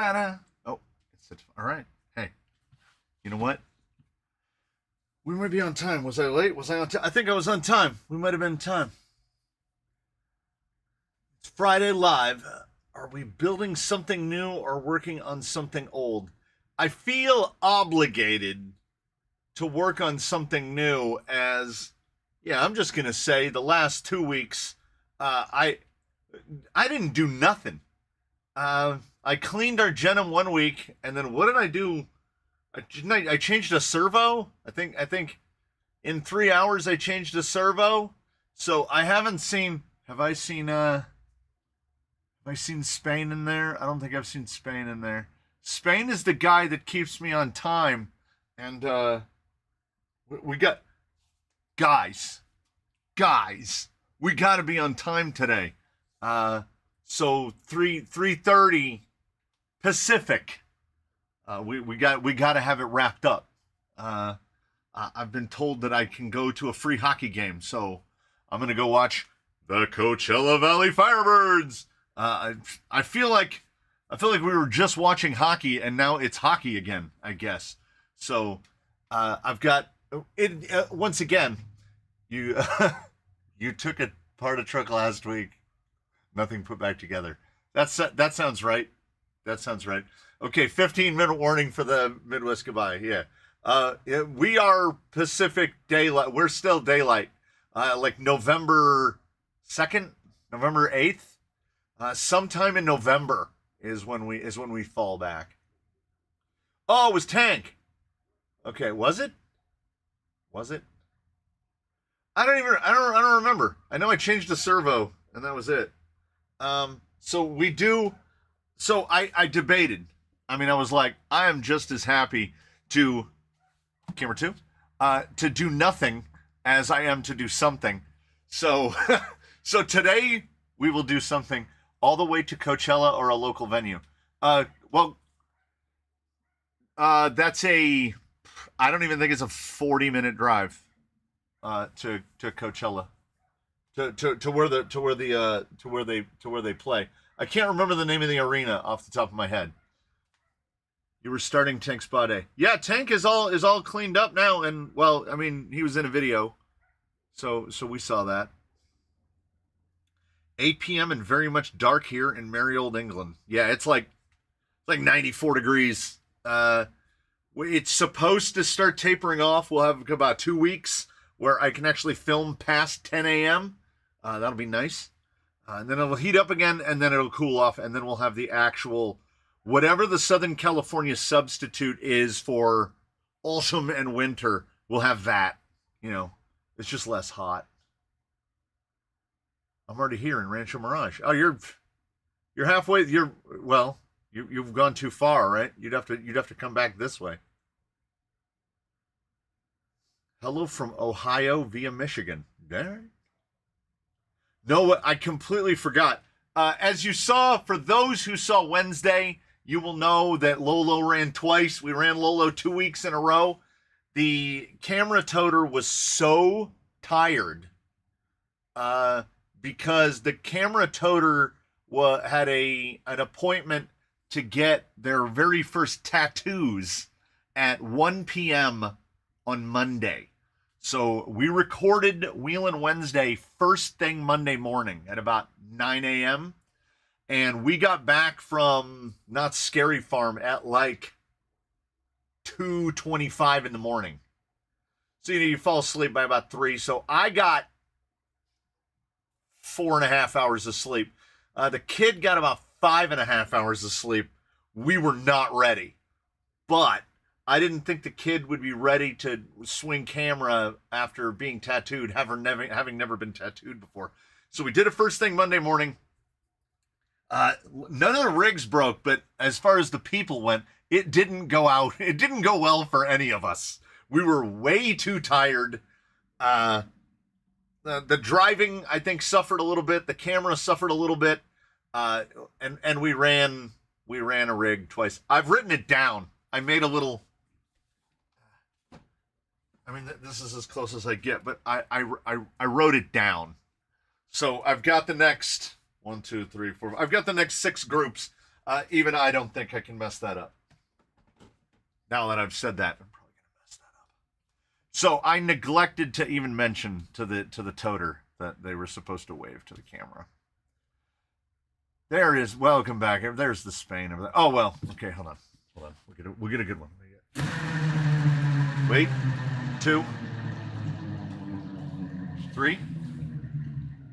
Ta-da. Oh, all right. Hey, you know what? We might be on time. Was I late? Was I on time? I think I was on time. We might have been on time. It's Friday Live. Are we building something new or working on something old? I feel obligated to work on something new as, yeah, I'm just going to say the last 2 weeks, I didn't do nothing. I cleaned our Genom 1 week, and then what did I do? I changed a servo. I think in 3 hours I changed a servo. So I haven't seen. Have I seen Spain in there? I don't think I've seen Spain in there. Spain is the guy that keeps me on time, and we got guys. We got to be on time today. So 3:30 Pacific. We got to have it wrapped up. I've been told that I can go to a free hockey game, so I'm gonna go watch the Coachella Valley Firebirds. I feel like we were just watching hockey, and now it's hockey again, I guess. So I've got it once again. You you took apart a truck last week. Nothing put back together. That sounds right. That sounds right. Okay, 15-minute warning for the Midwest goodbye. Yeah. We are Pacific daylight. We're still daylight. Like November 2nd, November 8th. Sometime in November is when we fall back. Oh, it was Tank. Okay, was it? Was it? I don't remember. I know I changed the servo and that was it. So I debated. I mean, I was like, I am just as happy to camera 2 to do nothing as I am to do something. So so today we will do something all the way to Coachella or a local venue. That's I don't even think it's a 40-minute drive to Coachella. To where they play. I can't remember the name of the arena off the top of my head. You were starting Tank Spa Day. Yeah, Tank is all cleaned up now, and well, I mean, he was in a video, so we saw that. 8 p.m. and very much dark here in merry old England. Yeah, it's like 94 degrees. It's supposed to start tapering off. We'll have about 2 weeks where I can actually film past 10 a.m. That'll be nice. And then it'll heat up again, and then it'll cool off, and then we'll have the actual, whatever the Southern California substitute is for autumn and winter, we'll have that. You know, it's just less hot. I'm already here in Rancho Mirage. Oh, you're halfway. You've gone too far, right? You'd have to come back this way. Hello from Ohio via Michigan. There. No, I completely forgot. As you saw, for those who saw Wednesday, you will know that Lolo ran twice. We ran Lolo 2 weeks in a row. The camera toter was so tired because the camera toter had an appointment to get their very first tattoos at 1 p.m. on Monday. So we recorded Wheelin' Wednesday first thing Monday morning at about 9 a.m. And we got back from Knott's Scary Farm at like 2:25 in the morning. So you fall asleep by about 3. So I got 4.5 hours of sleep. The kid got about 5.5 hours of sleep. We were not ready. But I didn't think the kid would be ready to swing camera after being tattooed, having never been tattooed before. So we did it first thing Monday morning. None of the rigs broke, but as far as the people went, it didn't go out. It didn't go well for any of us. We were way too tired. The driving, I think, suffered a little bit. The camera suffered a little bit. And we ran a rig twice. I've written it down. I made a little. I mean, this is as close as I get, but I wrote it down. So I've got the next 1, 2, 3, 4. I've got the next 6 groups. Even I don't think I can mess that up. Now that I've said that, I'm probably gonna mess that up. So I neglected to even mention to the toter that they were supposed to wave to the camera. There is. Welcome back. There's the Spain over there. Oh well. Okay, hold on. We'll get a good one. Wait. 2, 3.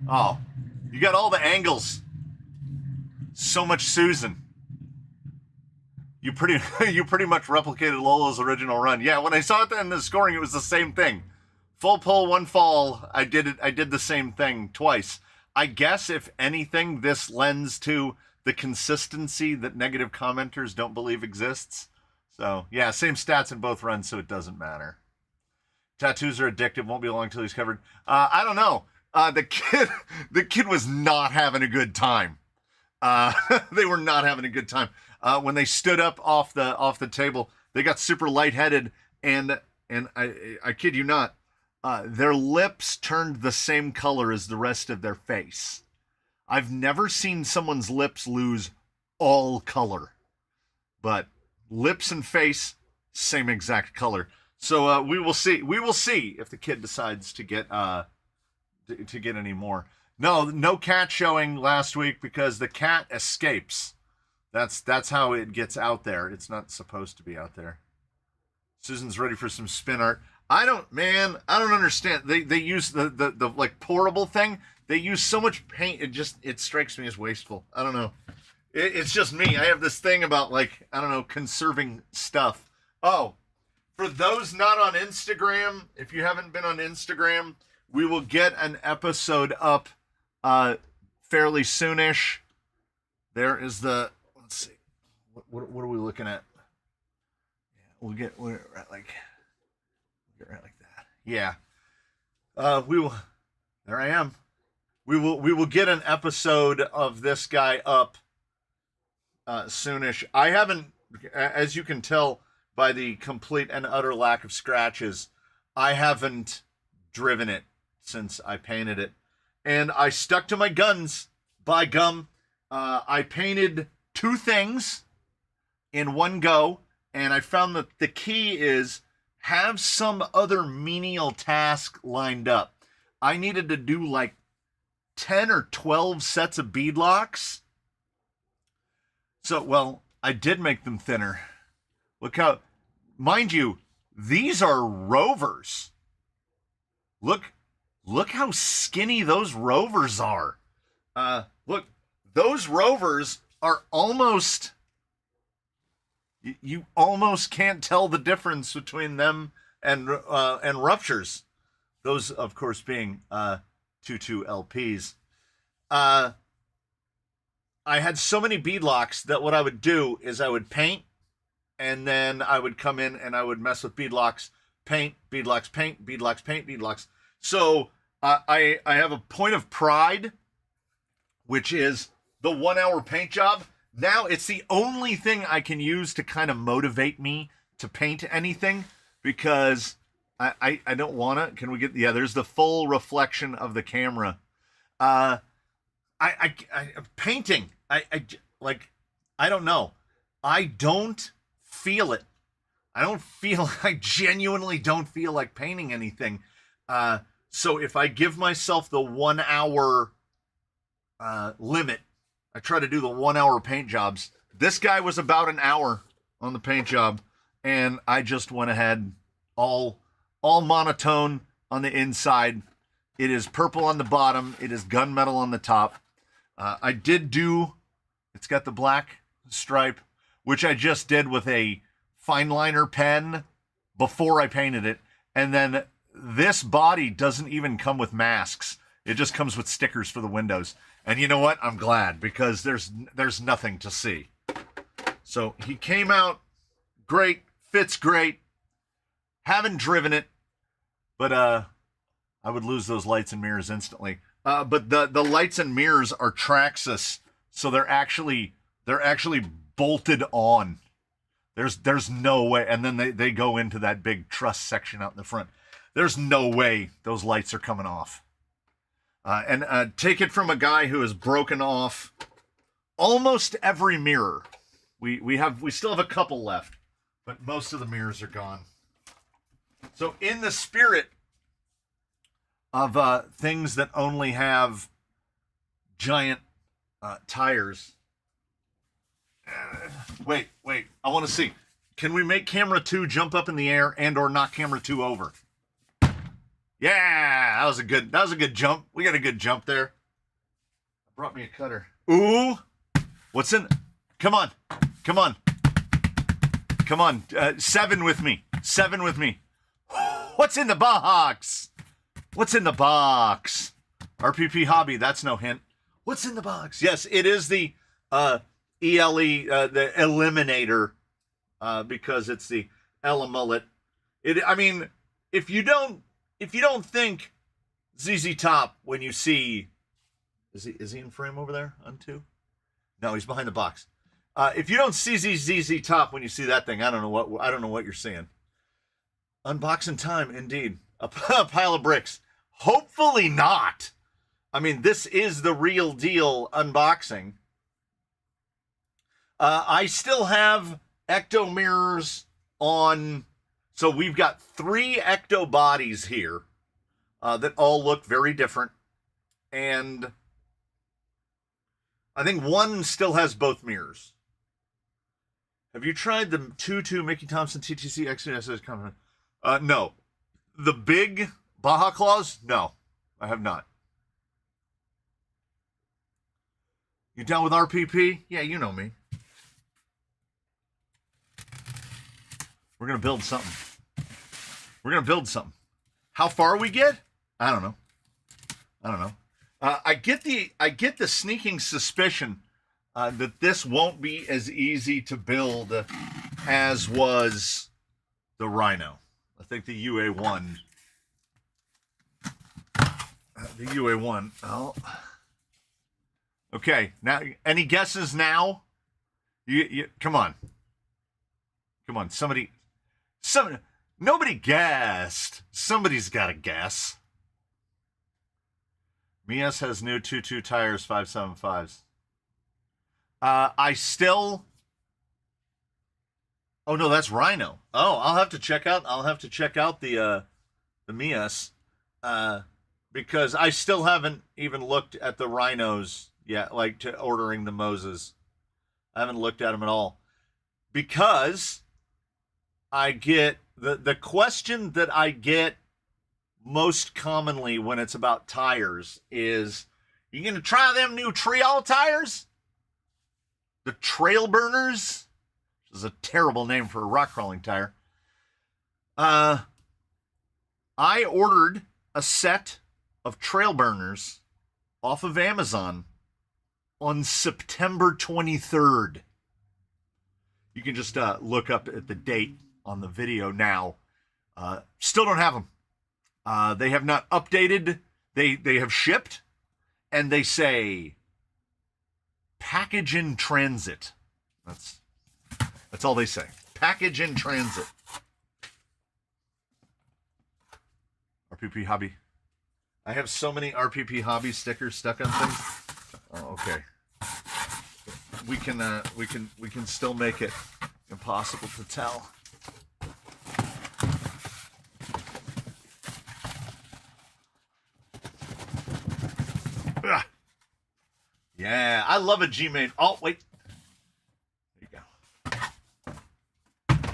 Oh, you got all the angles. So much Susan. You pretty much replicated Lola's original run. Yeah, when I saw it in the scoring, it was the same thing. Full pull, 1 fall. I did the same thing twice. I guess if anything, this lends to the consistency that negative commenters don't believe exists. So yeah, same stats in both runs, so it doesn't matter. Tattoos are addictive. Won't be long till he's covered. I don't know. The kid was not having a good time. They were not having a good time. When they stood up off the table, they got super lightheaded, and I kid you not, their lips turned the same color as the rest of their face. I've never seen someone's lips lose all color, but lips and face, same exact color. So we will see. We will see if the kid decides to get any more. No cat showing last week because the cat escapes. That's how it gets out there. It's not supposed to be out there. Susan's ready for some spin art. I don't understand. They use the like pourable thing. They use so much paint. It strikes me as wasteful. I don't know. It's just me. I have this thing about, like, I don't know, conserving stuff. Oh, for those not on Instagram, if you haven't been on Instagram, we will get an episode up fairly soonish. There is the, let's see, what are we looking at? Yeah, we're at like that. Yeah. We will, there I am. We will get an episode of this guy up soonish. I haven't, as you can tell by the complete and utter lack of scratches, I haven't driven it since I painted it. And I stuck to my guns, by gum. I painted 2 things in one go, and I found that the key is have some other menial task lined up. I needed to do like 10 or 12 sets of beadlocks. So, well, I did make them thinner. Look how, mind you, these are rovers. Look how skinny those rovers are. Look, those rovers are almost, you almost can't tell the difference between them and ruptures. Those, of course, being 22 LPs. I had so many beadlocks that what I would do is I would paint, and then I would come in and I would mess with beadlocks, paint, beadlocks, paint, beadlocks, paint, beadlocks. So I have a point of pride, which is the 1 hour paint job. Now it's the only thing I can use to kind of motivate me to paint anything, because I don't want to. Can we get, yeah, there's the full reflection of the camera. Painting, I don't know. I don't feel it. I genuinely don't feel like painting anything. So if I give myself the 1 hour limit, I try to do the 1 hour paint jobs. This guy was about an hour on the paint job, and I just went ahead all monotone on the inside. It is purple on the bottom. It is gunmetal on the top. I did do, it's got the black stripe, which I just did with a fine liner pen before I painted it. And then this body doesn't even come with masks. It just comes with stickers for the windows. And you know what? I'm glad, because there's nothing to see. So he came out great, fits great. Haven't driven it, but I would lose those lights and mirrors instantly. But the lights and mirrors are Traxxas, so they're actually bolted on. There's no way, and then they go into that big truss section out in the front. There's no way those lights are coming off. And take it from a guy who has broken off almost every mirror. We still have a couple left, but most of the mirrors are gone. So in the spirit of things that only have giant tires. Wait. I want to see. Can we make camera 2 jump up in the air and or knock camera 2 over? Yeah, that was a good jump. We got a good jump there. Brought me a cutter. Ooh. What's in? Come on. 7 with me. 7 with me. What's in the box? RPP hobby, that's no hint. What's in the box? Yes, it is the ELE, the Eliminator, because it's the Elimullet. I mean, if you don't think ZZ Top when you see, is he in frame over there on 2? No, he's behind the box. If you don't see ZZ Top when you see that thing, I don't know what you're seeing. Unboxing time, indeed. A pile of bricks. Hopefully not. I mean, this is the real deal unboxing. I still have ecto mirrors on. So we've got 3 ecto bodies here that all look very different. And I think one still has both mirrors. Have you tried the 2.2 Mickey Thompson TTC XNSS comment? No. The big Baja Claws? No, I have not. You down with RPP? Yeah, you know me. We're going to build something. How far we get? I don't know. I get the sneaking suspicion that this won't be as easy to build as was the Rhino. I think the UA1. Oh. Okay. Now, any guesses now? You come on. Nobody guessed. Somebody's got to guess. Mias has new 2.2 tires, 575s. Oh no, that's Rhino. Oh, I'll have to check out the Mias, because I still haven't even looked at the Rhinos yet, like to ordering the Moses. I haven't looked at them at all, because I get the question that I get most commonly when it's about tires is, you gonna try them new Trial tires? The Trail Burners? Which is a terrible name for a rock crawling tire. I ordered a set of Trail Burners off of Amazon on September 23rd. You can just look up at the date on the video now. Still don't have them. They have not updated. They have shipped, and they say package in transit. That's all they say. Package in transit. RPP hobby. I have so many RPP hobby stickers stuck on things. Oh, okay. We can still make it impossible to tell. Yeah, I love a Gmade. Oh, wait. There you go.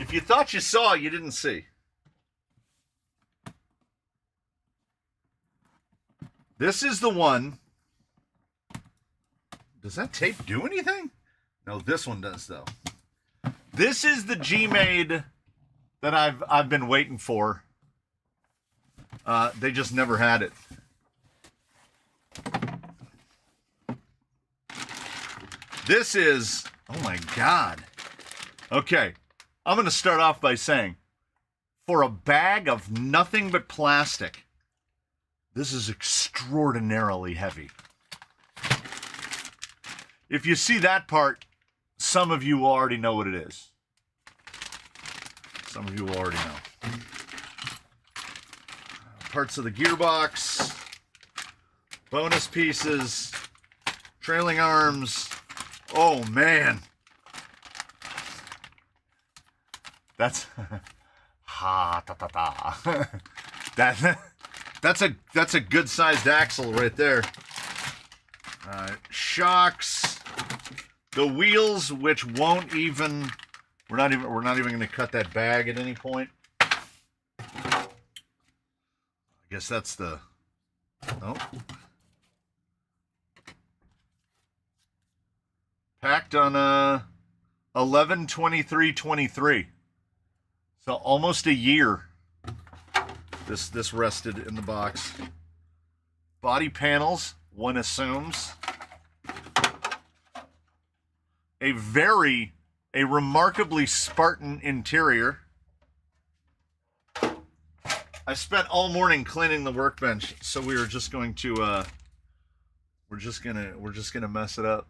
If you thought you saw, you didn't see. This is the one. Does that tape do anything? No, this one does, though. This is the Gmade that I've been waiting for. They just never had it. This is, oh my God. Okay, I'm going to start off by saying, for a bag of nothing but plastic, this is extraordinarily heavy. If you see that part, some of you will already know what it is. Some of you will already know. Parts of the gearbox, bonus pieces, trailing arms, Oh man. That's ha ta ta ta. That's a good sized axle right there. Shocks, the wheels, which won't even. We're not even going to cut that bag at any point. I guess that's the. Oh. Packed on 11/23/23. So almost a year. This rested in the box. Body panels, one assumes. A remarkably Spartan interior. I spent all morning cleaning the workbench, so we were just going to we're just gonna mess it up.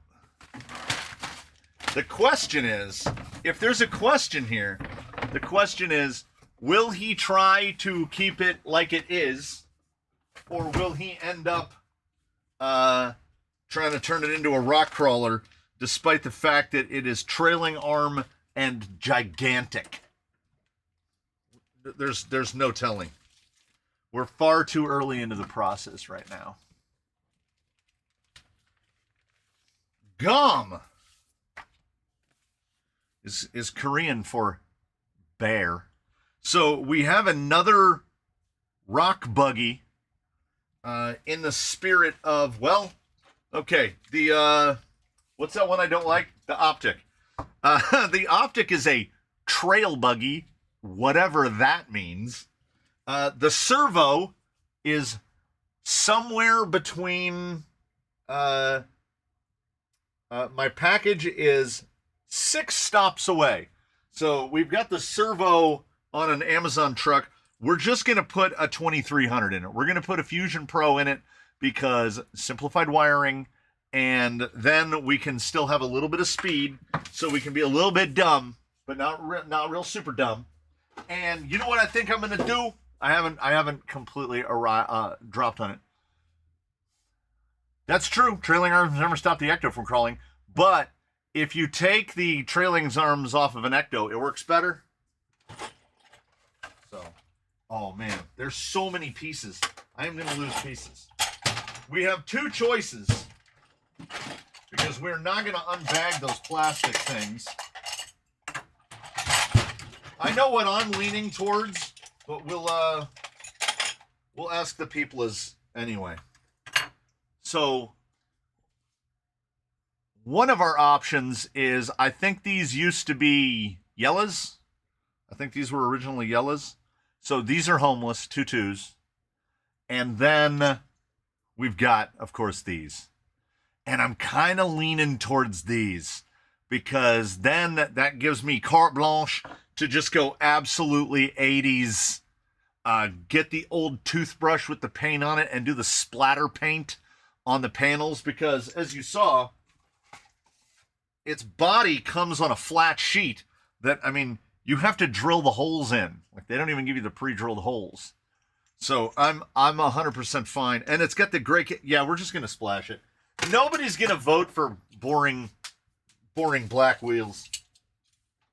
The question is, if there's a question here, the question is, will he try to keep it like it is, or will he end up trying to turn it into a rock crawler, despite the fact that it is trailing arm and gigantic? There's no telling. We're far too early into the process right now. Gum is Korean for bear. So we have another rock buggy in the spirit of, well, okay, the what's that one I don't like? The Optic. The Optic is a trail buggy, whatever that means. The servo is somewhere between my package is 6 stops away. So we've got the servo on an Amazon truck. We're just going to put a 2300 in it. We're going to put a Fusion Pro in it because simplified wiring, and then we can still have a little bit of speed, so we can be a little bit dumb, but not real super dumb. And you know what I think I'm going to do? I haven't completely dropped on it. That's true. Trailing arms never stop the Ecto from crawling, but if you take the trailing arms off of an Ecto, it works better. So, oh man, there's so many pieces. I am going to lose pieces. We have 2 choices because we're not going to unbag those plastic things. I know what I'm leaning towards, but we'll ask the people anyway. So, one of our options is, I think these used to be Yellas. I think these were originally Yellas. So these are homeless, 2.2s. And then we've got, of course, these. And I'm kind of leaning towards these because then that gives me carte blanche to just go absolutely 80s. Get the old toothbrush with the paint on it and do the splatter paint on the panels, because as you saw, its body comes on a flat sheet that, I mean, you have to drill the holes in. Like, they don't even give you the pre-drilled holes. So I'm 100% fine. And it's got the gray, yeah, we're just going to splash it. Nobody's going to vote for boring black wheels.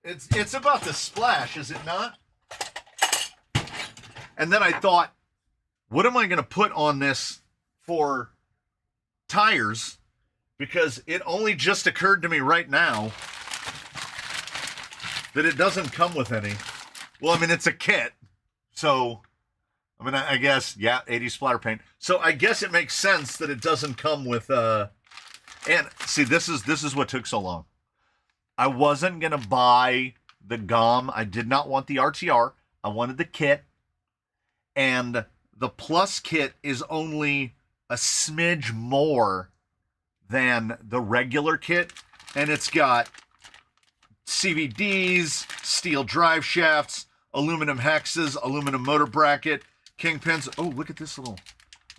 It's about the splash, is it not? And then I thought, what am I going to put on this for tires? Because it only just occurred to me right now that it doesn't come with any. Well, I mean, it's a kit. So, I mean, I guess, yeah, 80 splatter paint. So I guess it makes sense that it doesn't come with, and see, this is what took so long. I wasn't going to buy the gum. I did not want the RTR. I wanted the kit. And the Plus kit is only a smidge more than the regular kit, and it's got CVDs, steel drive shafts, aluminum hexes, aluminum motor bracket, kingpins. Oh, look at this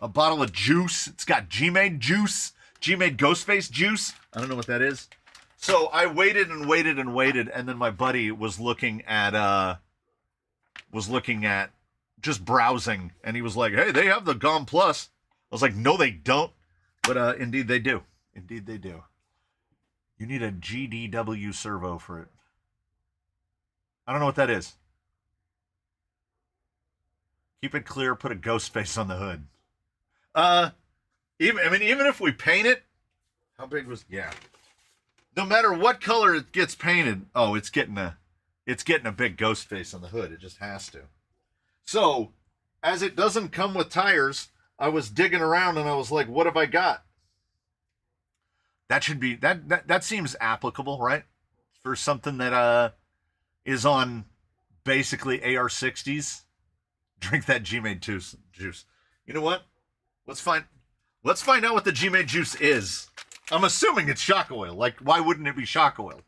a bottle of juice. It's got Gmade juice, Gmade Ghostface juice. I don't know what that is. So I waited and waited and waited, and then my buddy was looking at just browsing, and he was like, "Hey, they have the Gum Plus." I was like, "No, they don't," but indeed they do. Indeed they do. You need a GDW servo for it. I don't know what that is. Keep it clear, put a ghost face on the hood. Even if we paint it, how big was, yeah. No matter what color it gets painted, oh, it's getting a big ghost face on the hood. It just has to. So, as it doesn't come with tires, I was digging around and I was like, what have I got? That should be, that seems applicable, right? For something that is on basically AR-60s. Drink that Gmade juice. You know what? Let's find out what the Gmade juice is. I'm assuming it's shock oil. Like, why wouldn't it be shock oil?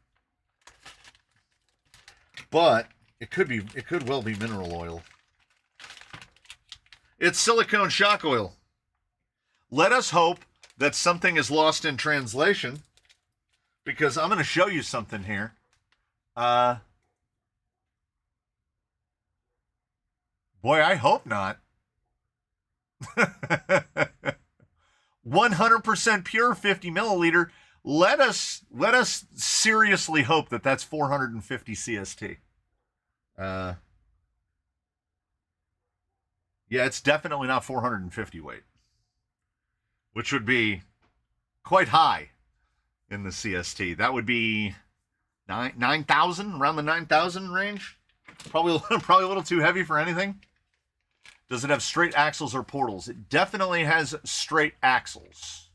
But it could well be mineral oil. It's silicone shock oil. Let us hope that something is lost in translation, because I'm going to show you something here. 'Boy, I hope not. 100% pure 50 milliliter. Let us seriously hope that that's 450 CST. Yeah, it's definitely not 450 weight, which would be quite high in the CST. That would be 9,000, around the 9,000 range. Probably a little too heavy for anything. Does it have straight axles or portals? It definitely has straight axles.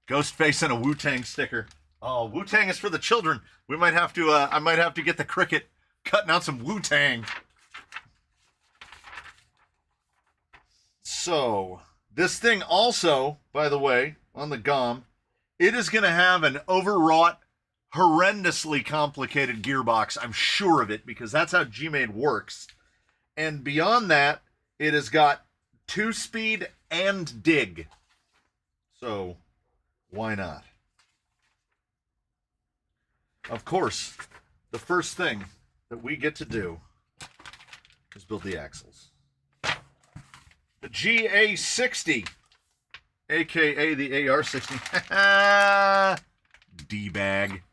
Ghost face and a Wu-Tang sticker. Oh, Wu-Tang is for the children. We might have to, I might have to get the cricket cutting out some Wu-Tang. So, this thing also, by the way, on the GOM, it is going to have an overwrought, horrendously complicated gearbox. I'm sure of it, because that's how Gmade works. And beyond that, it has got 2-speed and dig. So, why not? Of course, the first thing that we get to do is build the axles. The GA60, aka the AR60, D-bag,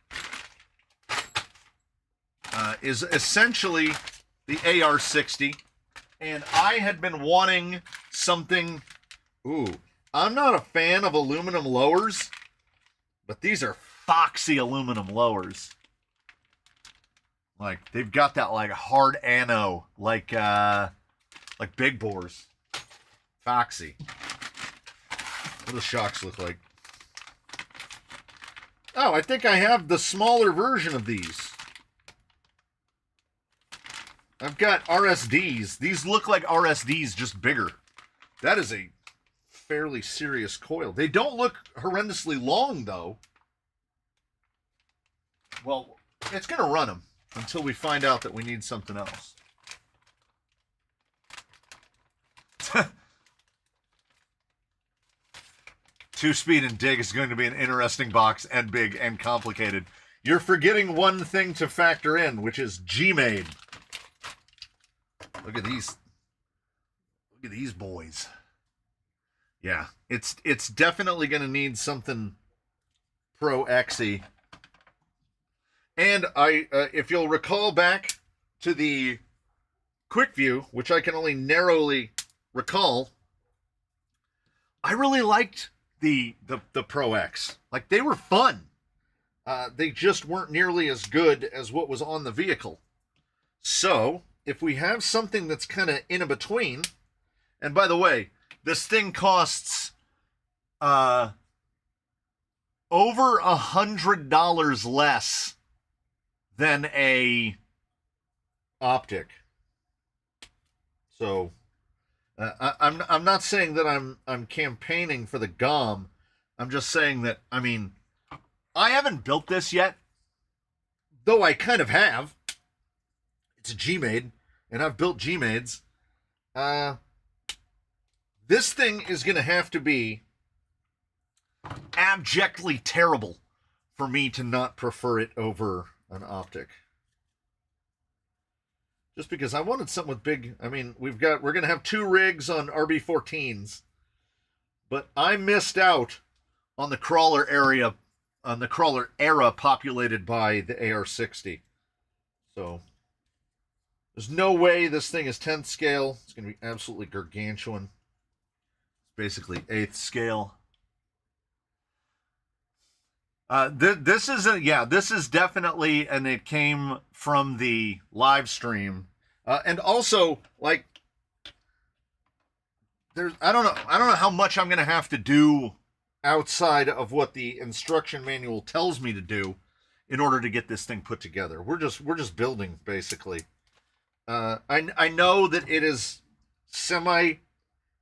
is essentially the AR60, and I had been wanting something. Ooh, I'm not a fan of aluminum lowers, but these are foxy aluminum lowers. Like, they've got that like hard ano, like big bores. Foxy. What do the shocks look like? Oh, I think I have the smaller version of these. I've got RSDs. These look like RSDs, just bigger. That is a fairly serious coil. They don't look horrendously long, though. Well, it's going to run them until we find out that we need something else. Two-speed and dig is going to be an interesting box, and big and complicated. You're forgetting one thing to factor in, which is Gmade. Look at these. Look at these boys. Yeah, it's definitely going to need something Pro X-y. And if you'll recall back to the quick view, which I can only narrowly recall, I really liked the Pro X. Like, they were fun. They just weren't nearly as good as what was on the vehicle. So, if we have something that's kind of in between, and by the way, this thing costs over $100 less than a optic. So I'm not saying that I'm campaigning for the GOM. I'm just saying that, I mean, I haven't built this yet, though I kind of have. It's a Gmade, and I've built Gmades. This thing is going to have to be abjectly terrible for me to not prefer it over an optic. Just because I wanted something with big, I mean, we're going to have 2 rigs on RB14s, but I missed out on the crawler area the crawler era populated by the AR-60. So there's no way this thing is 10th scale. It's going to be absolutely gargantuan. It's basically 8th scale. This is definitely, and it came from the live stream, and also like I don't know how much I'm gonna have to do outside of what the instruction manual tells me to do in order to get this thing put together. We're just building basically. I know that it is semi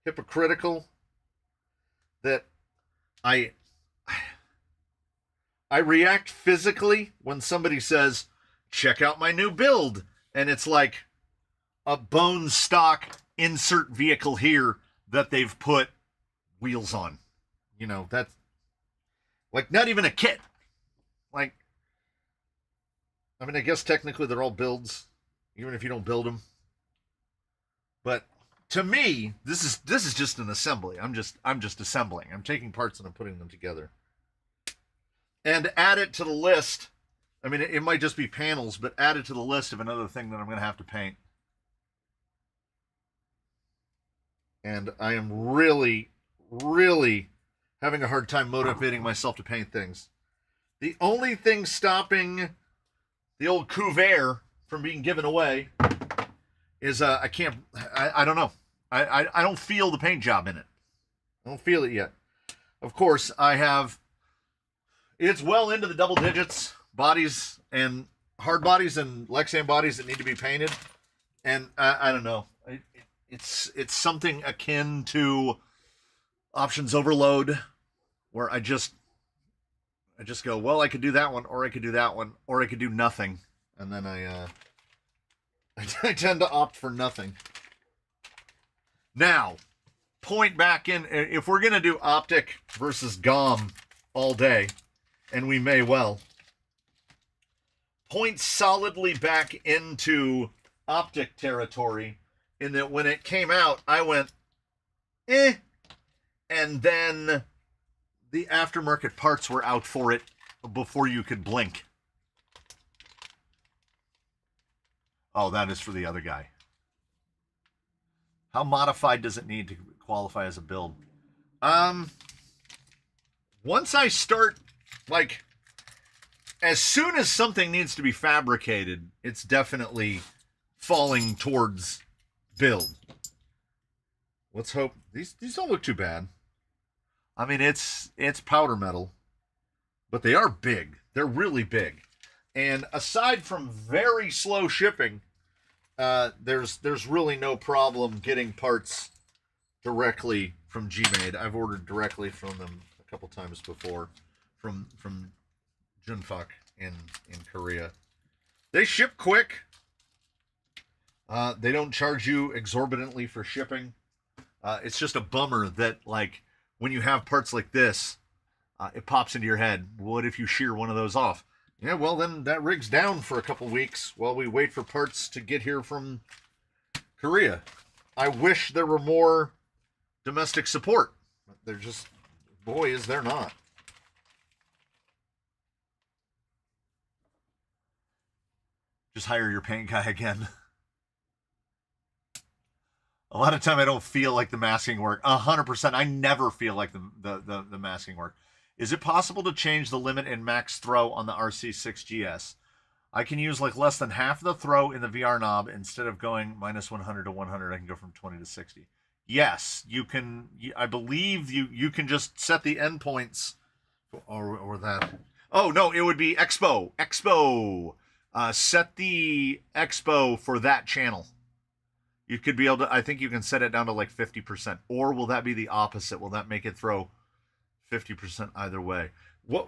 hypocritical that I react physically when somebody says, check out my new build. And it's like a bone stock insert vehicle here that they've put wheels on. You know, that's like not even a kit. Like, I mean, I guess technically they're all builds, even if you don't build them. But to me, this is just an assembly. I'm just assembling. I'm taking parts and I'm putting them together. And add it to the list. I mean, it might just be panels, but add it to the list of another thing that I'm going to have to paint. And I am really, really having a hard time motivating myself to paint things. The only thing stopping the old couvert from being given away is I don't know. I don't feel the paint job in it. I don't feel it yet. Of course, I have... It's well into the double digits, bodies and hard bodies and Lexan bodies that need to be painted. And I don't know. It's something akin to options overload, where I just go, well, I could do that one, or I could do that one, or I could do nothing. And then I tend to opt for nothing. Now, point back in, if we're going to do optic versus GOM all day, and we may well, point solidly back into optic territory, in that when it came out, I went, eh, and then the aftermarket parts were out for it before you could blink. Oh, that is for the other guy. How modified does it need to qualify as a build? Once I start, like, as soon as something needs to be fabricated, it's definitely falling towards build. Let's hope these don't look too bad. I mean, it's powder metal, but they are big. They're really big. And aside from very slow shipping, there's really no problem getting parts directly from Gmade. I've ordered directly from them a couple times before, from Junfak in Korea. They ship quick. They don't charge you exorbitantly for shipping. It's just a bummer that, like, when you have parts like this, it pops into your head, what if you shear one of those off? Yeah, well, then that rig's down for a couple weeks while we wait for parts to get here from Korea. I wish there were more domestic support. They're just, boy, is there not. Just hire your paint guy again. A lot of time I don't feel like the masking work. 100%. I never feel like the masking work. Is it possible to change the limit in max throw on the RC6GS? I can use like less than half the throw in the VR knob. Instead of going minus 100 to 100, I can go from 20 to 60. Yes, you can. I believe you can just set the endpoints or that. Oh, no, it would be Expo. Expo. Set the Expo for that channel. You could be able to, I think you can set it down to like 50%. Or will that be the opposite? Will that make it throw 50% either way? What?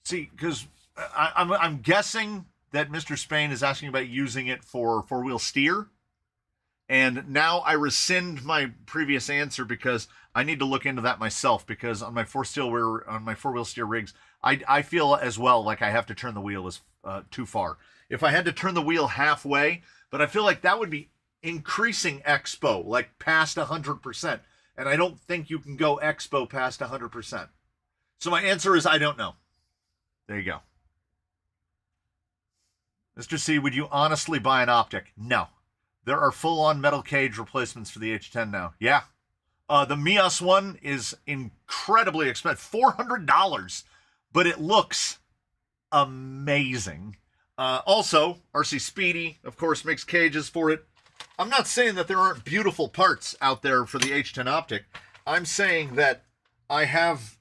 See, because I'm guessing that Mr. Spain is asking about using it for four-wheel steer. And now I rescind my previous answer because I need to look into that myself, because on my four-wheel steer rigs, I feel as well like I have to turn the wheel as too far. If I had to turn the wheel halfway, but I feel like that would be increasing Expo, like past 100%. And I don't think you can go Expo past 100%. So my answer is I don't know. There you go. Mr. C, would you honestly buy an optic? No. There are full-on metal cage replacements for the H10 now. Yeah. The Mias one is incredibly expensive. $400. But it looks amazing. Also, RC Speedy, of course, makes cages for it. I'm not saying that there aren't beautiful parts out there for the H10 optic. I'm saying that I have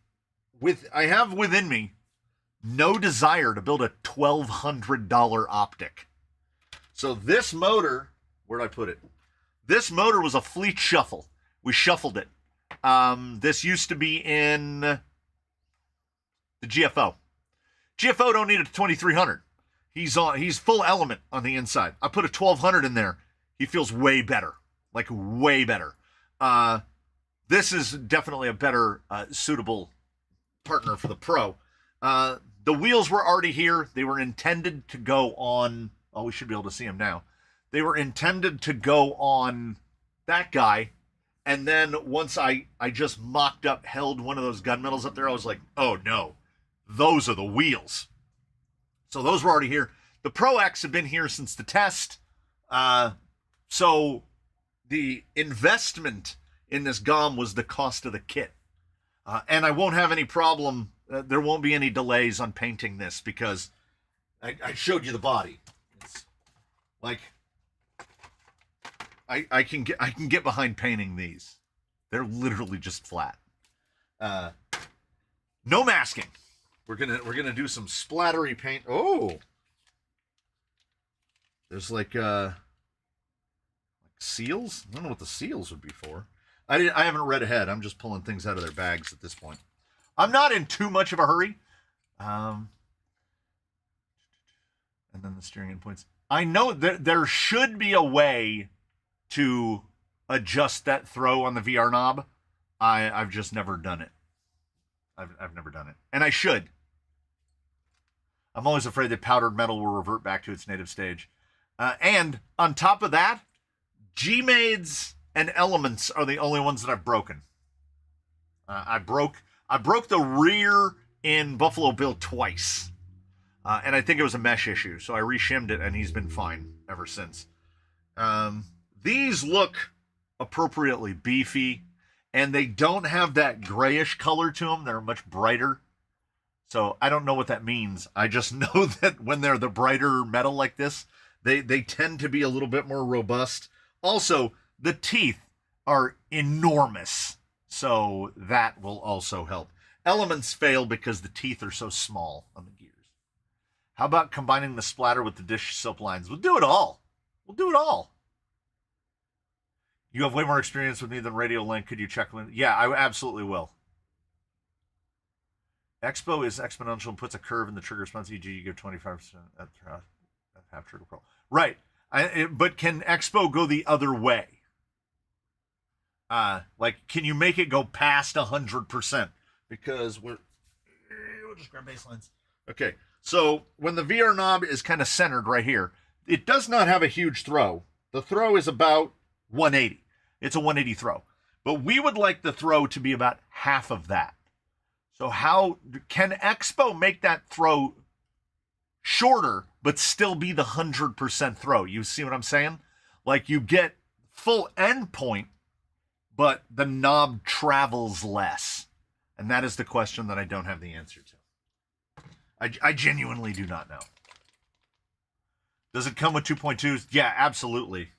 within me no desire to build a $1,200 optic. So this motor, where'd I put it? This motor was a fleet shuffle. We shuffled it. This used to be in the GFO. GFO don't need a 2300. He's full element on the inside. I put a 1200 in there. He feels way better. Like way better. This is definitely a better suitable partner for the Pro. The wheels were already here. They were intended to go on... Oh, we should be able to see them now. They were intended to go on that guy. And then once I just mocked up, held one of those gunmetals up there, I was like, oh no, those are the wheels. So those were already here. The Pro X have been here since the test. So the investment in this GOM was the cost of the kit. And I won't have any problem. There won't be any delays on painting this because I showed you the body. It's like I can get behind painting these. They're literally just flat. No masking. We're gonna do some splattery paint. Oh, there's like seals. I don't know what the seals would be for. I haven't read ahead. I'm just pulling things out of their bags at this point. I'm not in too much of a hurry. And then the steering endpoints. I know that there should be a way to adjust that throw on the VR knob. I've just never done it. I've never done it. And I should. I'm always afraid that powdered metal will revert back to its native stage. And on top of that, Gmades and Elements are the only ones that I've broken. I broke the rear in Buffalo Bill twice. And I think it was a mesh issue, so I re-shimmed it, and he's been fine ever since. These look appropriately beefy, and they don't have that grayish color to them. They're much brighter. So I don't know what that means. I just know that when they're the brighter metal like this, they tend to be a little bit more robust. Also, the teeth are enormous, so that will also help. Elements fail because the teeth are so small on the gears. How about combining the splatter with the dish soap lines? We'll do it all. We'll do it all. You have way more experience with me than Radio Link. Could you check? Yeah, I absolutely will. Expo is exponential and puts a curve in the trigger response. E.g., you give 25% at half trigger pull. Right. But can Expo go the other way? Like, can you make it go past 100%? Because we'll just grab baselines. Okay. So when the VR knob is kind of centered right here, it does not have a huge throw. The throw is about 180. It's a 180 throw. But we would like the throw to be about half of that. So how can Expo make that throw shorter, but still be the 100% throw? You see what I'm saying? Like you get full end point, but the knob travels less. And that is the question that I don't have the answer to. I genuinely do not know. Does it come with 2.2s? Yeah, absolutely.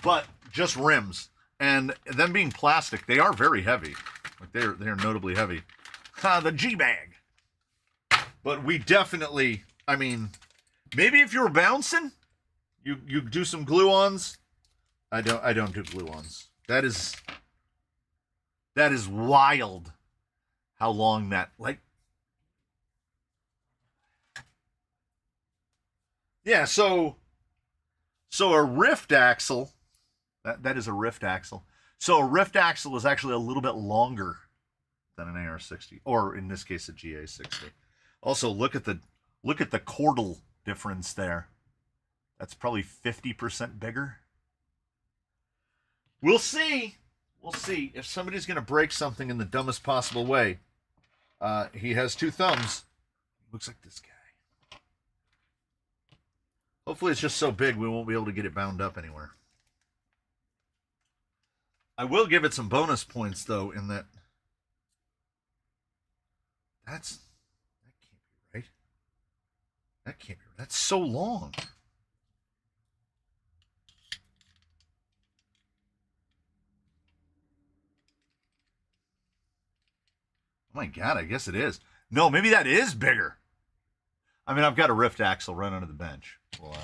But just rims. And them being plastic, they are very heavy. Like they are notably heavy. The G-Bag. But we definitely, I mean, maybe if you were bouncing, you do some glue-ons. I don't do glue-ons. That is wild how long that, like, yeah, so a rift axle, that is a rift axle. So a rift axle is actually a little bit longer than an AR-60, or in this case a GA-60. Also, look at the chordal difference there. That's probably 50% bigger. We'll see. We'll see if somebody's going to break something in the dumbest possible way. He has 2 thumbs. Looks like this guy. Hopefully it's just so big we won't be able to get it bound up anywhere. I will give it some bonus points, though, in that... That can't be right. That can't be right. That's so long. Oh my God, I guess it is. No, maybe that is bigger. I mean, I've got a rift axle right under the bench. Well,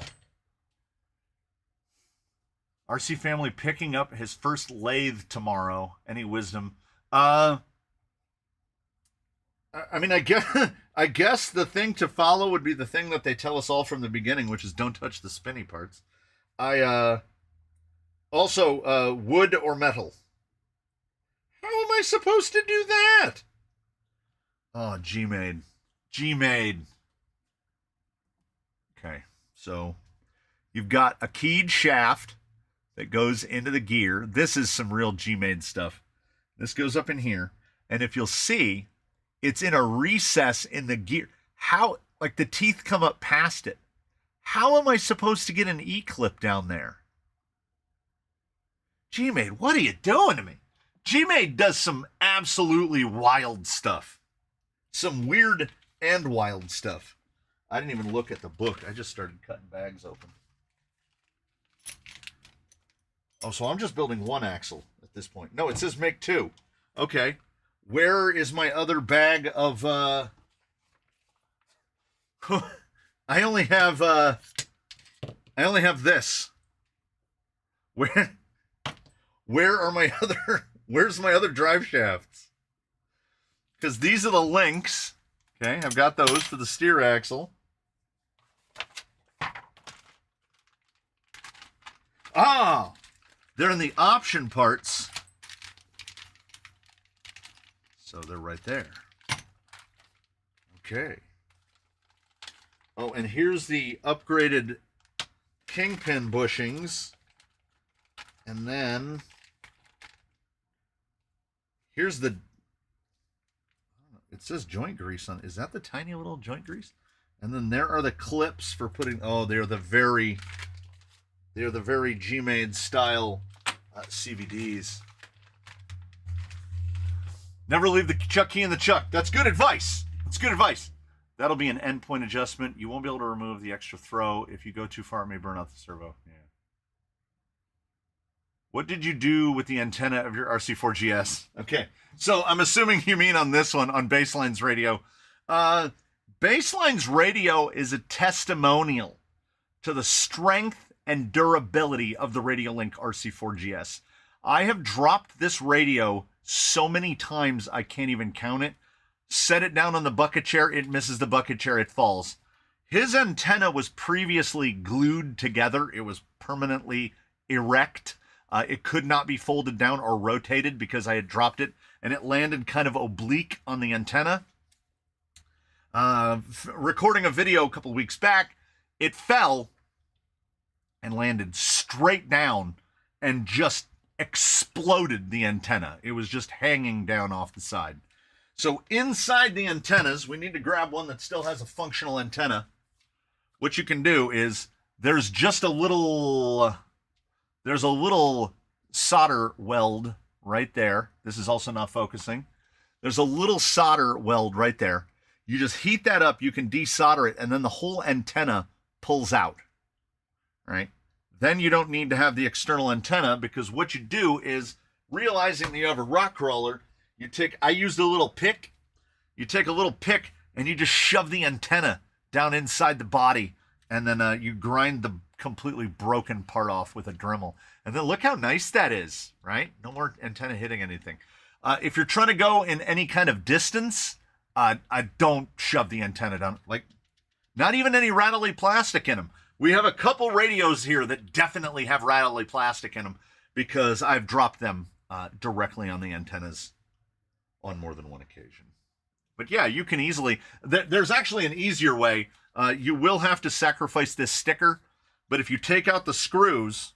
RC family picking up his first lathe tomorrow. Any wisdom? I mean, I guess the thing to follow would be the thing that they tell us all from the beginning, which is don't touch the spinny parts. Also, wood or metal. How am I supposed to do that? Oh, Gmade. Gmade. Okay, so you've got a keyed shaft that goes into the gear. This is some real Gmade stuff. This goes up in here, and if you'll see, it's in a recess in the gear. How, like the teeth come up past it. How am I supposed to get an E-clip down there? Gmade, what are you doing to me? Gmade does some absolutely wild stuff. Some weird and wild stuff. I didn't even look at the book. I just started cutting bags open. Oh, so I'm just building 1 axle at this point. No, it says make 2. Okay. Where is my other bag of, I only have this. Where are my other, where's my other drive shafts? Because these are the links. Okay, I've got those for the steer axle. Ah, they're in the option parts. So they're right there. Okay. Oh, and here's the upgraded kingpin bushings. And then here's the, it says joint grease on, is that the tiny little joint grease? And then there are the clips for putting, oh, they're the very Gmade style CVDs. Never leave the chuck key in the chuck. That's good advice. That's good advice. That'll be an endpoint adjustment. You won't be able to remove the extra throw. If you go too far, it may burn out the servo. Yeah. What did you do with the antenna of your RC4GS? Okay, so I'm assuming you mean on this one, on Baseline's radio. Baseline's radio is a testimonial to the strength and durability of the Radiolink RC4GS. I have dropped this radio so many times I can't even count it. Set it down on the bucket chair, it misses the bucket chair, it falls. His antenna was previously glued together. It was permanently erect. It could not be folded down or rotated because I had dropped it, and it landed kind of oblique on the antenna. Recording a video a couple weeks back, it fell and landed straight down and just exploded the antenna. It was just hanging down off the side. So inside the antennas, we need to grab one that still has a functional antenna. What you can do is there's just a little... There's a little solder weld right there. This is also not focusing. There's a little solder weld right there. You just heat that up, you can desolder it, and then the whole antenna pulls out, right? Then you don't need to have the external antenna, because what you do is, realizing that you have a rock crawler, you take, I used a little pick. You take a little pick and you just shove the antenna down inside the body, and then you grind the completely broken part off with a Dremel. And then look how nice that is, right? No more antenna hitting anything. If you're trying to go in any kind of distance, I don't shove the antenna down. Like, not even any rattly plastic in them. We have a couple radios here that definitely have rattly plastic in them because I've dropped them directly on the antennas on more than one occasion. But yeah, you can easily, there's actually an easier way. You will have to sacrifice this sticker, but if you take out the screws,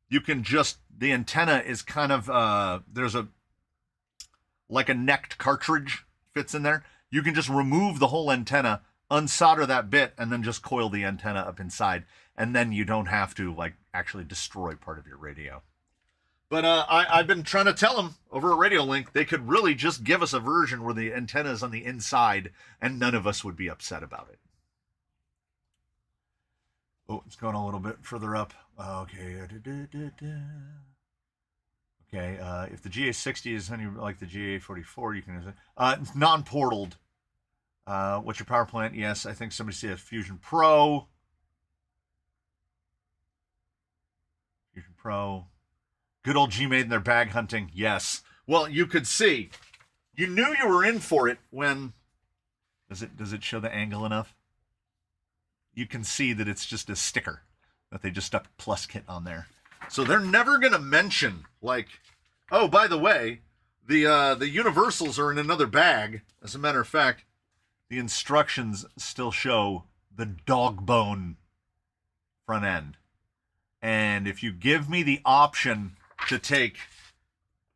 you can just, the antenna is kind of, there's a, like a necked cartridge fits in there, you can just remove the whole antenna, unsolder that bit, and then just coil the antenna up inside. And then you don't have to, like, actually destroy part of your radio. But I've been trying to tell them over at Radio Link, they could really just give us a version where the antenna is on the inside, and none of us would be upset about it. Oh, it's going a little bit further up. Okay. Okay, if the GA60 is any like the GA44, you can... it's non-portaled. What's your power plant? Yes, I think somebody said Fusion Pro. Fusion Pro. Good old Gmade and their bag hunting. Yes. Well, you could see. You knew you were in for it when... Does it show the angle enough? You can see that it's just a sticker that they just stuck plus kit on there. So they're never going to mention, like, oh, by the way, the universals are in another bag. As a matter of fact, the instructions still show the dog bone front end. And if you give me the option to take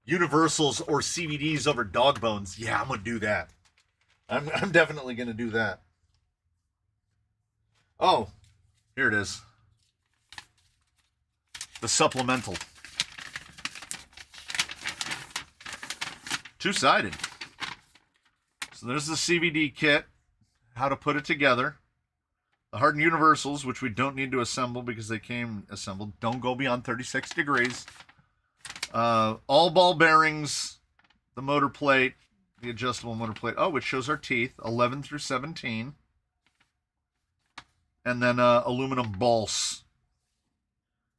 universals or CVDs over dog bones, yeah, I'm going to do that. I'm definitely going to do that. Oh, here it is. The supplemental. Two-sided. So there's the CVD kit, how to put it together. The hardened universals, which we don't need to assemble because they came assembled. Don't go beyond 36 degrees. All ball bearings, the motor plate, the adjustable motor plate. Oh, which shows our teeth, 11 through 17. And then aluminum balls,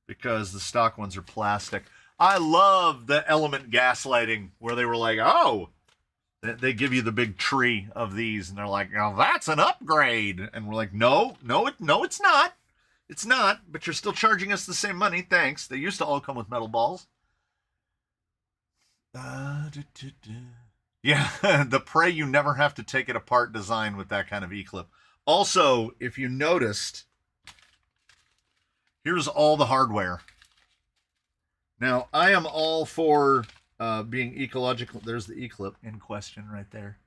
because the stock ones are plastic. I love the element gaslighting where they were like, oh, they give you the big tree of these, and they're like, oh, that's an upgrade. And we're like, no, it's not. It's not, but you're still charging us the same money. Thanks. They used to all come with metal balls. Yeah, the pray you never have to take it apart design with that kind of E-clip. Also, if you noticed, here's all the hardware. Now, I am all for being ecological. There's the E-clip in question right there.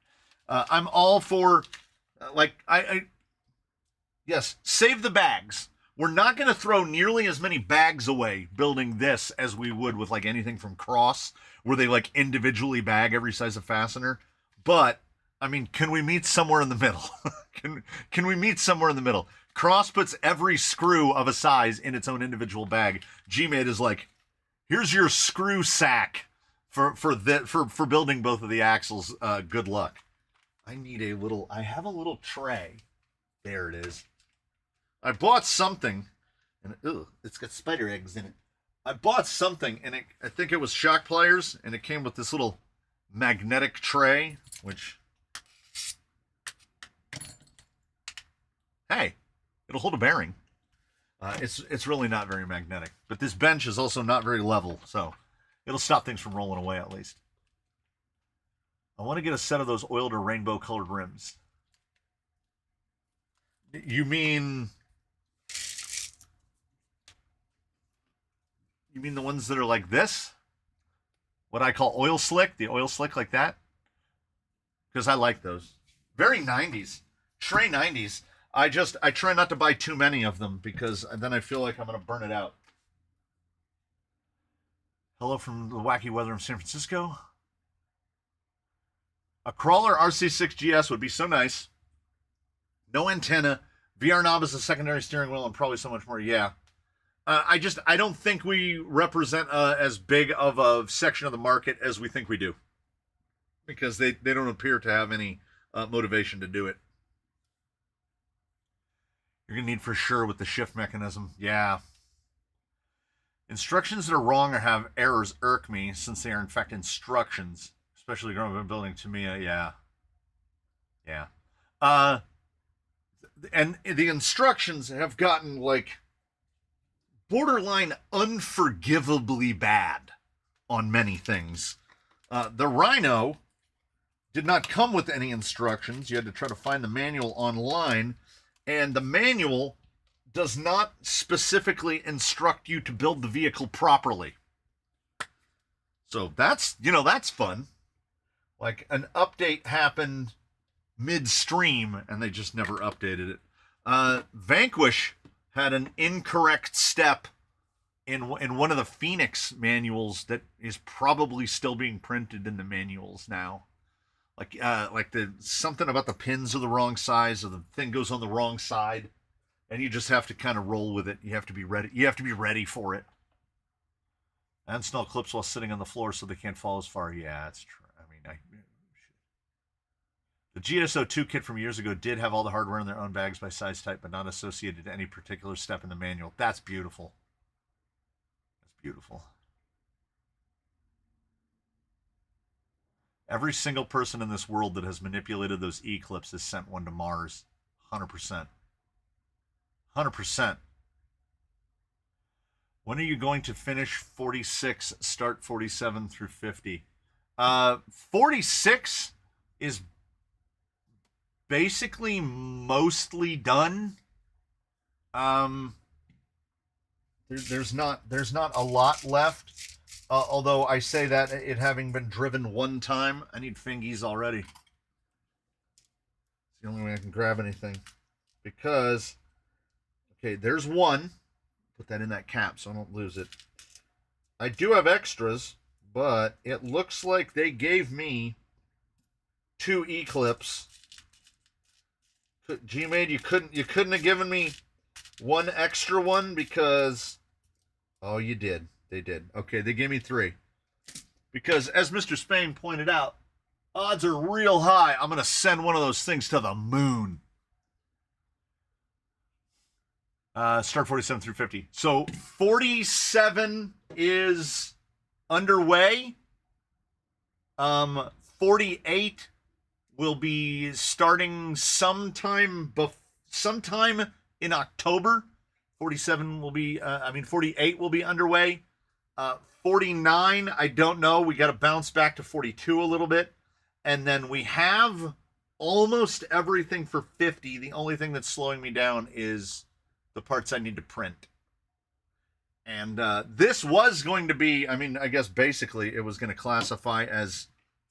I'm all for, yes, save the bags. We're not going to throw nearly as many bags away building this as we would with like anything from Cross, where they like individually bag every size of fastener. But I mean, can we meet somewhere in the middle? Can we meet somewhere in the middle? Cross puts every screw of a size in its own individual bag. Gmade is like, here's your screw sack for building both of the axles. Good luck. I have a little tray. There it is. I bought something, and it's got spider eggs in it. I bought something, and I think it was shock pliers, and it came with this little magnetic tray, which, hey, it'll hold a bearing. It's really not very magnetic, but this bench is also not very level, so it'll stop things from rolling away at least. I want to get a set of those oiled or rainbow-colored rims. You mean the ones that are like this? What I call oil slick? The oil slick like that? Because I like those. Very 90s. Trey 90s. I try not to buy too many of them because then I feel like I'm going to burn it out. Hello from the wacky weather in San Francisco. A crawler RC6GS would be so nice. No antenna. VR knob is a secondary steering wheel and probably so much more. Yeah. I don't think we represent as big of a section of the market as we think we do. Because they don't appear to have any motivation to do it. You're going to need for sure with the shift mechanism. Yeah. Instructions that are wrong or have errors irk me since they are in fact instructions. Especially growing up building Tamiya. Yeah. Yeah. And the instructions have gotten like borderline unforgivably bad on many things. The Rhino did not come with any instructions. You had to try to find the manual online, and the manual does not specifically instruct you to build the vehicle properly. So that's fun. Like an update happened midstream and they just never updated it. Vanquish had an incorrect step in one of the Phoenix manuals that is probably still being printed in the manuals now. Like the something about the pins are the wrong size, or the thing goes on the wrong side, and you just have to kind of roll with it. You have to be ready. You have to be ready for it. Uninstall clips while sitting on the floor so they can't fall as far. Yeah, that's true. I mean, the GSO2 kit from years ago did have all the hardware in their own bags by size type, but not associated to any particular step in the manual. That's beautiful. That's beautiful. Every single person in this world that has manipulated those E-clips has sent one to Mars. 100%. 100%. When are you going to finish 46, start 47 through 50? 46 is basically mostly done. There's not a lot left. Although I say that it having been driven one time, I need fingies already. It's the only way I can grab anything. Because, okay, there's one. Put that in that cap so I don't lose it. I do have extras, but it looks like they gave me 2 E-clips. Gmade, you couldn't have given me one extra one because, oh, you did. They did. Okay, they gave me 3. Because, as Mr. Spain pointed out, odds are real high I'm going to send one of those things to the moon. Start 47 through 50. So, 47 is underway. 48 will be starting sometime in October. 47 will be, 48 will be underway. 49, I don't know. We got to bounce back to 42 a little bit. And then we have almost everything for 50. The only thing that's slowing me down is the parts I need to print. And this was going to be, I guess basically it was going to classify as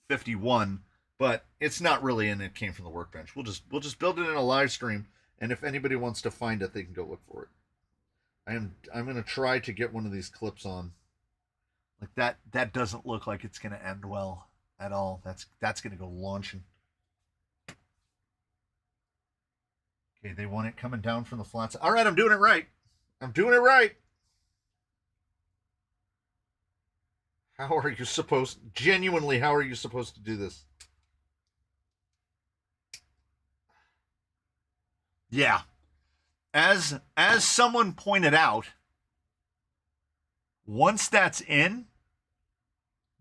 51, but it's not really, and it came from the workbench. We'll just build it in a live stream, and if anybody wants to find it, they can go look for it. I'm going to try to get one of these clips on. Like that doesn't look like it's going to end well at all. That's going to go launching. Okay, they want it coming down from the flats. All right, I'm doing it right. I'm doing it right. How are you supposed, genuinely, how are you supposed to do this? Yeah. As someone pointed out, once that's in,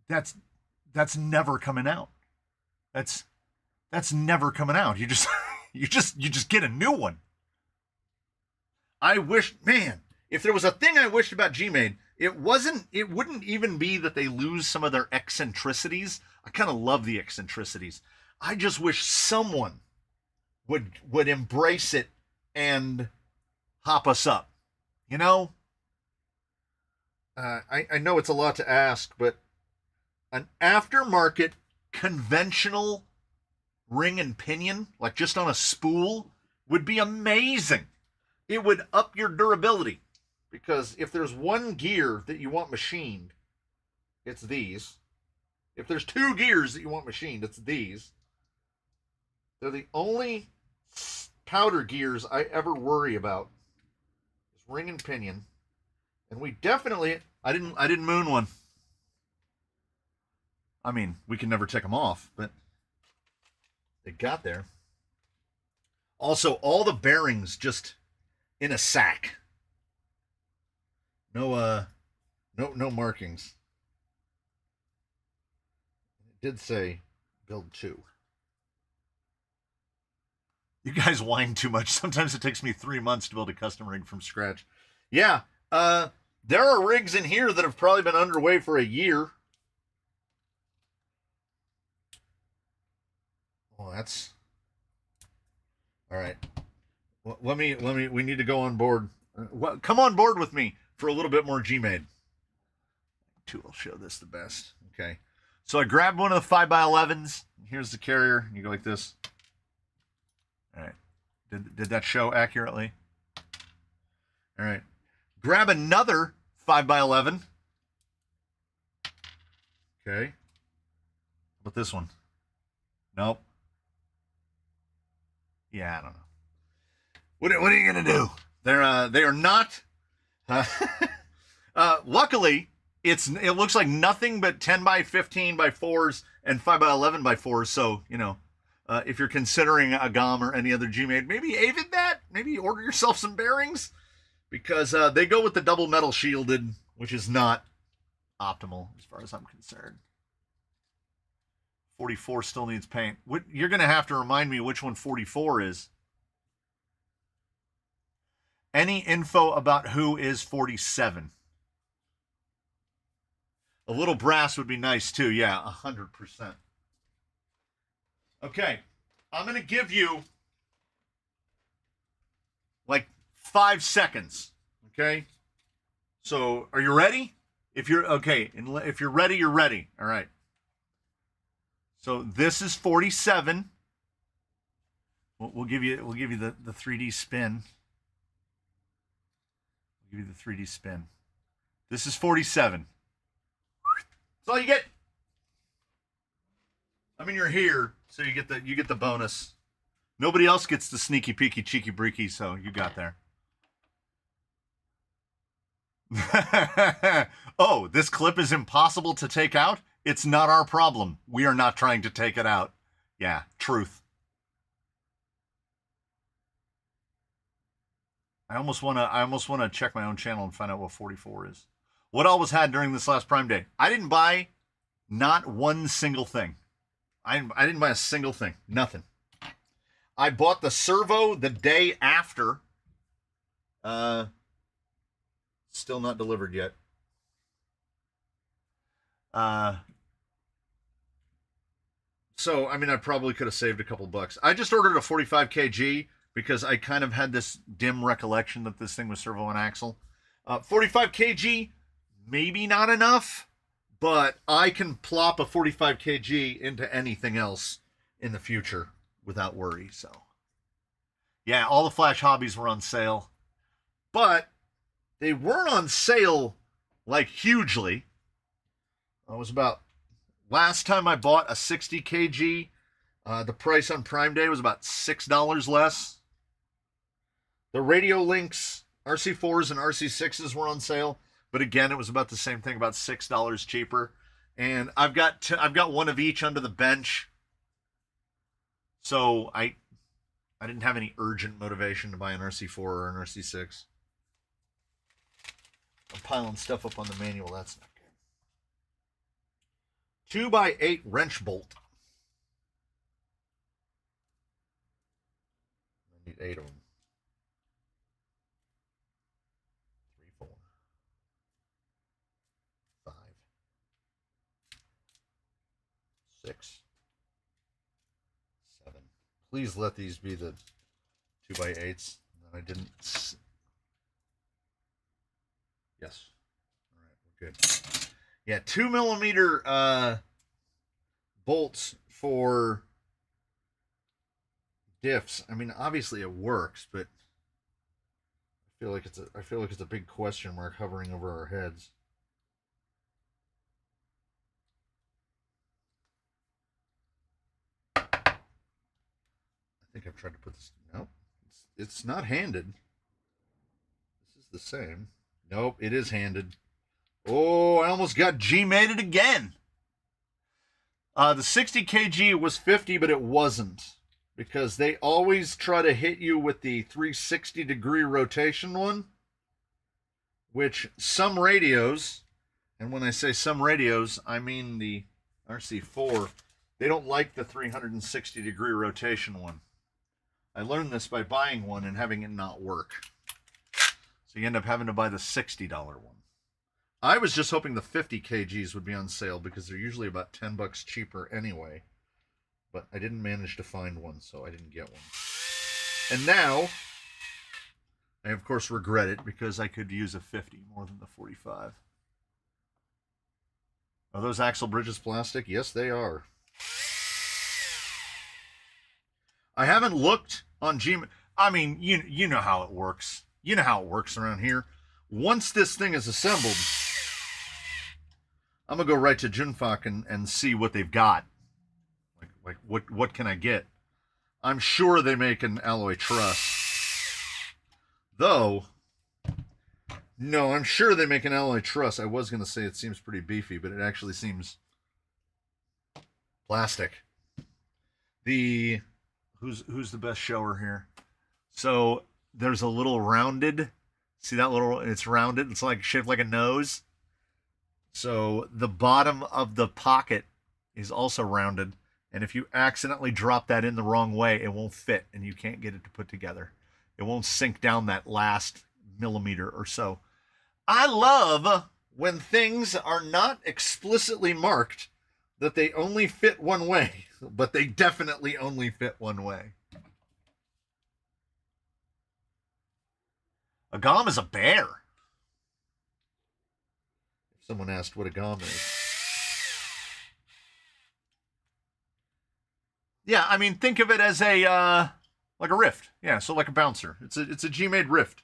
that's never coming out. That's never coming out. You just get a new one. I wish, man, if there was a thing I wished about Gmade, it wouldn't even be that they lose some of their eccentricities. I kind of love the eccentricities. I just wish someone would embrace it and hop us up. You know? I know it's a lot to ask, but an aftermarket conventional ring and pinion, like just on a spool, would be amazing. It would up your durability. Because if there's one gear that you want machined, it's these. If there's 2 gears that you want machined, it's these. They're the only powder gears I ever worry about. It's ring and pinion. And we definitely, I didn't moon one. I mean, we can never take them off, but they got there. Also, all the bearings just in a sack. No markings. It did say build 2. You guys whine too much. Sometimes it takes me 3 months to build a custom rig from scratch. Yeah, there are rigs in here that have probably been underway for a year. Well, that's all right. Let me. We need to go on board. Come on board with me for a little bit more Gmade. 2 will show this the best. Okay. So I grabbed one of the 5x11s. Here's the carrier. You go like this. All right. Did that show accurately? All right. Grab another 5x11. Okay. How about this one? Nope. Yeah, I don't know. What are you gonna do? They are not. Luckily, it looks like nothing but 10x15x4s and 5x11x4s. So if you're considering a GOM or any other Gmade, maybe avid that. Maybe order yourself some bearings because they go with the double metal shielded, which is not optimal as far as I'm concerned. 44 still needs paint. You're going to have to remind me which one 44 is. Any info about who is 47? A little brass would be nice too. Yeah, 100%. Okay, I'm going to give you like 5 seconds. Okay, so are you ready? If you're ready, you're ready. All right. So this is 47. We'll give you the 3D spin. We'll give you the 3D spin. This is 47. That's all you get. I mean, you're here, so you get the bonus. Nobody else gets the sneaky peeky cheeky breaky, so you got there. Oh, this clip is impossible to take out? It's not our problem. We are not trying to take it out. Yeah, truth. I almost want to check my own channel and find out what 44 is. What all was had during this last Prime Day? I didn't buy not one single thing. I didn't buy a single thing. Nothing. I bought the servo the day after. Still not delivered yet. So, I mean, I probably could have saved a couple bucks. I just ordered a 45 kg because I kind of had this dim recollection that this thing was servo and axle. 45 kg, maybe not enough, but I can plop a 45 kg into anything else in the future without worry. So, yeah, all the Flash hobbies were on sale, but they weren't on sale like hugely. It was about last time I bought a 60 kg, the price on Prime Day was about $6 less. The Radio Links RC4s and RC6s were on sale, but again, it was about the same thing, about $6 cheaper. And I've got one of each under the bench, so I didn't have any urgent motivation to buy an RC4 or an RC6. I'm piling stuff up on the manual. That's not good. 2x8 wrench bolt. I need 8 of them. 3, 4, 5, 6, 7. Please let these be the 2x8s. I didn't. Yes. All right, we're good. Yeah, 2mm bolts for diffs. I mean, obviously it works, but I feel like it's a big question mark hovering over our heads. I think I've tried to put this. Nope, it's not handed. This is the same. Nope, it is handed. Oh, I almost got Gmade it again. The 60 kg was 50, but it wasn't. Because they always try to hit you with the 360-degree rotation one. Which some radios, and when I say some radios, I mean the RC4, they don't like the 360-degree rotation one. I learned this by buying one and having it not work. So you end up having to buy the $60 one. I was just hoping the 50 kgs would be on sale because they're usually about 10 bucks cheaper anyway. But I didn't manage to find one, so I didn't get one. And now, I of course regret it because I could use a 50 more than the 45. Are those axle bridges plastic? Yes, they are. I haven't looked on Gmade. I mean, you know how it works. You know how it works around here. Once this thing is assembled, I'm gonna go right to Junfak and see what they've got. Like what can I get? I'm sure they make an alloy truss. Though, no, I'm sure they make an alloy truss. I was gonna say it seems pretty beefy, but it actually seems plastic. Who's the best shower here? So there's a little rounded. See that little? It's rounded. It's like shaped like a nose. So the bottom of the pocket is also rounded. And if you accidentally drop that in the wrong way, it won't fit and you can't get it to put together. It won't sink down that last millimeter or so. I love when things are not explicitly marked that they only fit one way, but they definitely only fit one way. A gom is a bear. If someone asked what a gom is. Yeah, I mean, think of it as a like a rift. Yeah, so like a bouncer. It's a Gmade rift.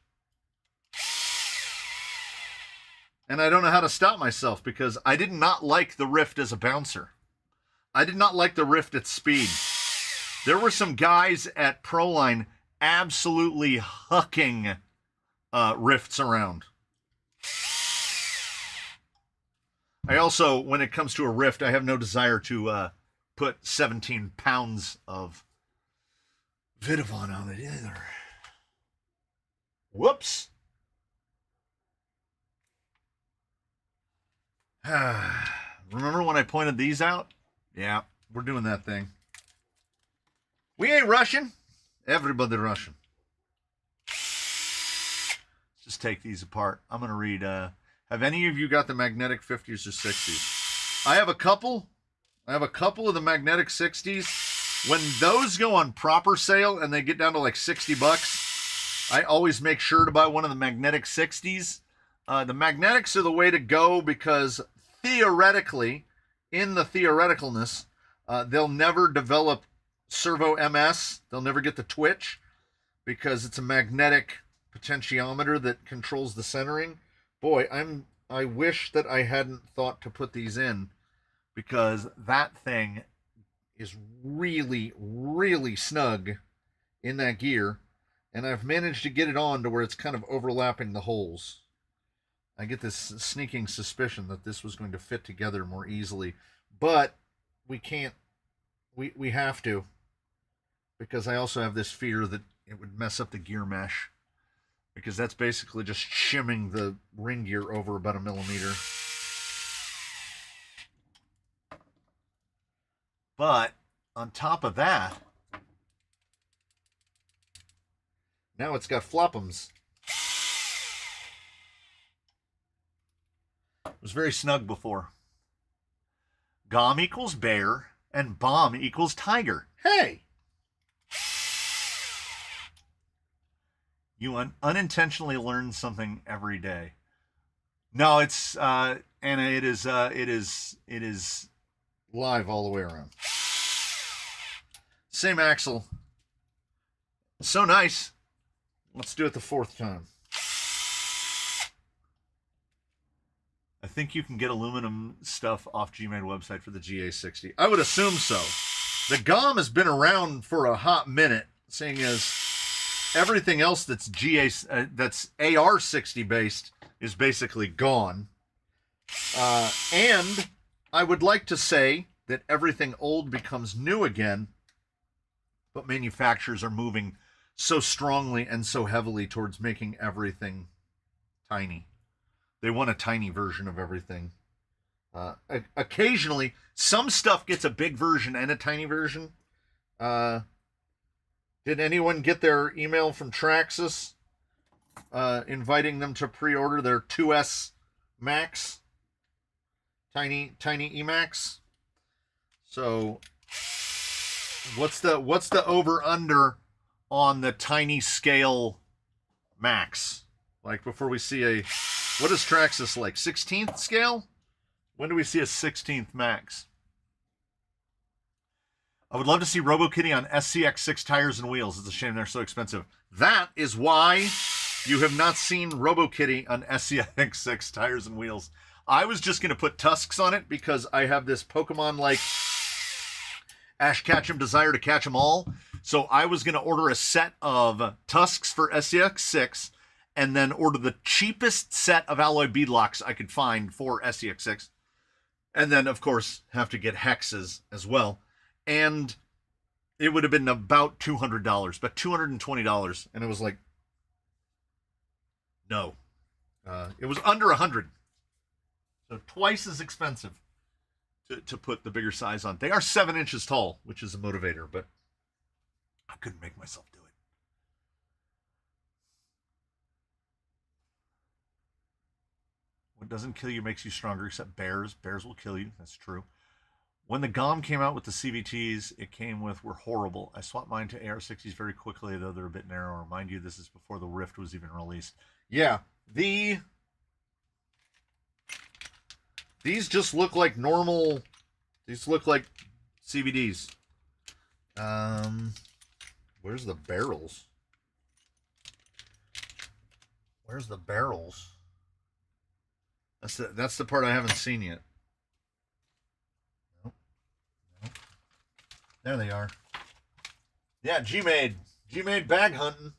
And I don't know how to stop myself because I did not like the rift as a bouncer. I did not like the rift at speed. There were some guys at Proline absolutely hucking rifts around. I also, when it comes to a rift, I have no desire to put 17 pounds of Vidavon on it either. Whoops. Remember when I pointed these out? Yeah, we're doing that thing. We ain't rushing. Everybody rushing. Just take these apart. I'm going to read. Have any of you got the magnetic 50s or 60s? I have a couple. I have a couple of the magnetic 60s. When those go on proper sale and they get down to like $60, I always make sure to buy one of the magnetic 60s. The magnetics are the way to go because theoretically, in the theoreticalness, they'll never develop servo MS. They'll never get the twitch because it's a magnetic potentiometer that controls the centering. Boy, I wish that I hadn't thought to put these in because that thing is really, really snug in that gear, and I've managed to get it on to where it's kind of overlapping the holes. I get this sneaking suspicion that this was going to fit together more easily, but we can't. We have to, because I also have this fear that it would mess up the gear mesh, because that's basically just shimming the ring gear over about 1 millimeter. But on top of that, now it's got floppums. It was very snug before. Gom equals bear, and bomb equals tiger. Hey! You unintentionally learn something every day. No, it's Anna. It is live all the way around. Same axle. So nice. Let's do it the 4th time. I think you can get aluminum stuff off Gmade website for the GA60. I would assume so. The GOM has been around for a hot minute, seeing as everything else that's that's AR60 based is basically gone. And I would like to say that everything old becomes new again, but manufacturers are moving so strongly and so heavily towards making everything tiny. They want a tiny version of everything. Occasionally, some stuff gets a big version and a tiny version. Did anyone get their email from Traxxas inviting them to pre-order their 2S Max? Tiny Emax? So, what's the over-under on the tiny scale Max? Like, before we see a... What is Traxxas like? 16th scale? When do we see a 16th max? I would love to see RoboKitty on SCX6 tires and wheels. It's a shame they're so expensive. That is why you have not seen RoboKitty on SCX6 tires and wheels. I was just going to put tusks on it because I have this Pokemon-like Ash Ketchum desire to catch them all. So I was going to order a set of tusks for SCX6 and then order the cheapest set of alloy beadlocks I could find for SCX6. And then, of course, have to get hexes as well. And it would have been about $200, but $220. And it was like, no. It was under $100. So twice as expensive to put the bigger size on. They are 7 inches tall, which is a motivator, but I couldn't make myself do it. What doesn't kill you makes you stronger, except bears. Bears will kill you. That's true. When the GOM came out with the CVTs, it came with were horrible. I swapped mine to AR-60s very quickly, though they're a bit narrower. Mind you, this is before the Rift was even released. Yeah, these just look like normal. These look like CVDs. Where's the barrels? Where's the barrels? That's the part I haven't seen yet. Nope. There they are. Yeah, Gmade bag hunting.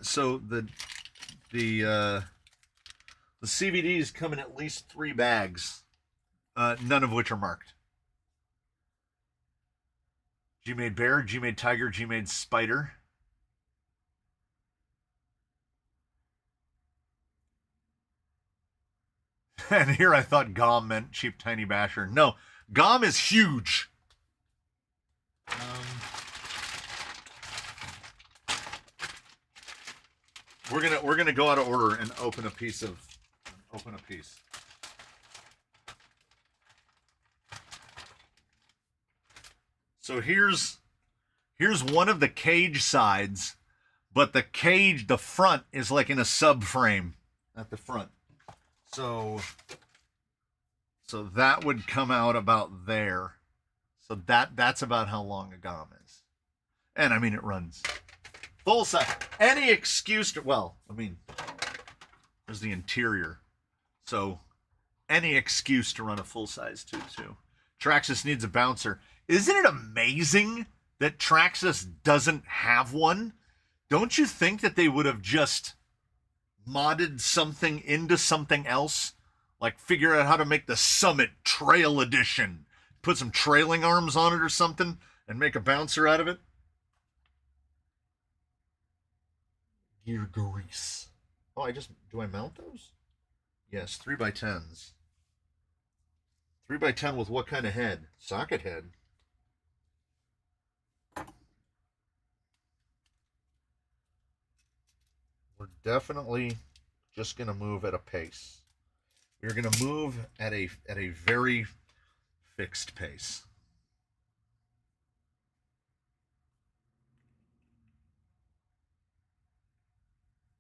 So the CVDs come in at least 3 bags, none of which are marked. Gmade bear, Gmade tiger, Gmade spider. And here I thought GOM meant cheap tiny basher. No, GOM is huge. We're gonna go out of order and open a piece. So here's one of the cage sides, but the cage, the front is like in a subframe at the front. So that would come out about there. So that's about how long a GOM is. And I mean, it runs full size. Any excuse to, well, I mean, there's the interior. So any excuse to run a full size too. Traxxas needs a bouncer. Isn't it amazing that Traxxas doesn't have one? Don't you think that they would have just modded something into something else? Like figure out how to make the Summit Trail Edition. Put some trailing arms on it or something and make a bouncer out of it? Gear grease. Oh, do I mount those? Yes, 3x10s. 3x10 with what kind of head? Socket head. We're definitely just going to move at a pace. We're going to move at a very fixed pace.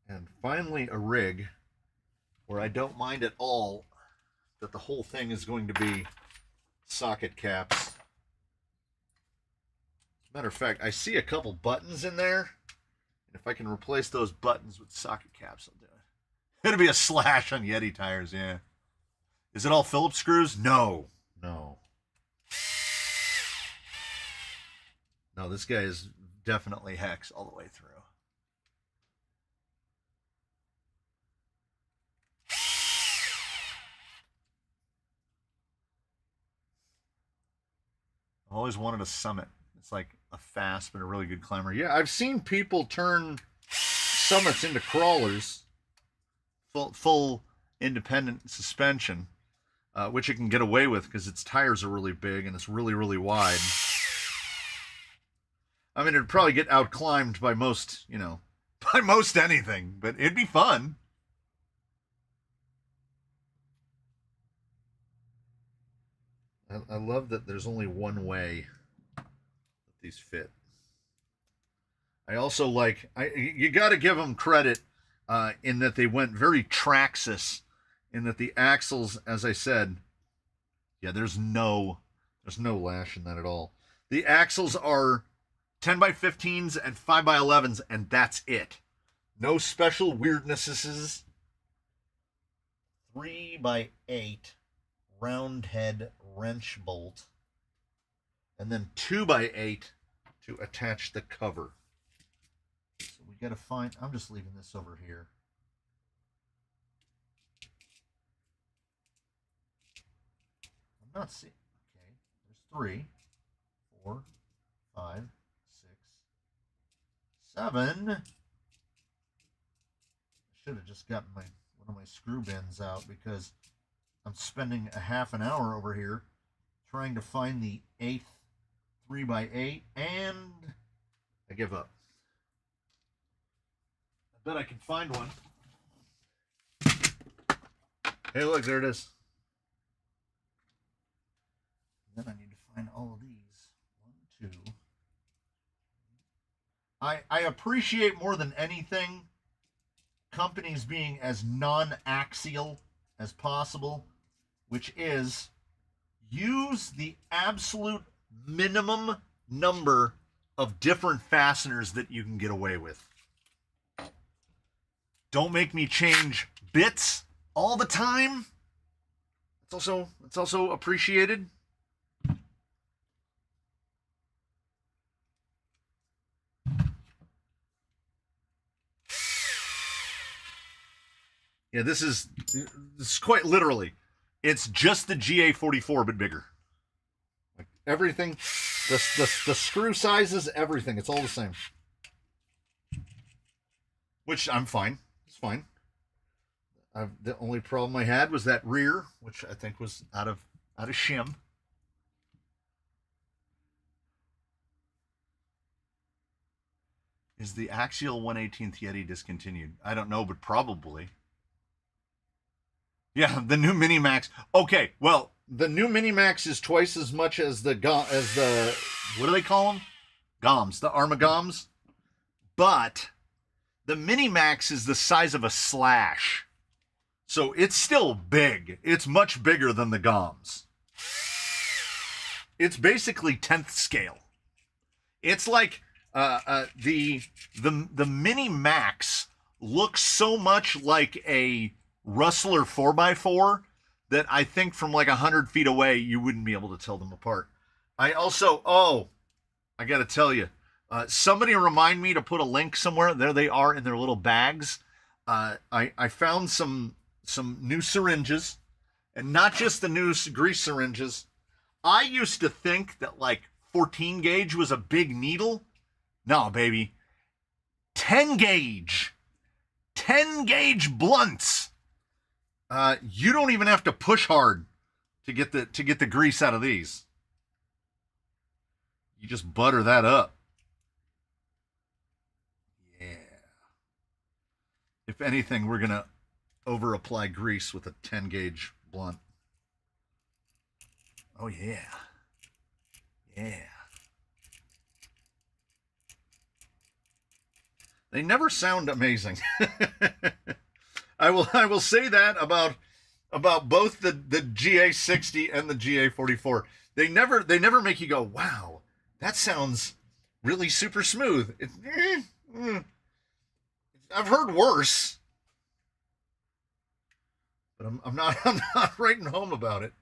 And finally, a rig where I don't mind at all that the whole thing is going to be socket caps. Matter of fact, I see a couple buttons in there. If I can replace those buttons with socket caps, I'll do it. It'll be a slash on Yeti tires, yeah. Is it all Phillips screws? No. No, this guy is definitely hex all the way through. I've always wanted a Summit. It's like a fast but a really good climber. Yeah, I've seen people turn Summits into crawlers, full independent suspension, which it can get away with because its tires are really big and it's really, really wide. I mean, it'd probably get out-climbed by most, by most anything, but it'd be fun. I love that there's only one way that these fit. I also like, you got to give them credit in that they went very Traxxas in that the axles, as I said, yeah, there's no lash in that at all. The axles are 10x15s and 5x11s, and that's it. No special weirdnesses. 3x8 round head wrench bolt, and then 2x8 to attach the cover. So we got to find, I'm just leaving this over here. I'm not seeing, okay, there's 3, 4, 5, 6, 7. I should have just gotten one of my screw bins out, because I'm spending a half an hour over here trying to find the 8th 3x8, and I give up. I bet I can find one. Hey, look, there it is. Then I need to find all of these. 1, 2. I appreciate more than anything companies being as non-axial as possible, which is use the absolute minimum number of different fasteners that you can get away with. Don't make me change bits all the time. It's also appreciated. Yeah, this is quite literally, it's just the GA44 but bigger. Like everything, the screw sizes, everything, it's all the same. Which I'm fine. It's fine. The only problem I had was that rear, which I think was out of shim. Is the axial 1/18th Yeti discontinued? I don't know, but probably. Yeah, the new Minimax. Okay, well, the new Minimax is twice as much as the what do they call them? Goms, the Armagoms. But the Minimax is the size of a slash. So it's still big. It's much bigger than the Goms. It's basically 10th scale. It's like the Minimax looks so much like a Rustler 4x4 that I think from like 100 feet away you wouldn't be able to tell them apart. I also, I gotta tell you, somebody remind me to put a link somewhere. There they are in their little bags. I found some new syringes, and not just the new grease syringes. I used to think that like 14 gauge was a big needle. No, baby. 10 gauge blunts. You don't even have to push hard to get the grease out of these. You just butter that up. Yeah. If anything, we're gonna over apply grease with a 10 gauge blunt. Oh yeah. Yeah. They never sound amazing. I will say that about both the GA60 and the GA44. They never make you go, wow, that sounds really super smooth. I've heard worse, but I'm not writing home about it.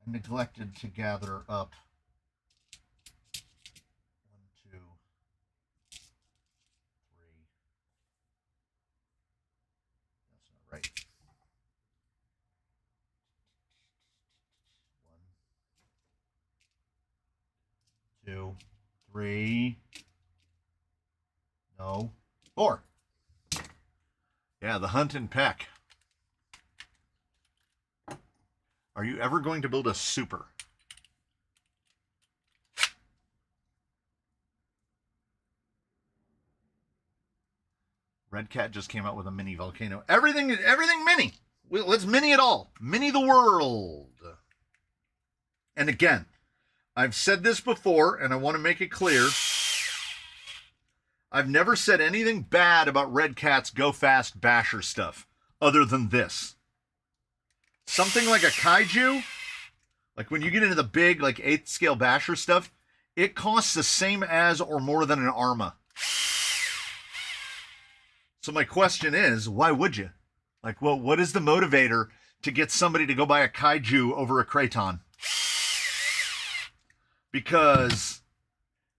I neglected to gather up 1, 2, 3. That's not right. 1, 2, 3. No. 4. Yeah, the hunt and peck. Are you ever going to build a super? Red Cat just came out with a mini volcano. Everything mini. Let's mini it all. Mini the world. And again, I've said this before, and I want to make it clear. I've never said anything bad about Red Cat's Go Fast Basher stuff. other than this. Something like a kaiju, like when you get into the big, like 8th scale basher stuff, it costs the same as or more than an Arma. So my question is, why would you? Like, well, what is the motivator to get somebody to go buy a kaiju over a Kraton? Because,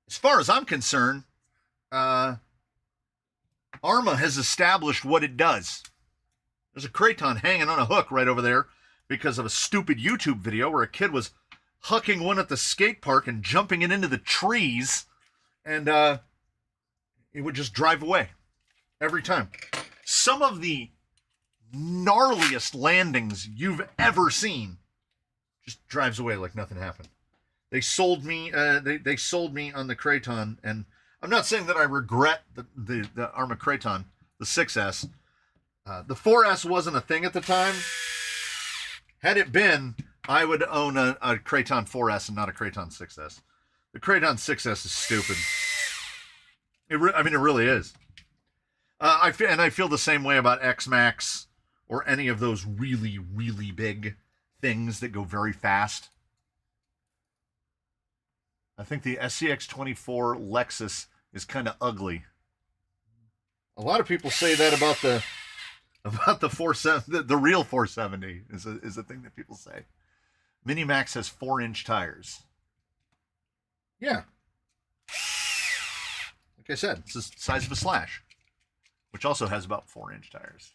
as far as I'm concerned, Arma has established what it does. There's a Kraton hanging on a hook right over there because of a stupid YouTube video where a kid was hucking one at the skate park and jumping it into the trees, and it would just drive away every time. Some of the gnarliest landings you've ever seen just drives away like nothing happened. They sold me they sold me on the Kraton, and I'm not saying that I regret the Arma Kraton, the 6S. The 4S wasn't a thing at the time. Had it been, I would own a Kraton 4S and not a Kraton 6S. The Kraton 6S is stupid. It really is. I feel the same way about X-Max or any of those really, really big things that go very fast. I think the SCX-24 Lexus is kind of ugly. A lot of people say that about the 470, the real 470 is a thing that people say. Minimax has 4-inch tires. Yeah. Like I said, it's the size of a Slash, which also has about 4-inch tires.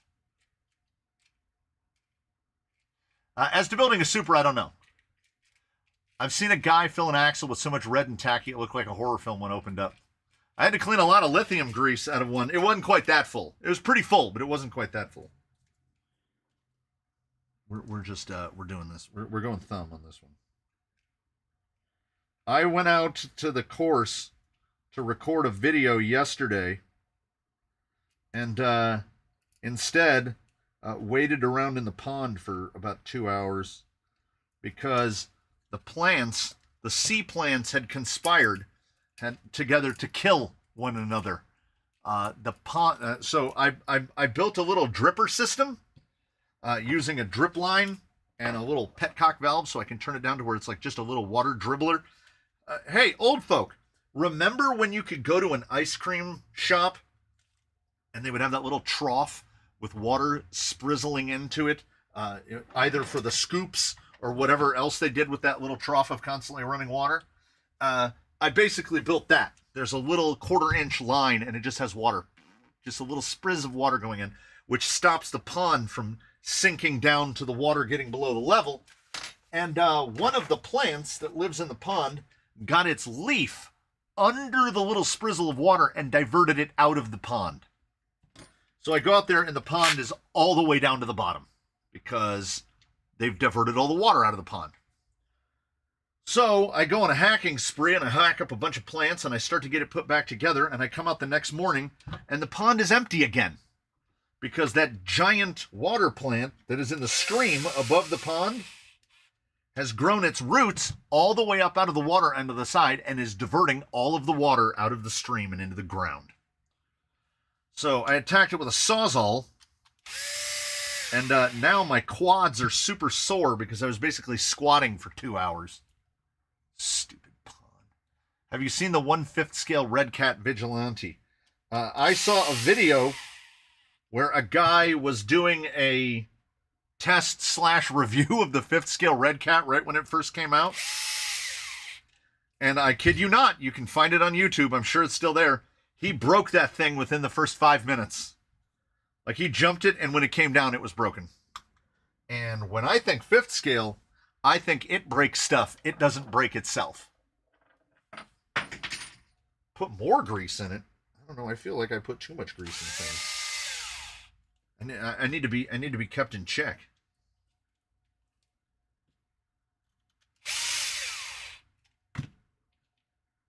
As to building a Supra, I don't know. I've seen a guy fill an axle with so much red and tacky it looked like a horror film when it opened up. I had to clean a lot of lithium grease out of one. It wasn't quite that full. It was pretty full, but it wasn't quite that full. We're doing this. We're going thumb on this one. I went out to the course to record a video yesterday, and instead waited around in the pond for about 2 hours because the sea plants had conspired together to kill one another. The pond. So I built a little dripper system using a drip line and a little petcock valve, so I can turn it down to where it's like just a little water dribbler. Hey, old folk, remember when you could go to an ice cream shop and they would have that little trough with water sprizzling into it, either for the scoops or whatever else they did with that little trough of constantly running water? I basically built that. There's a little 1/4-inch line, and it just has water. Just a little sprizz of water going in, which stops the pond from sinking down to the water getting below the level. And one of the plants that lives in the pond got its leaf under the little sprizzle of water and diverted it out of the pond. So I go out there, and the pond is all the way down to the bottom because they've diverted all the water out of the pond. So I go on a hacking spree, and I hack up a bunch of plants, and I start to get it put back together, and I come out the next morning, and the pond is empty again because that giant water plant that is in the stream above the pond has grown its roots all the way up out of the water end of the side and is diverting all of the water out of the stream and into the ground. So I attacked it with a Sawzall, and now my quads are super sore because I was basically squatting for 2 hours. Stupid pond. Have you seen the 1/5 scale Red Cat Vigilante? I saw a video where a guy was doing a test/review of the 5th scale Red Cat right when it first came out. And I kid you not, you can find it on YouTube. I'm sure it's still there. He broke that thing within the first 5 minutes. Like, he jumped it, and when it came down, it was broken. And when I think 5th scale, I think it breaks stuff. It doesn't break itself. Put more grease in it. I don't know. I feel like I put too much grease in things. I need to be kept in check.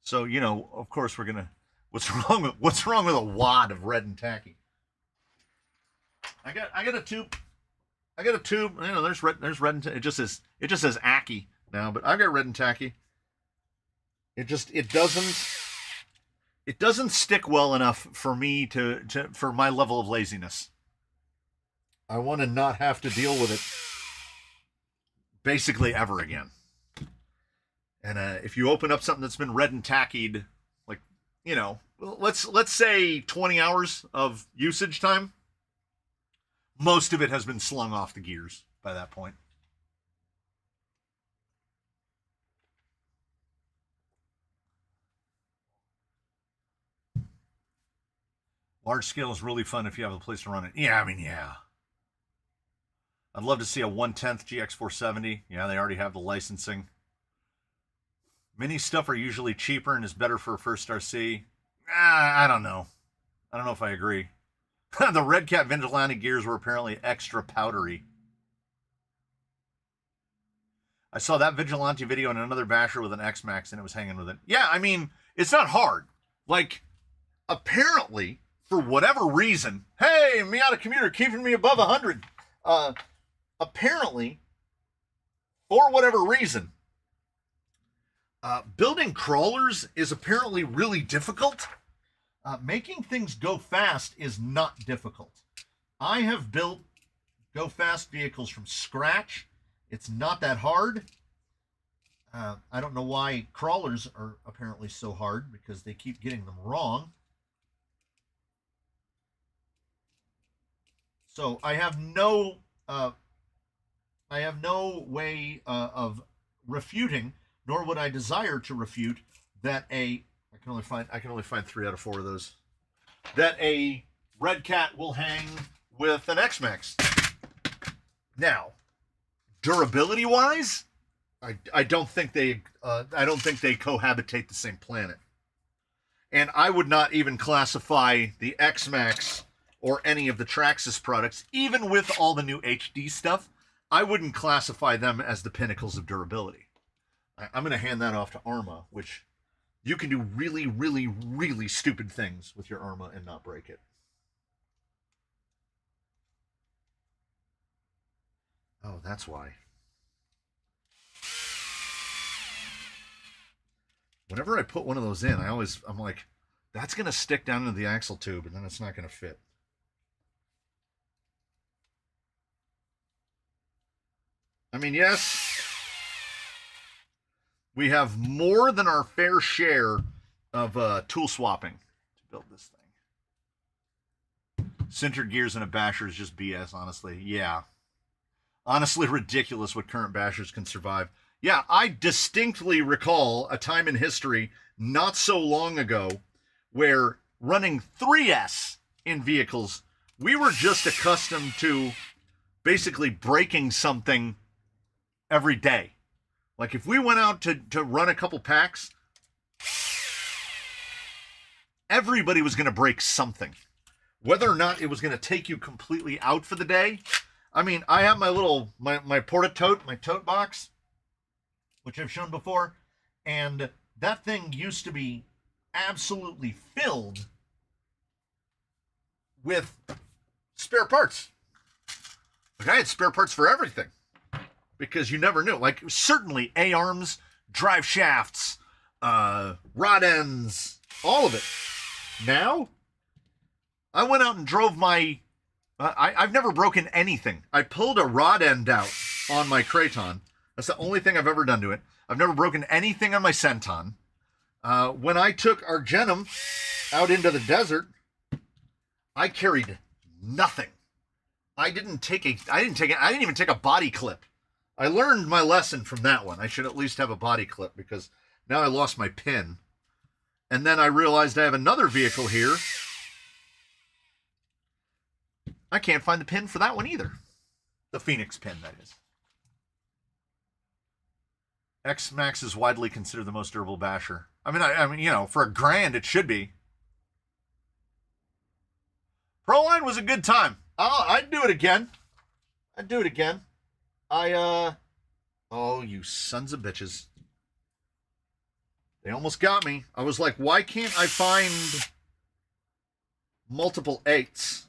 So, you know, of course we're gonna. What's wrong with a wad of red and tacky? I got a tube. I got a tube. You know, there's red and it just says Aki now, but I got red and tacky. It doesn't stick well enough for me for my level of laziness. I want to not have to deal with it basically ever again. And if you open up something that's been red and tackied, like, you know, let's say 20 hours of usage time, most of it has been slung off the gears by that point. Large scale is really fun if you have a place to run it. Yeah, I mean, yeah. I'd love to see a 1/10 GX470. Yeah, they already have the licensing. Mini stuff are usually cheaper and is better for a first RC. I don't know. I don't know if I agree. The Red Cat Vigilante gears were apparently extra powdery. I saw that Vigilante video in another basher with an X-Max and it was hanging with it. Yeah, I mean, it's not hard. Like, apparently, for whatever reason, hey, Miata commuter keeping me above 100. Apparently, for whatever reason, building crawlers is apparently really difficult. Making things go fast is not difficult. I have built go fast vehicles from scratch. It's not that hard. I don't know why crawlers are apparently so hard, because they keep getting them wrong. So I have no way of refuting, nor would I desire to refute, that I can only find 3 out of 4 of those, that a Red Cat will hang with an X-Max. Now, durability wise, I don't think they cohabitate the same planet, and I would not even classify the X-Max or any of the Traxxas products, even with all the new HD stuff, I wouldn't classify them as the pinnacles of durability. I'm going to hand that off to Arma, which you can do really, really, really stupid things with your Arma and not break it. Oh, that's why. Whenever I put one of those in, I'm like, that's going to stick down into the axle tube, and then it's not going to fit. I mean, yes, we have more than our fair share of tool swapping to build this thing. Sintered gears in a basher is just BS, honestly. Yeah. Honestly ridiculous what current bashers can survive. Yeah, I distinctly recall a time in history not so long ago where running 3S in vehicles, we were just accustomed to basically breaking something every day. Like if we went out to run a couple packs, everybody was going to break something. Whether or not it was going to take you completely out for the day. I mean, I have my porta-tote, my tote box, which I've shown before, and that thing used to be absolutely filled with spare parts. Like I had spare parts for everything, because you never knew. Like certainly A-arms, drive shafts, rod ends, all of it. Now, I went out and drove my... I've never broken anything. I pulled a rod end out on my Kraton. That's the only thing I've ever done to it. I've never broken anything on my Centon. When I took Argenum out into the desert, I carried nothing. I didn't even take a body clip. I learned my lesson from that one. I should at least have a body clip, because now I lost my pin. And then I realized I have another vehicle here. I can't find the pin for that one either. The Phoenix pin, that is. X-Max is widely considered the most durable basher. I mean, you know, for $1,000 it should be. Proline was a good time. I'd do it again. Oh, you sons of bitches. They almost got me. I was like, why can't I find multiple 8s?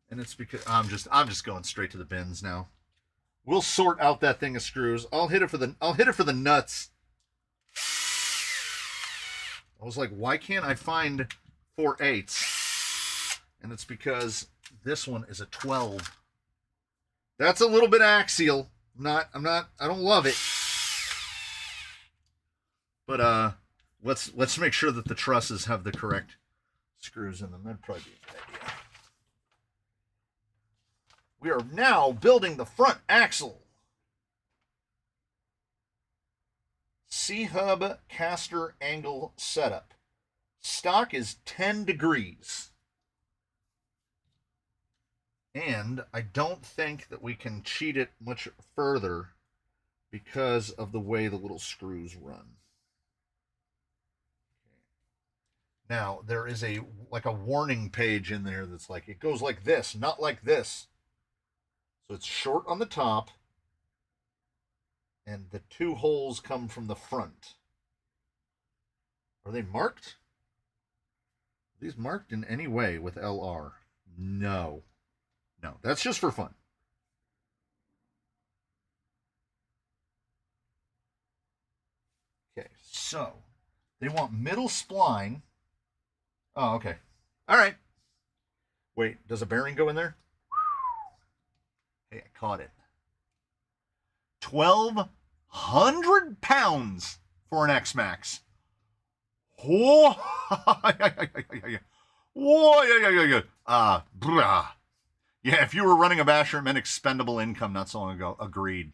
And it's because I'm just going straight to the bins now. We'll sort out that thing of screws. I'll hit it for the nuts. I was like, why can't I find 4 8s? And it's because this one is a 12. That's a little bit axial. I don't love it. But let's make sure that the trusses have the correct screws in them. That'd probably be a good idea. We are now building the front axle. C-hub caster angle setup. Stock is 10 degrees. And I don't think that we can cheat it much further because of the way the little screws run. Now, there is a warning page in there that's like, it goes like this, not like this. So it's short on the top, and the 2 holes come from the front. Are they marked? Are these marked in any way with LR? No. No, that's just for fun. Okay, so they want middle spline. Oh, okay. All right. Wait, does a bearing go in there? Hey, I caught it. 1,200 pounds for an X-Max. Whoa! Whoa! Yeah. Yeah, if you were running a basher, it meant expendable income not so long ago. Agreed.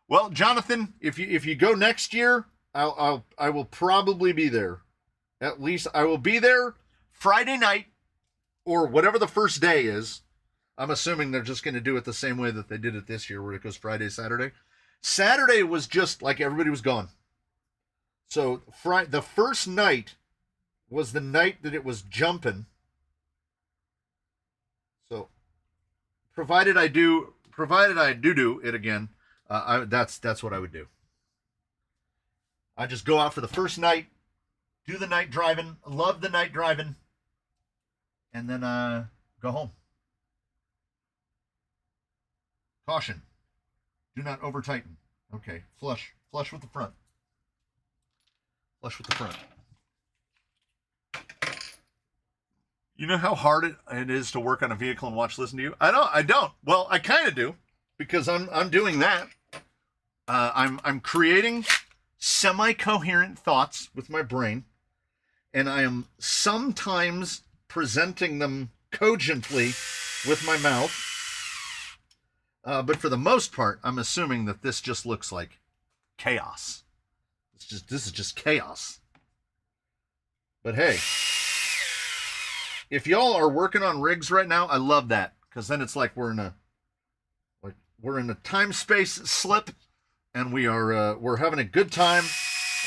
Well, Jonathan, if you go next year, I will probably be there. At least I will be there Friday night or whatever the first day is. I'm assuming they're just going to do it the same way that they did it this year, where it goes Friday, Saturday. Saturday was just like everybody was gone. So the first night was the night that it was jumping. So provided I do it again, that's what I would do. I just go out for the first night, do the night driving, love the night driving, and then go home. Caution. Do not over tighten. Okay. Flush with the front. Flush with the front. You know how hard it is to work on a vehicle and listen to you? I don't. Well, I kind of do, because I'm doing that. I'm creating semi-coherent thoughts with my brain, and I am sometimes presenting them cogently with my mouth. But for the most part, I'm assuming that this just looks like chaos. This is just chaos. But hey, if y'all are working on rigs right now, I love that, because then it's like we're in a time-space slip, and we're having a good time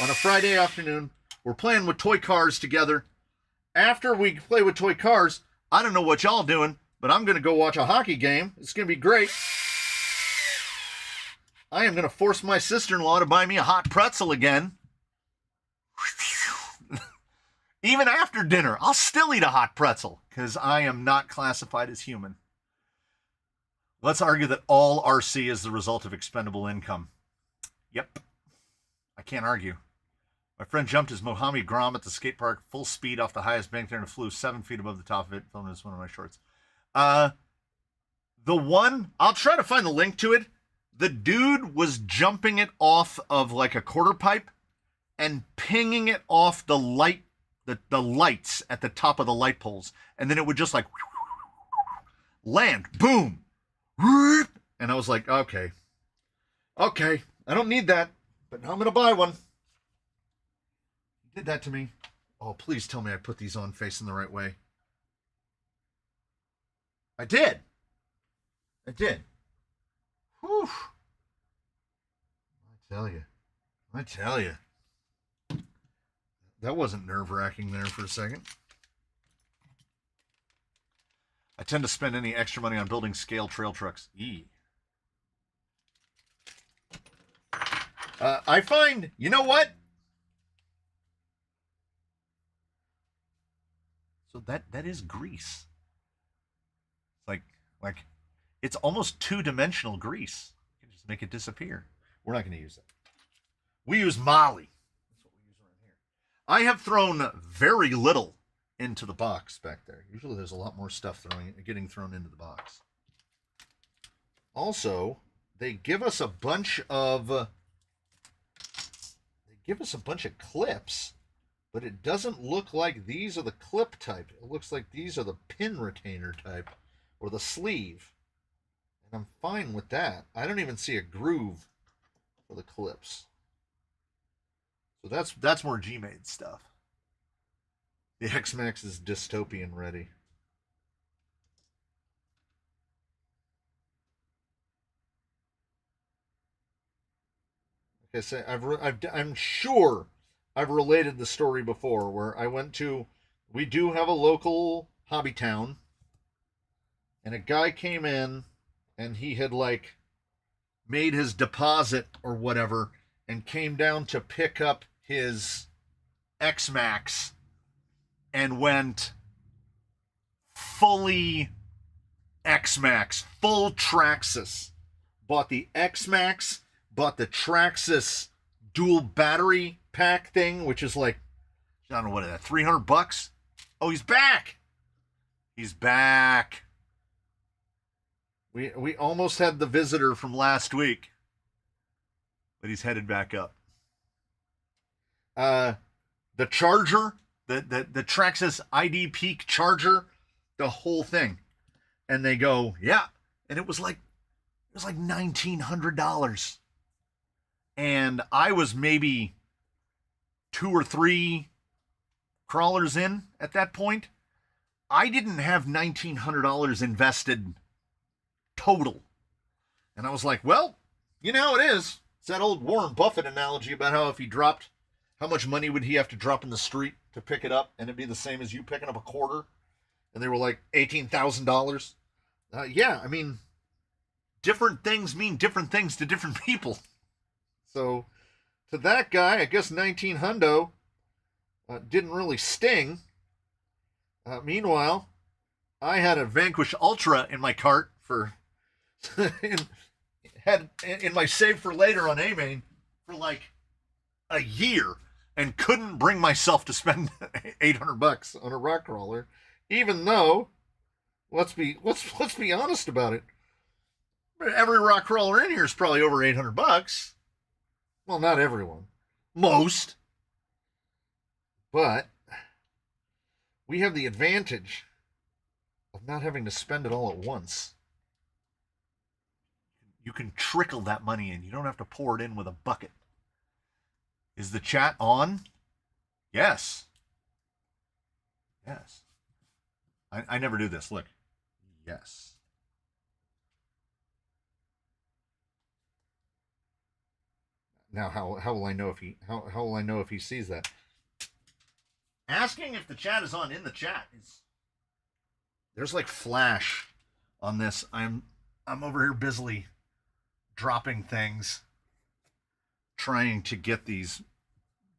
on a Friday afternoon. We're playing with toy cars together. After we play with toy cars, I don't know what y'all doing, but I'm going to go watch a hockey game. It's going to be great. I am going to force my sister-in-law to buy me a hot pretzel again. Even after dinner, I'll still eat a hot pretzel, because I am not classified as human. Let's argue that all RC is the result of expendable income. Yep. I can't argue. My friend jumped his Mohammed Grom at the skate park full speed off the highest bank there and flew 7 feet above the top of it. Filmed this one of my shorts. The one, I'll try to find the link to it. The dude was jumping it off of like a quarter pipe and pinging it off the lights at the top of the light poles. And then it would just like land, boom. And I was like, okay, I don't need that, but now I'm going to buy one. He did that to me. Oh, please tell me I put these on facing the right way. I did. Whew. I tell you. That wasn't nerve-wracking there for a second. I tend to spend any extra money on building scale trail trucks. I find, you know what? So that is grease. Like it's almost two-dimensional grease. You can just make it disappear. We're not going to use that. We use Molly. That's what we use around here. I have thrown very little into the box back there. Usually there's a lot more stuff getting thrown into the box. Also, they give us a bunch of clips, but it doesn't look like these are the clip type. It looks like these are the pin retainer type, or the sleeve. And I'm fine with that. I don't even see a groove for the clips. So that's more Gmade stuff. The X-Max is dystopian ready. Like I say, I'm sure I've related the story before where I went to, we do have a local hobby town, and a guy came in and he had like made his deposit or whatever and came down to pick up his X-Max and went fully X-Max, full Traxxas. Bought the X-Max, bought the Traxxas dual battery pack thing, which is like, I don't know what is that, $300? Oh, he's back. He's back. We almost had the visitor from last week, but he's headed back up. The charger, the Traxxas ID Peak charger, the whole thing. And they go, yeah. And it was like $1,900. And I was maybe 2 or 3 crawlers in at that point. I didn't have $1,900 invested total. And I was like, well, you know how it is. It's that old Warren Buffett analogy about how if he dropped, how much money would he have to drop in the street to pick it up, and it'd be the same as you picking up a quarter? And they were like $18,000. Yeah, I mean, different things mean different things to different people. So to that guy, I guess 19 hundo didn't really sting. Meanwhile, I had a Vanquish Ultra in my cart for had in my save for later on A-Main for like a year, and couldn't bring myself to spend $800 on a rock crawler, even though, let's be honest about it, every rock crawler in here is probably over $800. Well, not everyone, most, but we have the advantage of not having to spend it all at once. You can trickle that money in. You don't have to pour it in with a bucket. Is the chat on? Yes. Yes. I never do this. Look. Yes. Now how will I know if he sees that? Asking if the chat is on in the chat is, there's like flash on this. I'm over here busily dropping things, trying to get these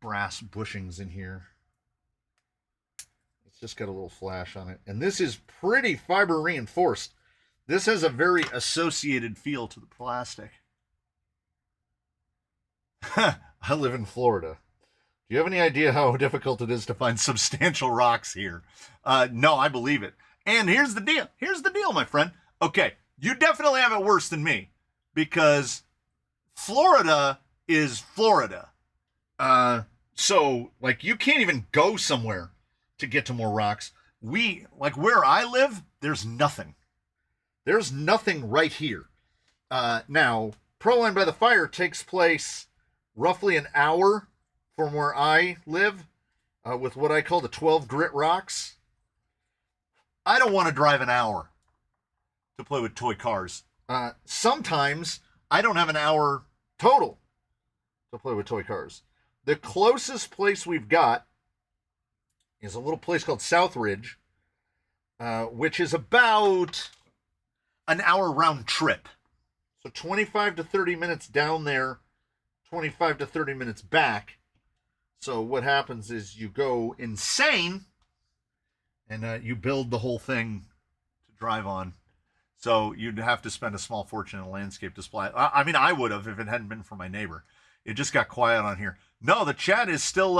brass bushings in here. It's just got a little flash on it. And this is pretty fiber reinforced. This has a very associated feel to the plastic. I live in Florida. Do you have any idea how difficult it is to find substantial rocks here? No, I believe it. And here's the deal. Here's the deal, my friend. Okay, you definitely have it worse than me, because Florida is Florida. So, like, you can't even go somewhere to get to more rocks. Like, where I live, there's nothing. There's nothing right here. Now, Proline by the Fire takes place roughly an hour from where I live, with what I call the 12 grit rocks. I don't want to drive an hour to play with toy cars. Sometimes I don't have an hour total to play with toy cars. The closest place we've got is a little place called Southridge, which is about an hour round trip. So 25 to 30 minutes down there, 25 to 30 minutes back. So what happens is you go insane, and you build the whole thing to drive on. So you'd have to spend a small fortune in a landscape display. I mean, I would have if it hadn't been for my neighbor. It just got quiet on here. No, the chat is still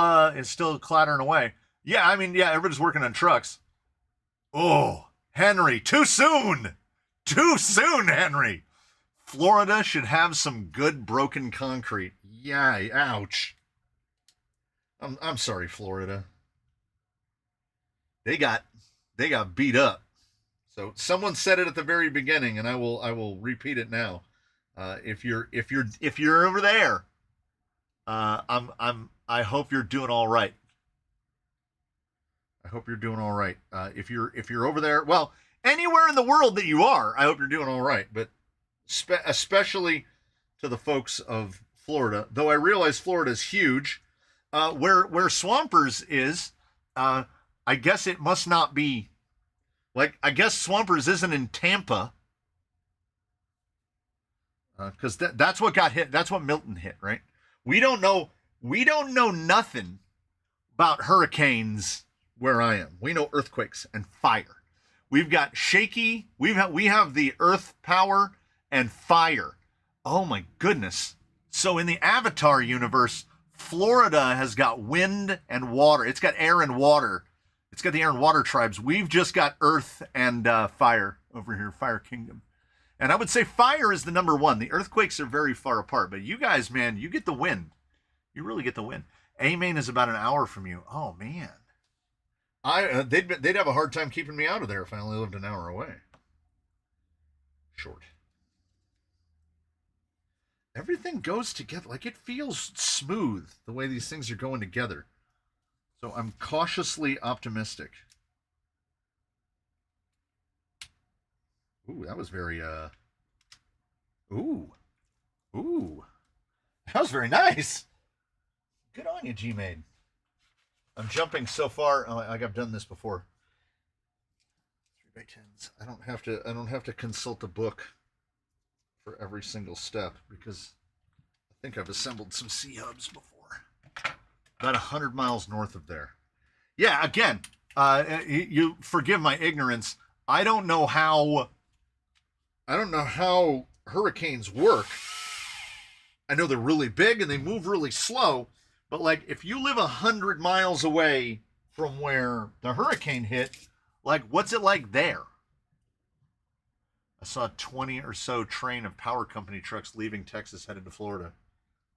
clattering away. Yeah, I mean, yeah, everybody's working on trucks. Oh, Henry, too soon. Too soon, Henry. Florida should have some good broken concrete. Yay, ouch. I'm sorry, Florida. They got beat up. So someone said it at the very beginning, and I will repeat it now. If you're over there, I hope you're doing all right. I hope you're doing all right. If you're over there, well, anywhere in the world that you are, I hope you're doing all right. But especially to the folks of Florida, though I realize Florida is huge. Where Swampers is, I guess it must not be. Like, I guess Swampers isn't in Tampa. Because that's what got hit. That's what Milton hit, right? We don't know nothing about hurricanes where I am. We know earthquakes and fire. We've got shaky. We have the earth power and fire. Oh my goodness. So in the Avatar universe, Florida has got wind and water. It's got air and water. It's got the air and water tribes. We've just got earth and fire over here, Fire Kingdom. And I would say fire is the number one. The earthquakes are very far apart. But you guys, man, you get the wind. You really get the wind. Maine is about an hour from you. Oh, man. They'd have a hard time keeping me out of there if I only lived an hour away. Short. Everything goes together. Like, it feels smooth the way these things are going together. So I'm cautiously optimistic. Ooh, that was very, Ooh. That was very nice. Good on you, Gmade. I'm jumping so far. Oh, like I've done this before. 3x10s. I don't have to consult a book for every single step because I think I've assembled some C-hubs before. About 100 miles north of there. Yeah, again, you forgive my ignorance. I don't know how hurricanes work. I know they're really big and they move really slow, but like if you live 100 miles away from where the hurricane hit, like what's it like there? I saw a 20 or so train of power company trucks leaving Texas headed to Florida.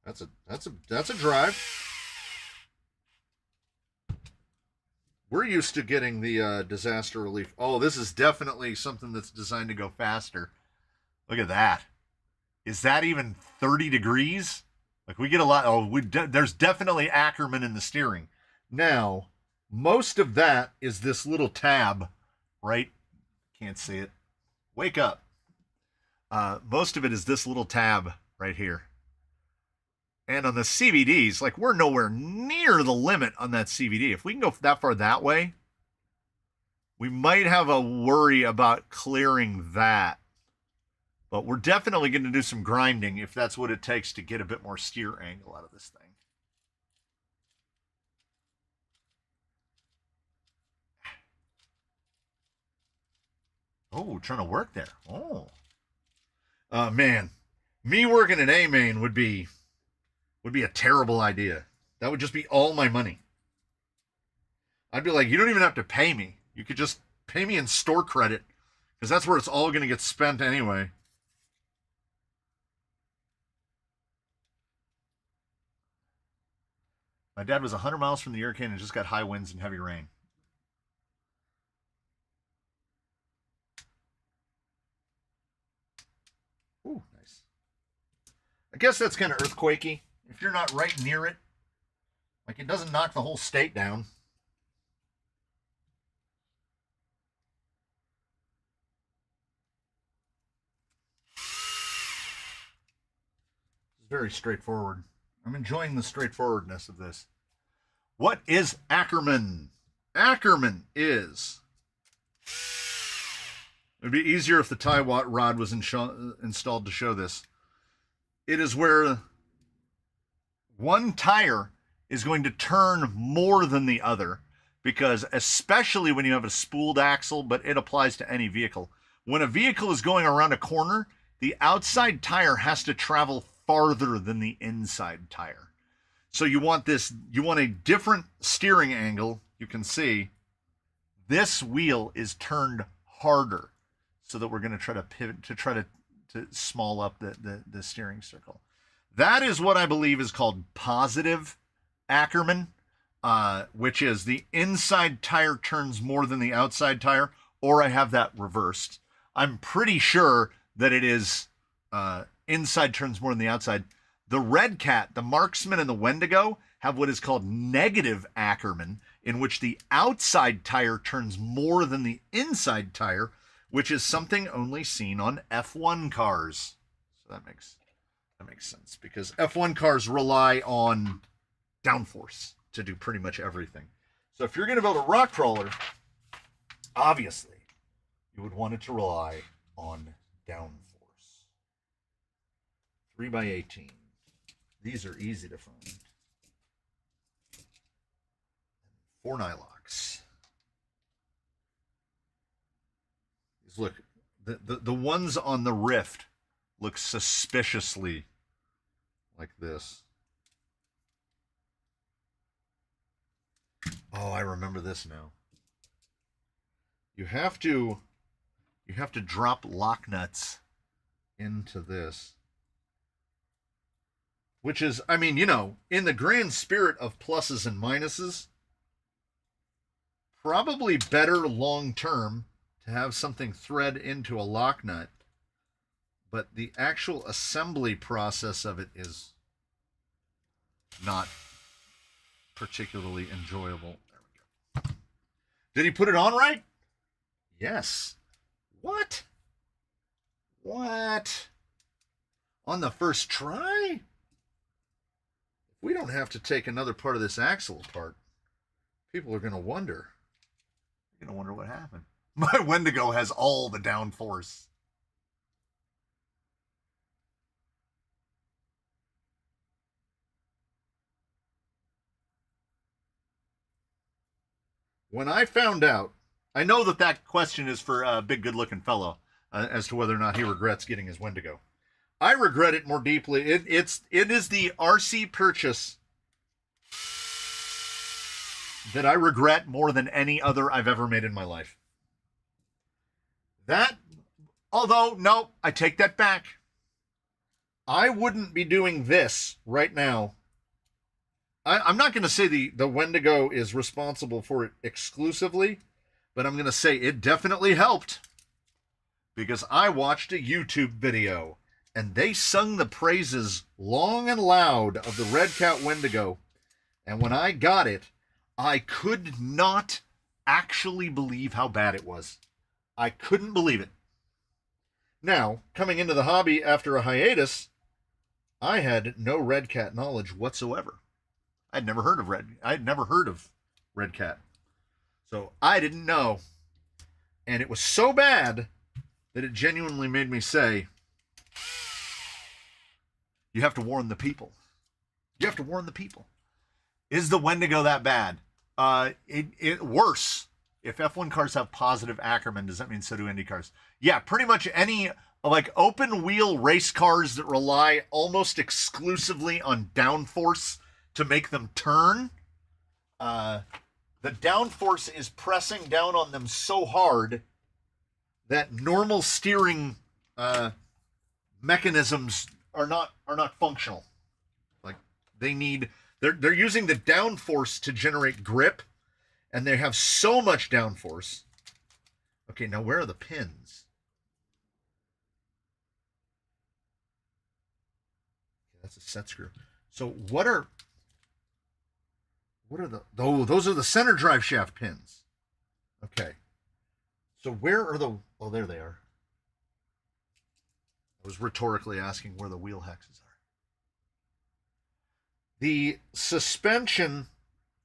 That's a drive. We're used to getting the disaster relief. Oh, this is definitely something that's designed to go faster. Look at that. Is that even 30 degrees? Like we get a lot. Oh, there's definitely Ackerman in the steering. Now, most of that is this little tab, right? Can't see it. Wake up. Most of it is this little tab right here. And on the CVDs, like we're nowhere near the limit on that CVD. If we can go that far that way, we might have a worry about clearing that. But we're definitely going to do some grinding if that's what it takes to get a bit more steer angle out of this thing. Oh, trying to work there. Oh. Man. Me working in A-Main would be a terrible idea. That would just be all my money. I'd be like, you don't even have to pay me. You could just pay me in store credit because that's where it's all going to get spent anyway. My dad was 100 miles from the hurricane and just got high winds and heavy rain. Ooh, nice. I guess that's kind of earthquakey. If you're not right near it, like it doesn't knock the whole state down. It's very straightforward. I'm enjoying the straightforwardness of this. What is Ackerman? Ackerman is... It would be easier if the tie rod was installed to show this. It is where one tire is going to turn more than the other because especially when you have a spooled axle, but it applies to any vehicle. When a vehicle is going around a corner, the outside tire has to travel farther than the inside tire. So you want a different steering angle. You can see this wheel is turned harder so that we're going to try to pivot to to small up the steering circle. That is what I believe is called positive Ackerman, which is the inside tire turns more than the outside tire, or I have that reversed. I'm pretty sure that it is inside turns more than the outside. The Red Cat, the Marksman, and the Wendigo have what is called negative Ackerman, in which the outside tire turns more than the inside tire, which is something only seen on F1 cars. So that makes sense, because F1 cars rely on downforce to do pretty much everything. So if you're going to build a rock crawler, obviously, you would want it to rely on downforce. 3x18. These are easy to find. 4 nylocks. These look, the ones on the Rift look suspiciously like this. Oh, I remember this now. You have to drop lock nuts into this. Which is, I mean, you know, in the grand spirit of pluses and minuses, probably better long term to have something thread into a lock nut, but the actual assembly process of it is not particularly enjoyable. There we go. Did he put it on right? Yes. What? What? On the first try? We don't have to take another part of this axle apart. People are going to wonder. They're going to wonder what happened. My Wendigo has all the downforce. When I found out, I know that question is for a big good-looking fellow as to whether or not he regrets getting his Wendigo. I regret it more deeply. It is the RC purchase that I regret more than any other I've ever made in my life. Although, no, I take that back. I wouldn't be doing this right now. I'm not going to say the Wendigo is responsible for it exclusively, but I'm going to say it definitely helped. Because I watched a YouTube video, and they sung the praises long and loud of the Red Cat Wendigo. And when I got it, I could not actually believe how bad it was. I couldn't believe it. Now, coming into the hobby after a hiatus, I had no Red Cat knowledge whatsoever. I'd never heard of Red Cat. So I didn't know. And it was so bad that it genuinely made me say, you have to warn the people. You have to warn the people. Is the Wendigo that bad? Worse. If F1 cars have positive Ackerman, does that mean so do Indy cars? Yeah, pretty much any like open wheel race cars that rely almost exclusively on downforce to make them turn. The downforce is pressing down on them so hard that normal steering mechanisms are not functional. Like they're using the downforce to generate grip, and they have so much downforce. Okay, now where are the pins? That's a set screw. So what are the, oh, those are the center drive shaft pins. Okay. So where are the, oh, there they are. I was rhetorically asking where the wheel hexes are. The suspension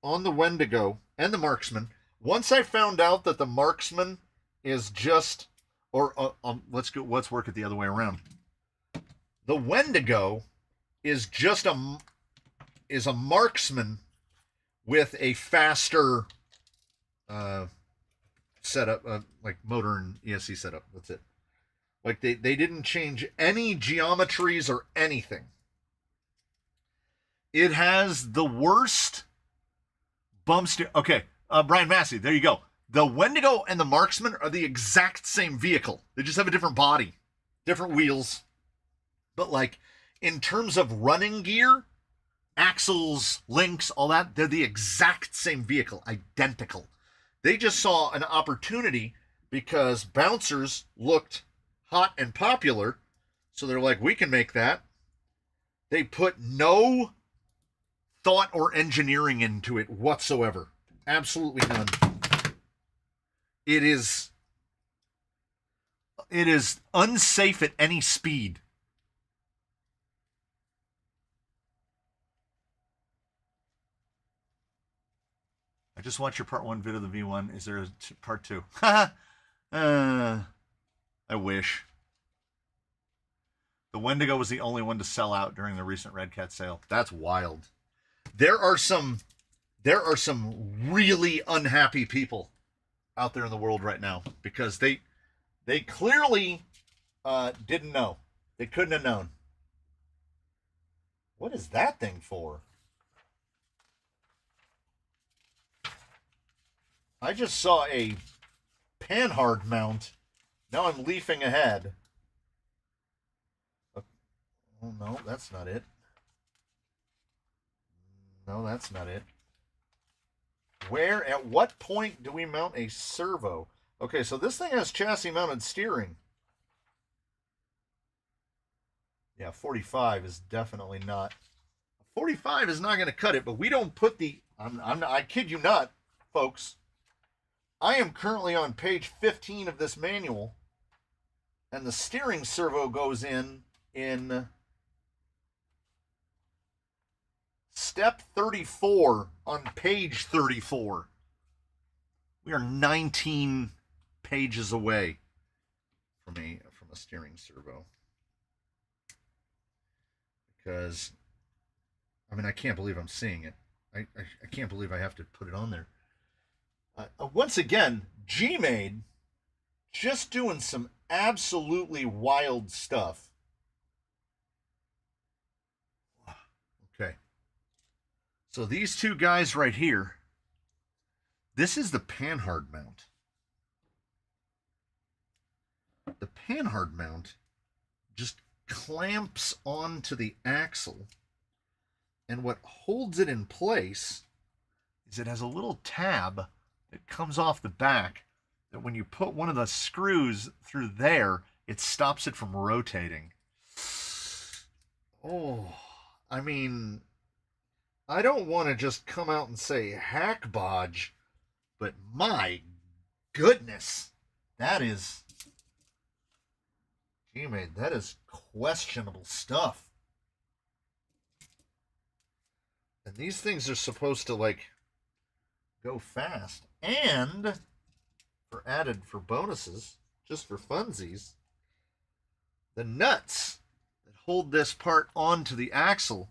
on the Wendigo and the Marksman, once I found out that the Marksman is just, or let's work it the other way around. The Wendigo is just a Marksman with a faster setup, like motor and ESC setup. That's it. Like they didn't change any geometries or anything. It has the worst bumps. Okay, Brian Massey, there you go. The Wendigo and the Marksman are the exact same vehicle. They just have a different body. different wheels. But like in terms of running gear, axles, links, all that, they're the exact same vehicle, identical. They just saw an opportunity because bouncers looked hot and popular. So they're like, we can make that. They put no thought or engineering into it whatsoever. Absolutely none. It is unsafe at any speed. I just watched your part 1 vid of the V1. Is there a part 2? I wish. The Windigo was the only one to sell out during the recent Red Cat sale. That's wild. There are some really unhappy people out there in the world right now because they clearly didn't know. They couldn't have known. What is that thing for? I just saw a panhard mount. Now I'm leafing ahead. Oh, no, that's not it. No, that's not it. Where, at what point do we mount a servo? Okay, so this thing has chassis mounted steering. Yeah, 45 is definitely not. 45 is not going to cut it, but we don't put the... I kid you not, folks. I am currently on page 15 of this manual, and the steering servo goes in step 34 on page 34. We are 19 pages away from a steering servo. Because, I mean, I can't believe I'm seeing it. I can't believe I have to put it on there. Once again, Gmade just doing some absolutely wild stuff. Okay. So these two guys right here, this is the panhard mount. The panhard mount just clamps onto the axle, and what holds it in place is it has a little tab that comes off the back that when you put one of the screws through there, it stops it from rotating. Oh, I mean, I don't want to just come out and say hack bodge, but my goodness, that is... Gmade, that is questionable stuff. And these things are supposed to, like, go fast. And for bonuses, just for funsies, the nuts that hold this part onto the axle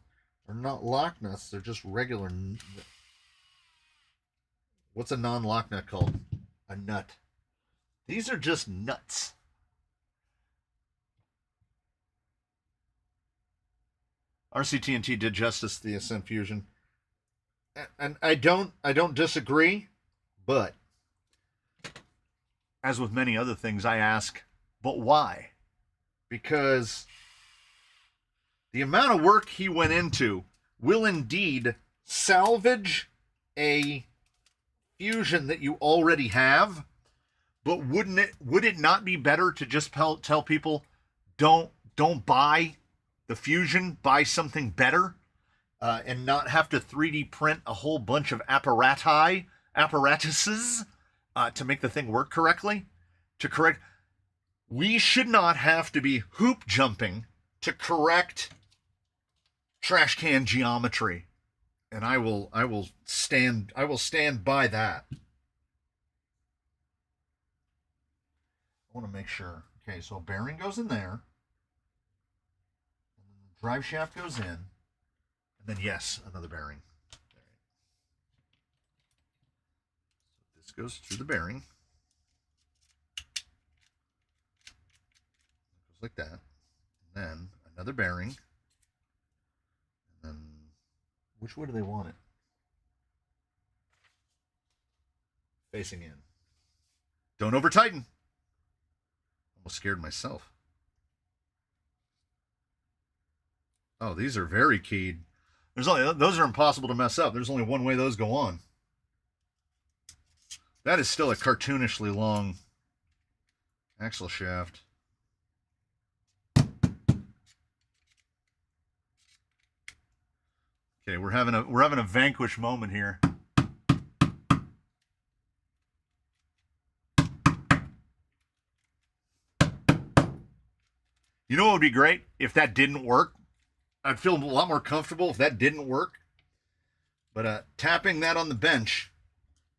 are not lock nuts. They're just regular. What's a non-lock nut called? A nut. These are just nuts. RCTNT did justice to the Ascent Fusion. And I don't disagree, but as with many other things, I ask, but why? Because the amount of work he went into will indeed salvage a fusion that you already have, but would it not be better to just tell people don't buy the fusion, buy something better, and not have to 3D print a whole bunch of apparatuses to make the thing work correctly? We should not have to be hoop jumping to correct trash can geometry, and I will stand by that. I want to make sure. Okay, so a bearing goes in there. Drive shaft goes in, and then yes, another bearing. So this goes through the bearing. It goes like that. And then another bearing. And then, which way do they want it? Facing in. Don't over tighten. Almost scared myself. Oh, these are very keyed. Those are impossible to mess up. There's only one way those go on. That is still a cartoonishly long axle shaft. Okay, we're having a Vanquish moment here. You know what would be great if that didn't work? I'd feel a lot more comfortable if that didn't work. But tapping that on the bench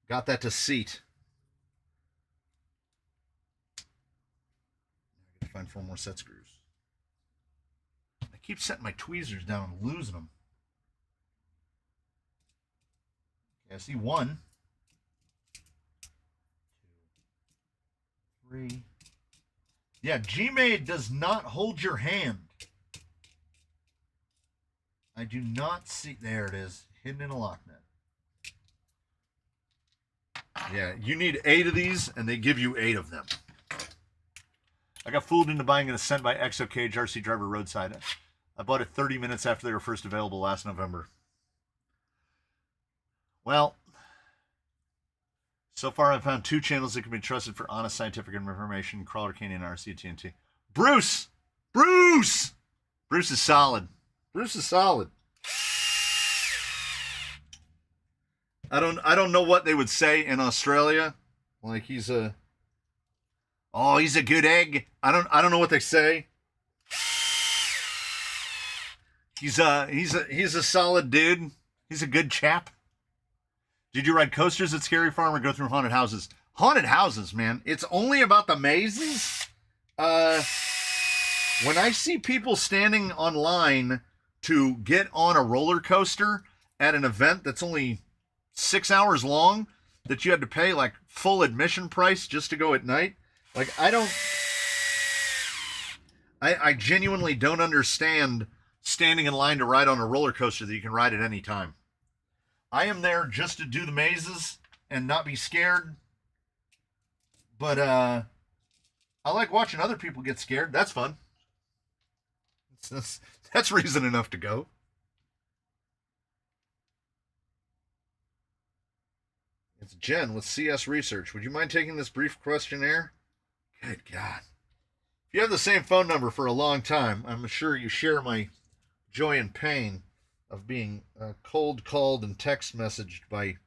got that to seat. I gotta find 4 more set screws. I keep setting my tweezers down and losing them. Okay, I see 1, 2, 3. Yeah, Gmade does not hold your hand. I do not see. There it is, hidden in a lock nut. Yeah, you need 8 of these, and they give you 8 of them. I got fooled into buying an Ascent by Exo Cage RC Driver Roadside. I bought it 30 minutes after they were first available last November. Well, so far I've found 2 channels that can be trusted for honest scientific information: Crawler Canyon and RC TNT. Bruce! Bruce! Bruce is solid. Bruce is solid. I don't know what they would say in Australia. Like he's a good egg. I don't know what they say. He's a solid dude. He's a good chap. Did you ride coasters at Scary Farm or go through haunted houses? Haunted houses, man. It's only about the mazes. When I see people standing online to get on a roller coaster at an event that's only 6 hours long, that you had to pay like full admission price just to go at night, like I genuinely don't understand standing in line to ride on a roller coaster that you can ride at any time. I am there just to do the mazes and not be scared. But I like watching other people get scared. That's fun. That's reason enough to go. It's Jen with CS Research. Would you mind taking this brief questionnaire? Good God. If you have the same phone number for a long time, I'm sure you share my joy and pain of being cold called and text messaged by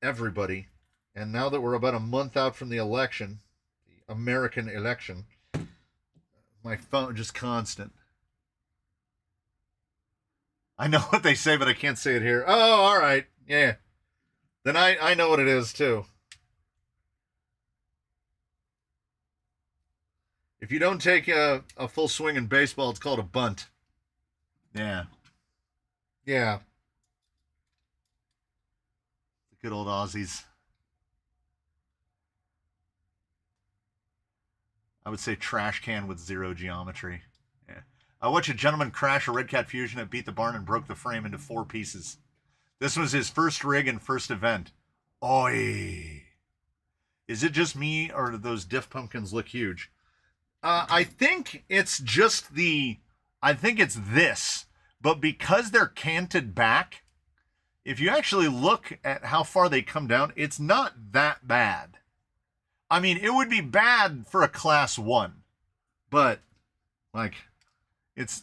everybody. And now that we're about a month out from the election, the American election, my phone just constant. I know what they say, but I can't say it here. Oh, all right. Yeah. Then I know what it is, too. If you don't take a full swing in baseball, it's called a bunt. Yeah. Yeah. The good old Aussies. I would say trash can with 0 geometry. Yeah. I watched a gentleman crash a Red Cat Fusion at Beat the Barn and broke the frame into 4 pieces. This was his first rig and first event. Oi. Is it just me or do those diff pumpkins look huge? I think it's just I think it's this. But because they're canted back, if you actually look at how far they come down, it's not that bad. I mean, it would be bad for a class 1, but like it's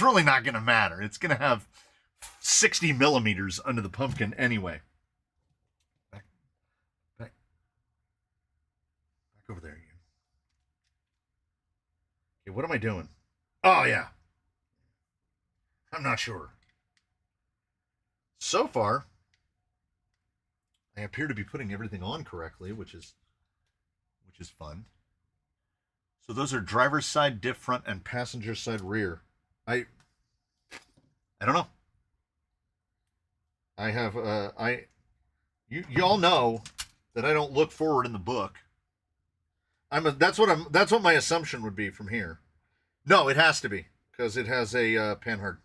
really not going to matter. It's going to have 60 millimeters under the pumpkin anyway. Back over there. Okay, what am I doing? Oh yeah. I'm not sure. So far, I appear to be putting everything on correctly, which is fun. So those are driver's side diff front and passenger side rear. I don't know. I have you all know that I don't look forward in the book. That's what my assumption would be from here. No, it has to be because it has a panhard.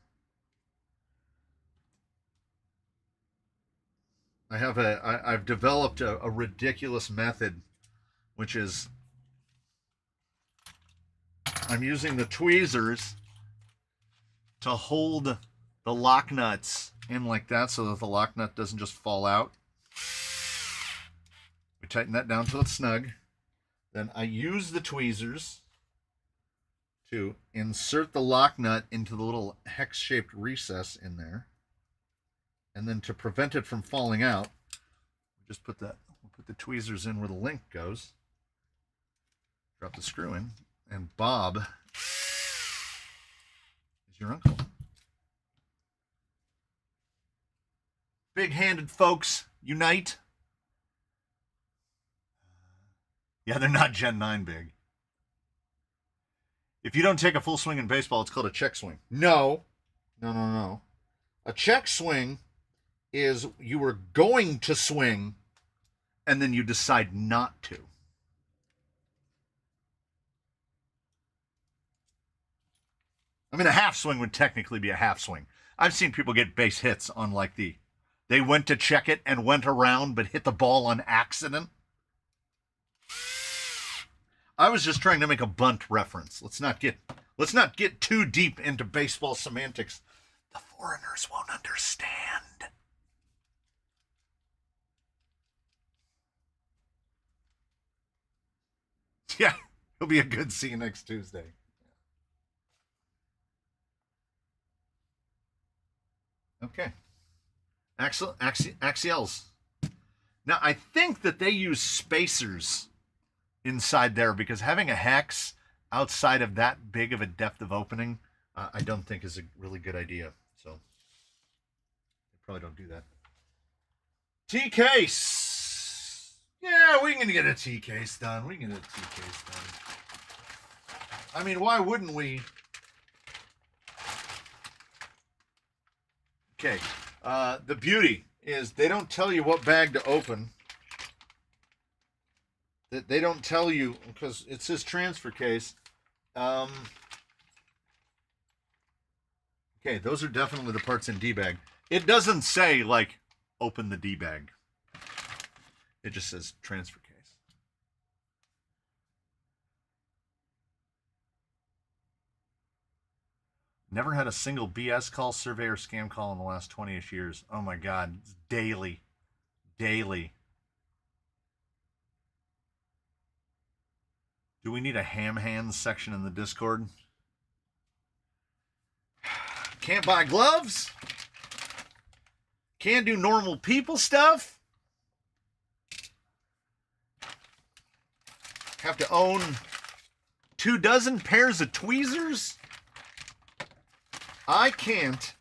I've developed a ridiculous method, which is I'm using the tweezers to hold the lock nuts in like that so that the lock nut doesn't just fall out. We tighten that down till it's snug. Then I use the tweezers to insert the lock nut into the little hex-shaped recess in there. And then to prevent it from falling out, just put the tweezers in where the link goes. Drop the screw in, and Bob is your uncle. Big-handed folks, unite. Yeah, they're not Gen 9 big. If you don't take a full swing in baseball, it's called a check swing. No. A check swing is you were going to swing, and then you decide not to. I mean, a half swing would technically be a half swing. I've seen people get base hits on like they went to check it and went around but hit the ball on accident. I was just trying to make a bunt reference. Let's not get too deep into baseball semantics. The foreigners won't understand. Yeah, it'll be a good see you next Tuesday. Okay. Axials. Now, I think that they use spacers inside there because having a hex outside of that big of a depth of opening, I don't think is a really good idea. So, they probably don't do that. T-case. Yeah, we can get a T-case done. We can get a T-case done. I mean, why wouldn't we? Okay. The beauty is they don't tell you what bag to open. They don't tell you because it says transfer case. Okay, those are definitely the parts in D bag. It doesn't say like open the D bag. It just says transfer case. Never had a single BS call, survey, or scam call in the last 20-ish years. Oh my God, it's daily. Daily. Do we need a ham hands section in the Discord? Can't buy gloves? Can't do normal people stuff? Have to own 24 pairs of tweezers? I can't.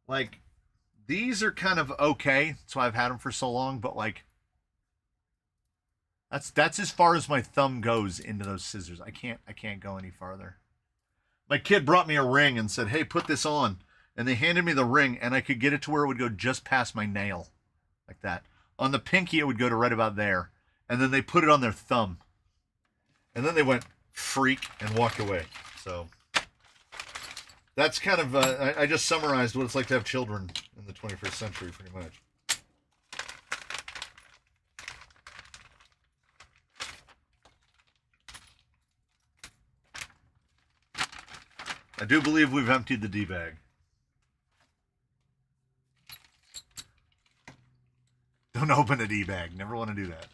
Like, these are kind of okay. That's why I've had them for so long, but like, that's as far as my thumb goes into those scissors. I can't go any farther. My kid brought me a ring and said, hey, put this on. And they handed me the ring, and I could get it to where it would go just past my nail. Like that. On the pinky, it would go to right about there. And then they put it on their thumb. And then they went, freak, and walked away. So that's kind of, I just summarized what it's like to have children in the 21st century, pretty much. I do believe we've emptied the D-bag. Don't open a D-bag. Never want to do that.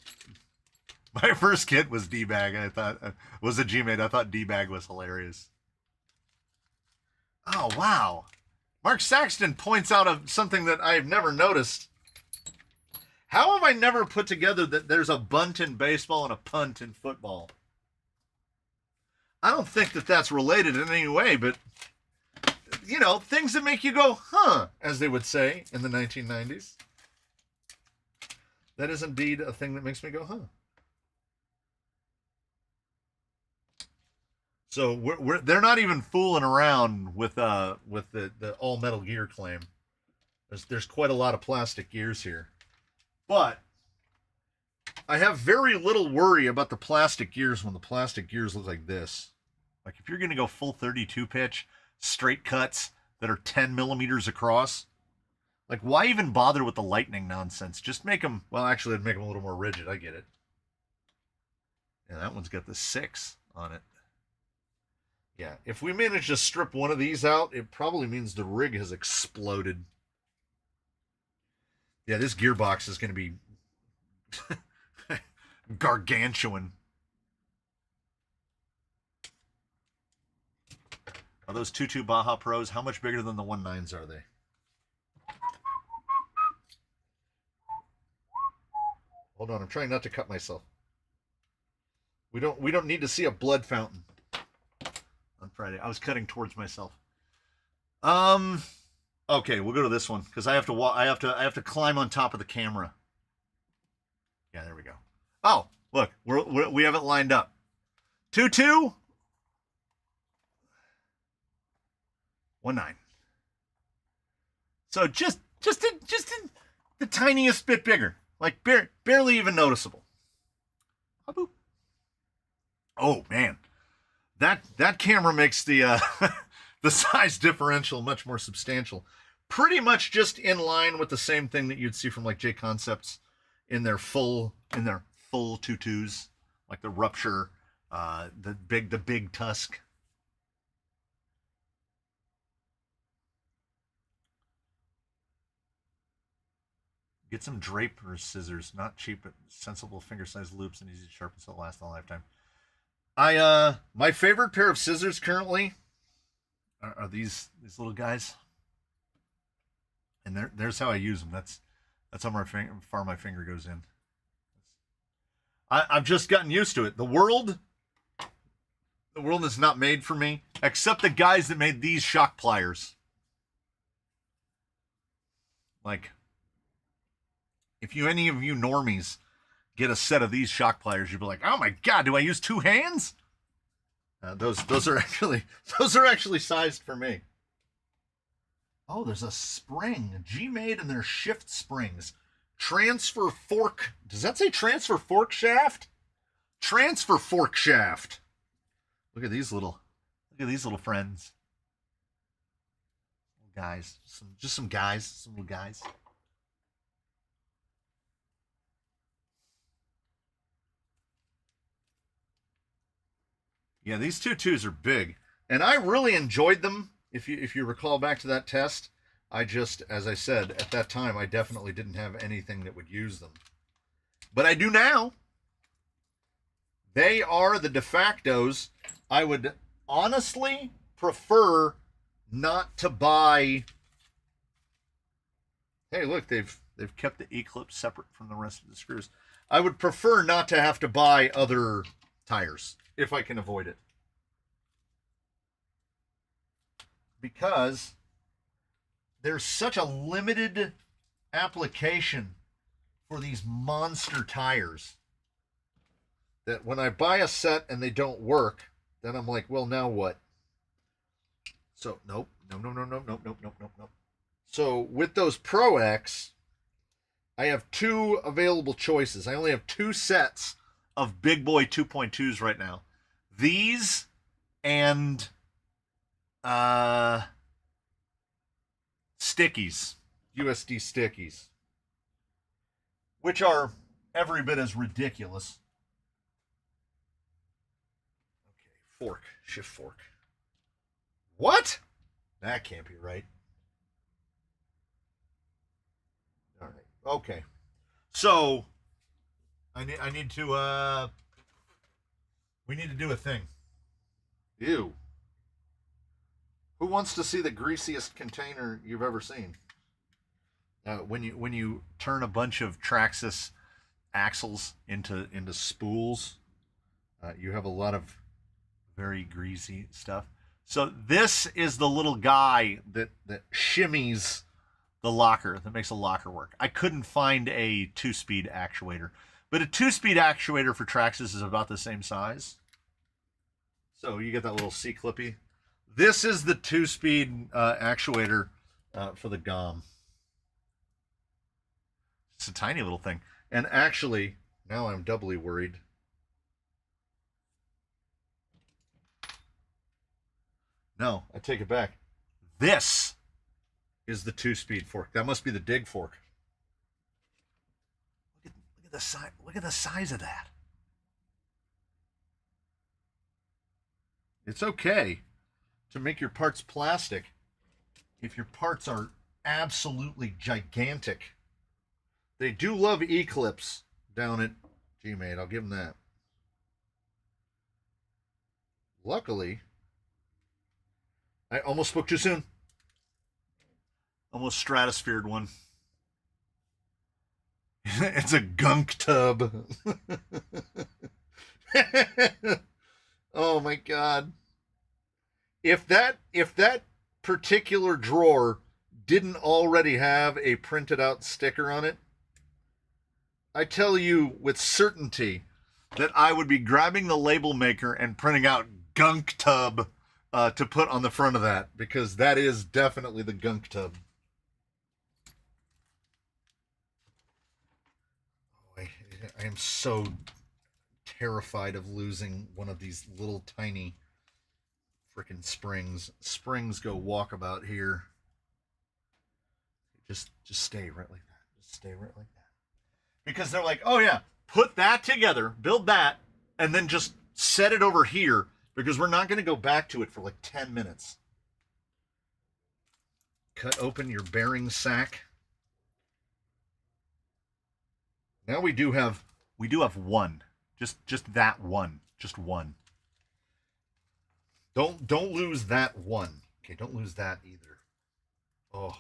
My first kit was D-bag. I thought was a Gmade. I thought D-bag was hilarious. Oh, wow. Mark Saxton points out something that I've never noticed. How have I never put together that there's a bunt in baseball and a punt in football? I don't think that that's related in any way, but, you know, things that make you go, huh, as they would say in the 1990s. That is indeed a thing that makes me go, huh. So they're not even fooling around with the all Metal Gear claim. There's quite a lot of plastic gears here. But I have very little worry about the plastic gears when the plastic gears look like this. Like if you're going to go full 32 pitch, straight cuts that are 10 millimeters across, like why even bother with the lightning nonsense? Just make them, well, actually I'd make them a little more rigid. I get it. Yeah, that one's got the 6 on it. Yeah, if we manage to strip one of these out, it probably means the rig has exploded. Yeah, this gearbox is going to be gargantuan. Are those 2.2 Baja Pros? How much bigger than the 1.9s are they? Hold on, I'm trying not to cut myself. We don't need to see a blood fountain on Friday. I was cutting towards myself. Okay, we'll go to this one because I have to I have to climb on top of the camera. Yeah, there we go. Oh, look, we have it lined up. 2.2, 1.9. So just the tiniest bit bigger, like barely even noticeable. Oh man, that camera makes the the size differential much more substantial. Pretty much just in line with the same thing that you'd see from like J Concepts in their full 2.2s, like the Rupture, the big Tusk. Get some Draper scissors, not cheap, but sensible finger-sized loops and easy to sharpen so it'll last a lifetime. My favorite pair of scissors currently are these little guys, and there's how I use them. That's how far my finger goes in. I've just gotten used to it. The world is not made for me, except the guys that made these shock pliers. Like, if any of you normies get a set of these shock pliers, you'd be like, "Oh my god, do I use two hands?" Those are actually sized for me. Oh, there's a spring, Gmade, and their shift springs. Transfer fork. Does that say transfer fork shaft? Transfer fork shaft. Look at these little friends. Guys, some little guys. Yeah, these 2.2s are big, and I really enjoyed them. If you recall back to that test, as I said at that time, I definitely didn't have anything that would use them, but I do now. They are the de factos. I would honestly prefer not to buy. Hey, look, they've kept the E-clip separate from the rest of the screws. I would prefer not to have to buy other tires if I can avoid it, because there's such a limited application for these monster tires that when I buy a set and they don't work, then I'm like, well, now what? So nope. So with those Pro X, I have two available choices. I only have two sets of big boy 2.2s right now. These and stickies, USD stickies, which are every bit as ridiculous. Okay, shift fork. What? That can't be right. All right. Okay. So I need to we need to do a thing. Ew. Who wants to see the greasiest container you've ever seen? When you turn a bunch of Traxxas axles into spools, you have a lot of very greasy stuff. So this is the little guy that shimmies the locker, that makes a locker work. I couldn't find a 2-speed actuator, but a 2-speed actuator for Traxxas is about the same size. So you get that little C-clippy. This is the 2-speed actuator for the GOM. It's a tiny little thing. And actually, now I'm doubly worried. No, I take it back. This is the 2-speed fork. That must be the dig fork. Look at the size. Look at the size of that. It's okay. to make your parts plastic if your parts are absolutely gigantic. They do love E-clips down at Gmade. I'll give them that. Luckily, I almost spoke too soon. Almost stratosphered one. It's a gunk tub. Oh my god. If that particular drawer didn't already have a printed out sticker on it, I tell you with certainty that I would be grabbing the label maker and printing out gunk tub to put on the front of that, because that is definitely the gunk tub. I am so terrified of losing one of these little tiny freaking springs. Springs go walkabout here. Just stay right like that. Just stay right like that. Because they're like, oh yeah, put that together, build that, and then just set it over here, because we're not going to go back to it for like 10 minutes. Cut open your bearing sack. Now we do have one. Just that one. Just one. Don't lose that one. Okay, don't lose that either. Oh.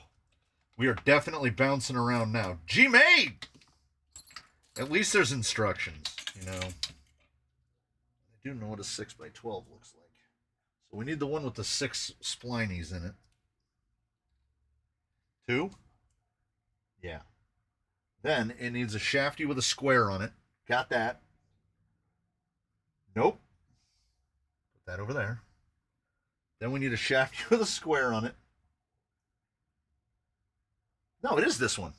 We are definitely bouncing around now. Gmade! At least there's instructions, you know. I do know what a 6x12 looks like. So we need the one with the 6 splinies in it. 2? Yeah. Then it needs a shafty with a square on it. Got that. Nope. Put that over there. Then we need a shafty with a square on it. No, it is this one.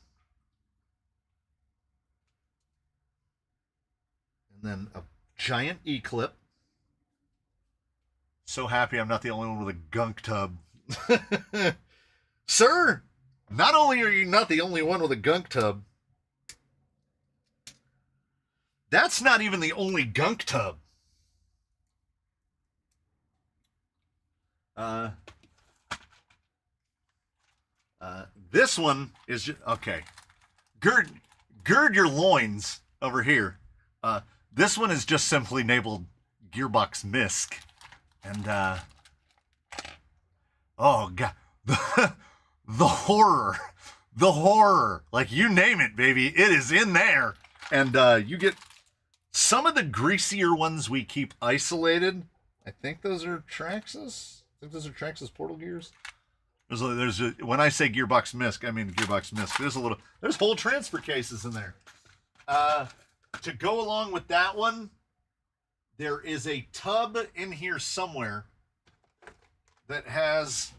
And then a giant E-clip. So happy I'm not the only one with a gunk tub. Sir, not only are you not the only one with a gunk tub, that's not even the only gunk tub. This one is just, okay. Gird your loins over here. This one is just simply labeled Gearbox Misc. And, oh god, the horror, like you name it, baby, it is in there. And, you get some of the greasier ones we keep isolated. I think those are Traxxas. Portal Gears. When I say Gearbox Misc, I mean Gearbox Misc. There's whole transfer cases in there. To go along with that one, there is a tub in here somewhere that has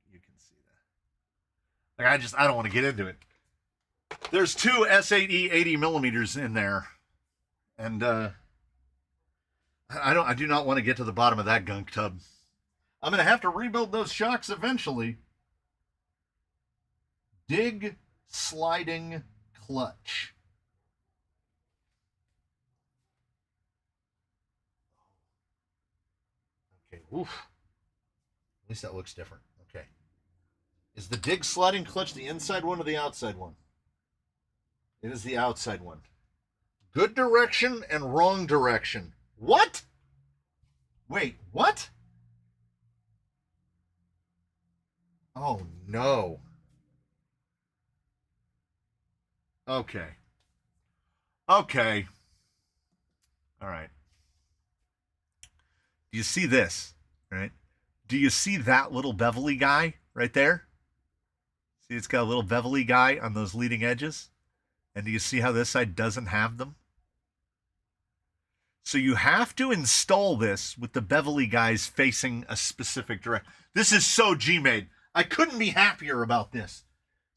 you can see that. Like I don't want to get into it. There's 2 S8E 80mm in there, and I do not want to get to the bottom of that gunk tub. I'm going to have to rebuild those shocks eventually. Dig sliding clutch. Okay, oof. At least that looks different. Okay. Is the dig sliding clutch the inside one or the outside one? It is the outside one. Good direction and wrong direction. What? Wait, what? Oh, no. Okay. Okay. All right. Do you see this? Right? Do you see that little bevelly guy right there? See, it's got a little bevelly guy on those leading edges. And do you see how this side doesn't have them? So you have to install this with the bevelly guys facing a specific direction. This is so Gmade. I couldn't be happier about this.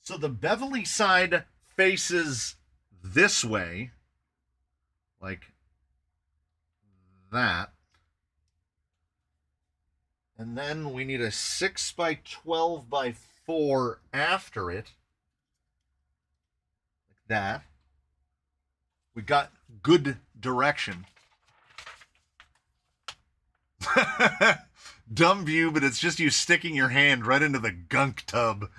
So the bevelly side faces this way, like that. And then we need a 6x12x4 after it. Like that. We got good direction. Dumb view, but it's just you sticking your hand right into the gunk tub.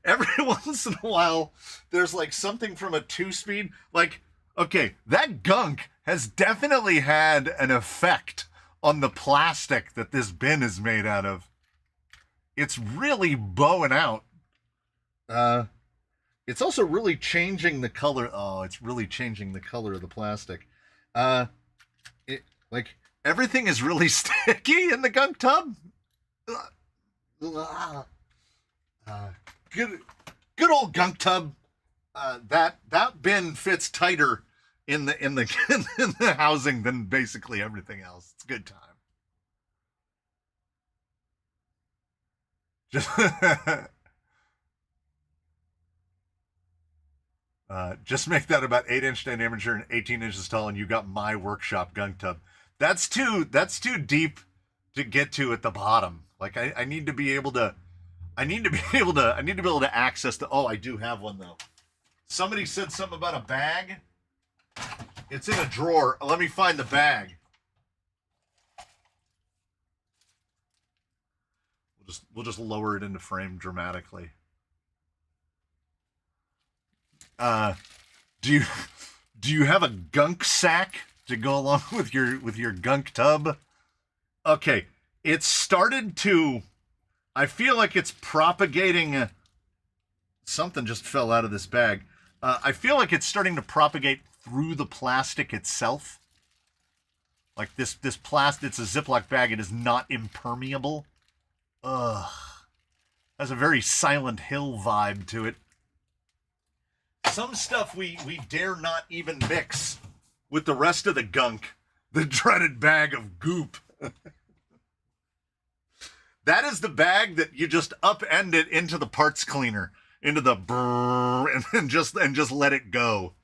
Every once in a while, there's like something from a 2-speed. Like, okay, that gunk has definitely had an effect on the plastic that this bin is made out of. It's really bowing out. It's also really changing the color. Oh, it's really changing the color of the plastic. Like, everything is really sticky in the gunk tub. Good old gunk tub. That bin fits tighter in the in the housing than basically everything else. It's a good time. Just make that about 8-inch diameter and 18 inches tall, and you got my workshop gunk tub. That's too deep to get to at the bottom. Like I need to be able to access the. Oh, I do have one though. Somebody said something about a bag. It's in a drawer. Let me find the bag. We'll just lower it into frame dramatically. Do you have a gunk sack to go along with your gunk tub? Okay, it's started to. I feel like it's propagating. Something just fell out of this bag. I feel like it's starting to propagate through the plastic itself. Like this plastic, it's a Ziploc bag. It is not impermeable. Ugh, has a very Silent Hill vibe to it. Some stuff we dare not even mix with the rest of the gunk. The dreaded bag of goop. That is the bag that you just upend it into the parts cleaner, into the brrr, and just let it go.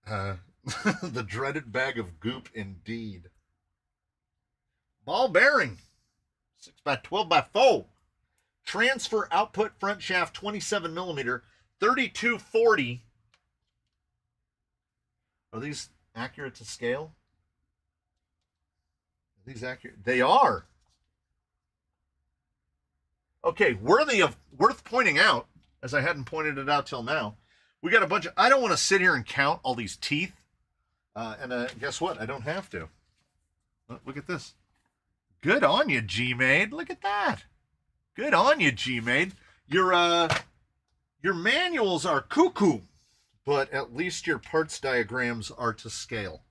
The dreaded bag of goop, indeed. Ball bearing, 6x12x4. Transfer output front shaft 27 millimeter, 3240. Are these accurate to scale? Are these accurate? They are. Okay, worth pointing out, as I hadn't pointed it out till now, we got a bunch of. I don't want to sit here and count all these teeth, and guess what? I don't have to. Look at this. Good on you, Gmade. Look at that. Good on you, Gmade. Your manuals are cuckoo, but at least your parts diagrams are to scale.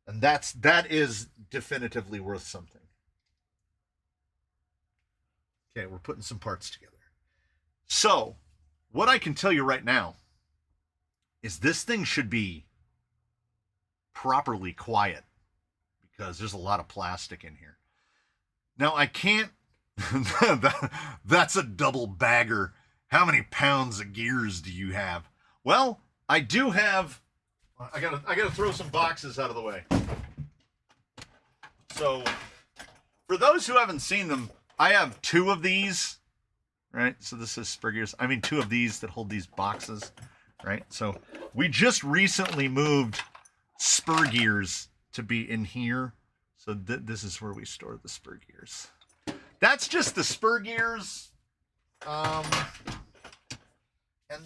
And that is definitively worth something. Okay, we're putting some parts together. So, what I can tell you right now is this thing should be properly quiet because there's a lot of plastic in here. Now, I can't... That's a double bagger. How many pounds of gears do you have? Well, I do have... I gotta throw some boxes out of the way. So, for those who haven't seen them, I have 2 of these, right? So this is spur gears. I mean, 2 of these that hold these boxes, right? So we just recently moved spur gears to be in here. So this is where we store the spur gears. That's just the spur gears. And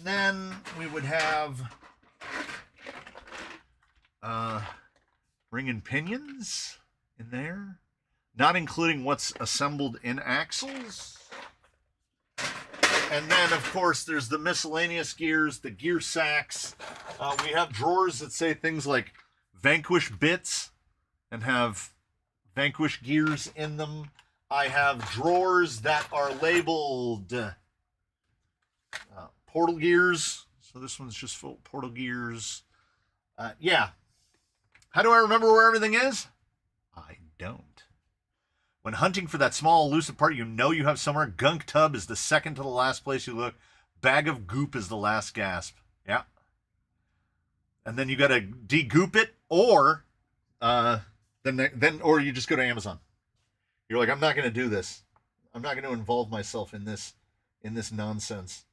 then we would have ring and pinions in there. Not including what's assembled in axles. And then, of course, there's the miscellaneous gears, the gear sacks. We have drawers that say things like Vanquish bits and have Vanquish gears in them. I have drawers that are labeled portal gears. So this one's just full portal gears. Yeah. How do I remember where everything is? I don't. When hunting for that small elusive part you know you have somewhere, gunk tub is the second to the last place you look. Bag of goop is the last gasp. Yeah. And then you got to de-goop it, or or you just go to Amazon. You're like, I'm not going to do this. I'm not going to involve myself in this nonsense.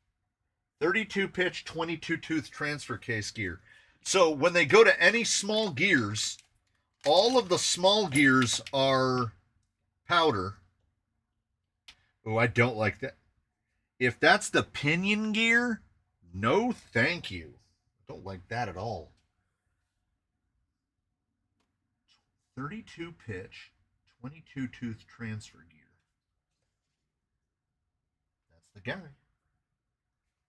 32 pitch, 22 tooth transfer case gear. So when they go to any small gears, all of the small gears are powder. Oh, I don't like that. If that's the pinion gear, no thank you. I don't like that at all. 32 pitch, 22 tooth transfer gear. That's the guy.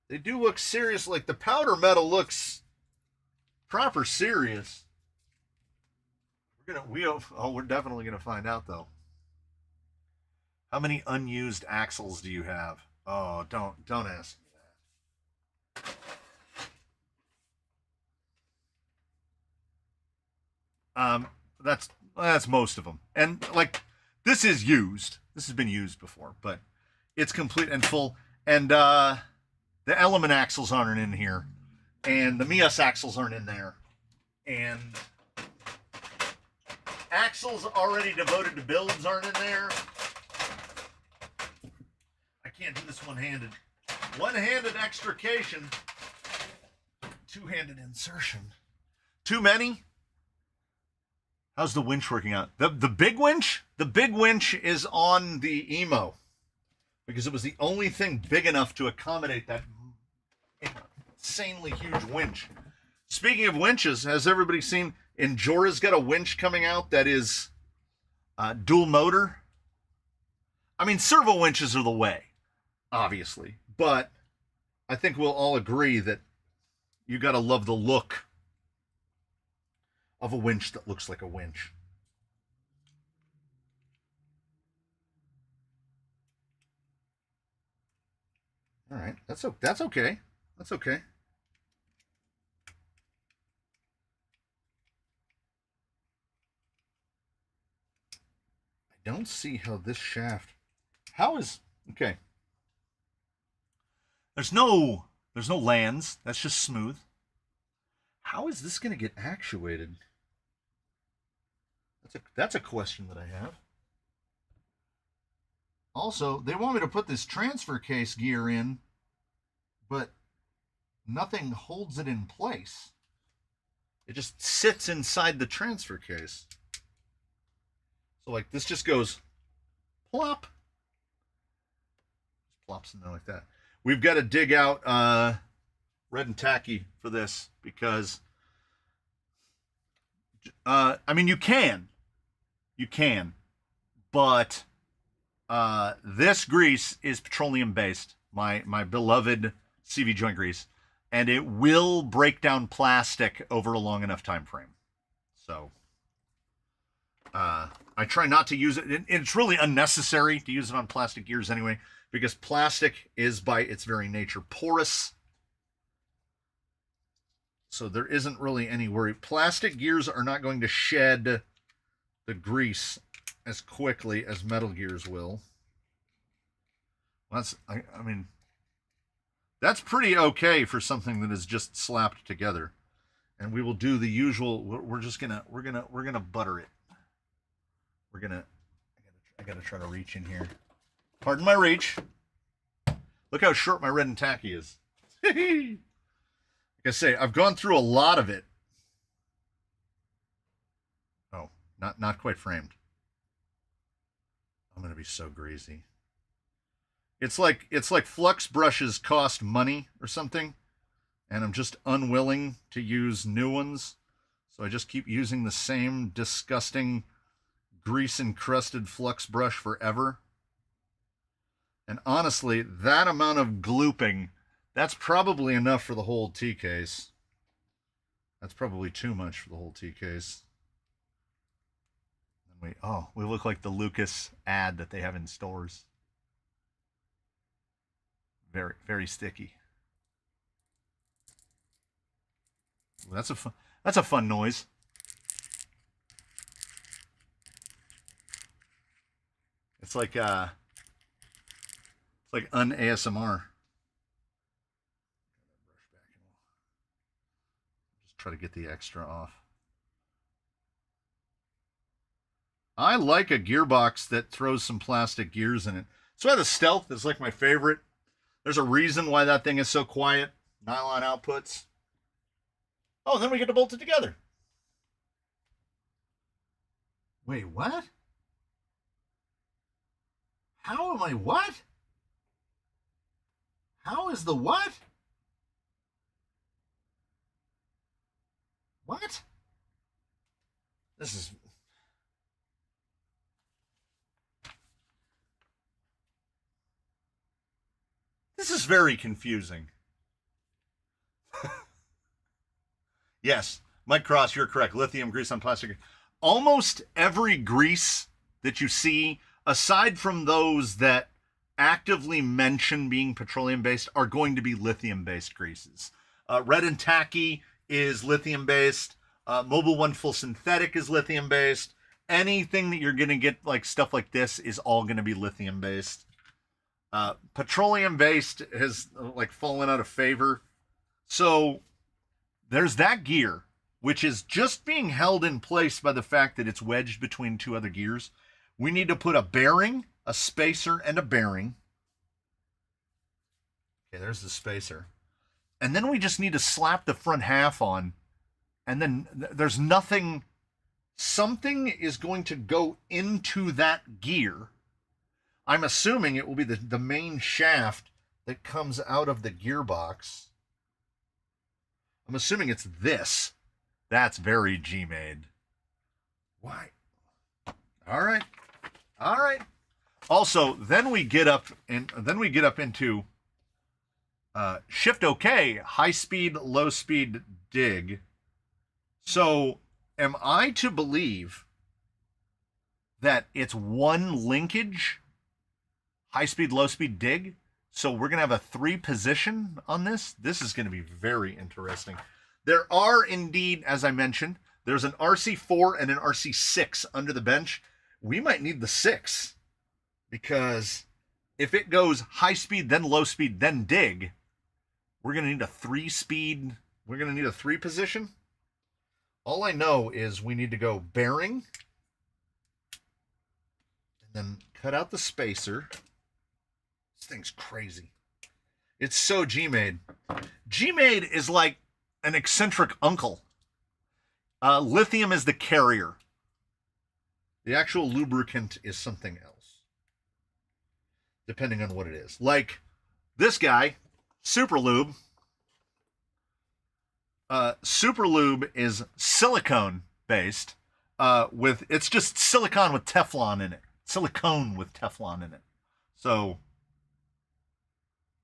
They do look serious, like the powder metal looks proper serious. We're definitely gonna find out though. How many unused axles do you have? Oh, don't ask me that. That's most of them, and like this is used. This has been used before, but it's complete and full. And the Element axles aren't in here, and the Mias axles aren't in there, and axles already devoted to builds aren't in there. I can't do this one-handed. One-handed extrication, two-handed insertion. Too many? How's the winch working out? The big winch? The big winch is on the Emo because it was the only thing big enough to accommodate that insanely huge winch. Speaking of winches, has everybody seen Enjora's got a winch coming out that is dual motor? I mean, servo winches are the way, obviously, but I think we'll all agree that you got to love the look of a winch that looks like a winch. All right, that's okay. That's okay. I don't see how this shaft. How is okay? There's no lands. That's just smooth. How is this going to get actuated? That's a question that I have. Also, they want me to put this transfer case gear in, but nothing holds it in place. It just sits inside the transfer case. So like this just goes plop. Just plops in there like that. We've got to dig out red and tacky for this because I mean you can, but this grease is petroleum based, my beloved CV joint grease, and it will break down plastic over a long enough time frame. So I try not to use it. It's really unnecessary to use it on plastic gears anyway, because plastic is by its very nature porous. So there isn't really any worry. Plastic gears are not going to shed the grease as quickly as metal gears will. That's, I mean, that's pretty okay for something that is just slapped together. And we will do the usual. We're gonna butter it. I gotta try to reach in here. Pardon my reach. Look how short my red and tacky is. Like I say, I've gone through a lot of it. Oh, not quite framed. I'm gonna be so greasy. It's like flux brushes cost money or something, and I'm just unwilling to use new ones, so I just keep using the same disgusting grease encrusted flux brush forever. And honestly, that amount of glooping, that's probably enough for the whole T case. That's probably too much for the whole T case. And we look like the Lucas ad that they have in stores. Very, very sticky. That's a fun noise. It's like un-ASMR. Just try to get the extra off. I like a gearbox that throws some plastic gears in it. So the Stealth is like my favorite. There's a reason why that thing is so quiet. Nylon outputs. Oh, and then we get to bolt it together. Wait, what? How am I what? How is the what? What? This is... This is very confusing. Yes, Mike Cross, you're correct. Lithium grease on plastic. Almost every grease that you see, aside from those that actively mention being petroleum-based, are going to be lithium-based greases. Red and Tacky is lithium-based. Mobile One Full Synthetic is lithium-based. Anything that you're going to get, like stuff like this, is all going to be lithium-based. Petroleum-based has like fallen out of favor. So there's that gear, which is just being held in place by the fact that it's wedged between two other gears. We need to put a bearing, a spacer, and a bearing. Okay, there's the spacer. And then we just need to slap the front half on. And then there's nothing... Something is going to go into that gear. I'm assuming it will be the main shaft that comes out of the gearbox. I'm assuming it's this. That's very Gmade. Why? All right. All right. Also, then we get up into Shift OK, high speed, low speed dig. So, am I to believe that it's one linkage, high speed, low speed dig? So we're going to have a 3 position on this. This is going to be very interesting. There are indeed, as I mentioned, there's an RC4 and an RC6 under the bench. We might need the 6 because if it goes high speed, then low speed, then dig, we're going to need a 3 speed. We're going to need a 3 position. All I know is we need to go bearing and then cut out the spacer. This thing's crazy. It's so Gmade. Gmade is like an eccentric uncle. Lithium is the carrier. The actual lubricant is something else, depending on what it is. Like this guy, Super Lube. Super Lube is silicone based. It's just silicone with Teflon in it. Silicone with Teflon in it. So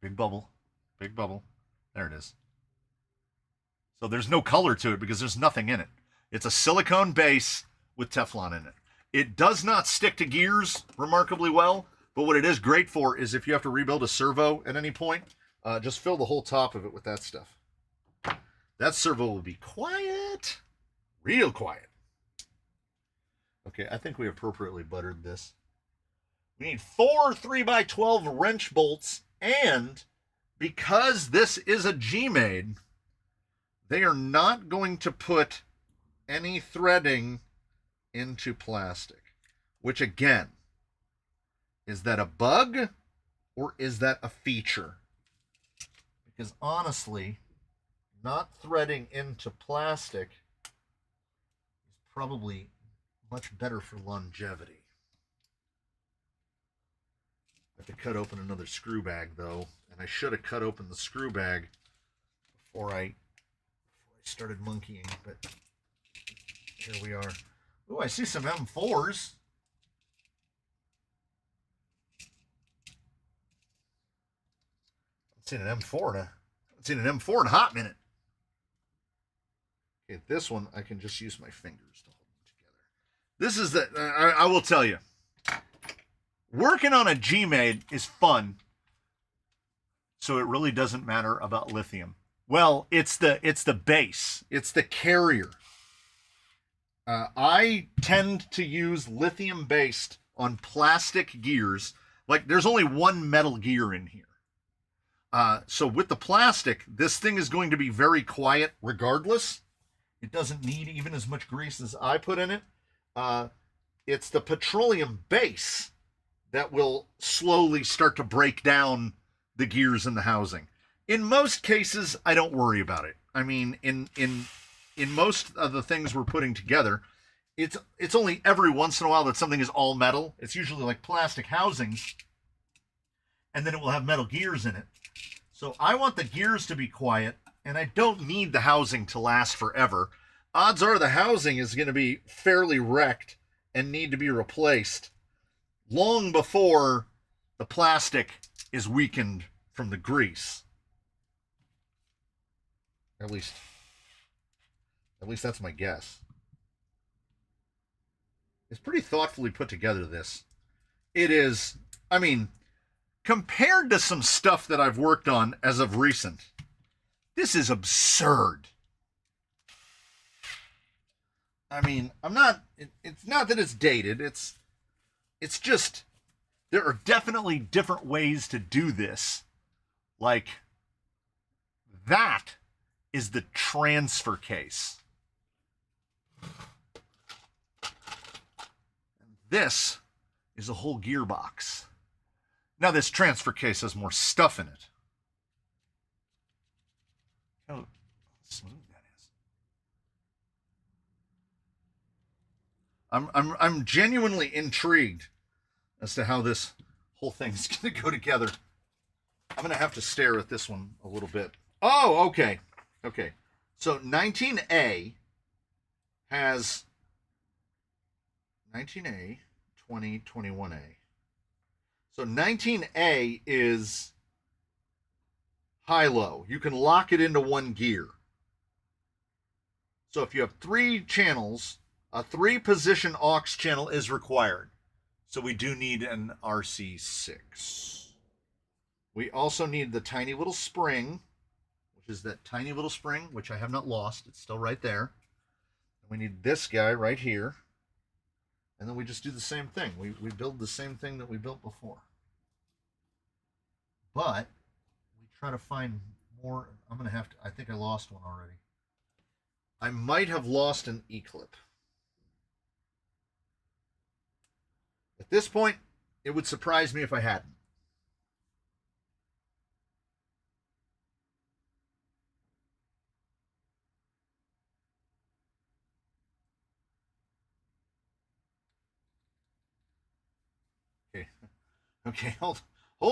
big bubble, big bubble. There it is. So there's no color to it because there's nothing in it. It's a silicone base with Teflon in it. It does not stick to gears remarkably well, but what it is great for is if you have to rebuild a servo at any point, just fill the whole top of it with that stuff. That servo will be quiet, real quiet. Okay, I think we appropriately buttered this. We need 4 3x12 wrench bolts, and because this is a Gmade, they are not going to put any threading into plastic, which again, is that a bug or is that a feature? Because honestly, not threading into plastic is probably much better for longevity. I have to cut open another screw bag though, and I should have cut open the screw bag before I started monkeying, but here we are. Oh, I see some M4s. I've seen an M4 in a hot minute. Okay, this one I can just use my fingers to hold them together. This is the I will tell you, working on a Gmade is fun. So it really doesn't matter about lithium. Well, it's the base. It's the carrier. I tend to use lithium based on plastic gears. Like there's only one metal gear in here. So with the plastic, this thing is going to be very quiet regardless. It doesn't need even as much grease as I put in it. It's the petroleum base that will slowly start to break down the gears in the housing. In most cases, I don't worry about it. I mean, in in most of the things we're putting together, it's only every once in a while that something is all metal. It's usually like plastic housings, and then it will have metal gears in it. So I want the gears to be quiet, and I don't need the housing to last forever. Odds are the housing is going to be fairly wrecked and need to be replaced long before the plastic is weakened from the grease. At least that's my guess. It's pretty thoughtfully put together, this. It is, I mean, compared to some stuff that I've worked on as of recent, this is absurd. I mean, it's not that it's dated, it's just, there are definitely different ways to do this. Like, that is the transfer case. This is a whole gearbox. Now this transfer case has more stuff in it. How smooth that is. I'm genuinely intrigued as to how this whole thing's going to go together. I'm going to have to stare at this one a little bit. Oh, okay. Okay. So 19A has 19A, 20, 21A. So 19A is high-low. You can lock it into one gear. So if you have 3 channels, a 3-position aux channel is required. So we do need an RC6. We also need the tiny little spring, which is that tiny little spring, which I have not lost. It's still right there. We need this guy right here. And then we just do the same thing. We build the same thing that we built before. But we try to find more. I'm going to have to, I think I lost one already. I might have lost an E-clip. At this point, it would surprise me if I hadn't. Okay. Okay, hold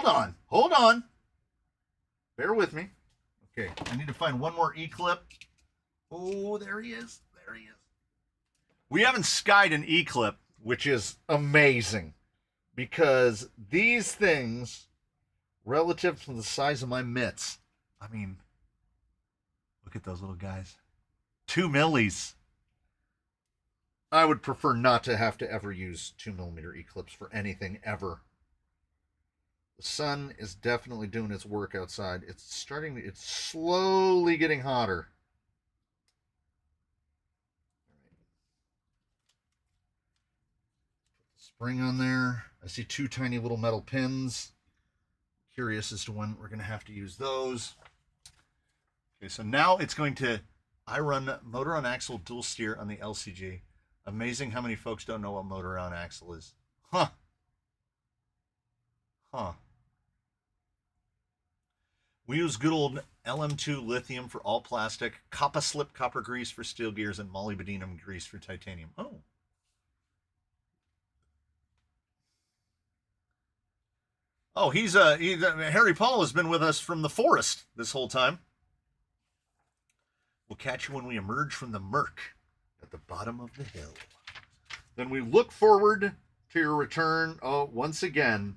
on. Bear with me. Okay, I need to find one more E-clip. Oh, there he is. We haven't skied an E-clip, which is amazing, because these things, relative to the size of my mitts, I mean, look at those little guys. 2 millis. I would prefer not to have to ever use 2mm E-clips for anything ever. The sun is definitely doing its work outside. It's slowly getting hotter. Spring on there. I see 2 tiny little metal pins. Curious as to when we're going to have to use those. Okay, so now it's going to, I run motor on axle dual steer on the LCG. Amazing how many folks don't know what motor on axle is. Huh. We use good old LM2 lithium for all plastic, Kappa slip copper grease for steel gears, and molybdenum grease for titanium. Oh. Oh, Harry Paul has been with us from the forest this whole time. We'll catch you when we emerge from the murk at the bottom of the hill. Then we look forward to your return. Oh, once again,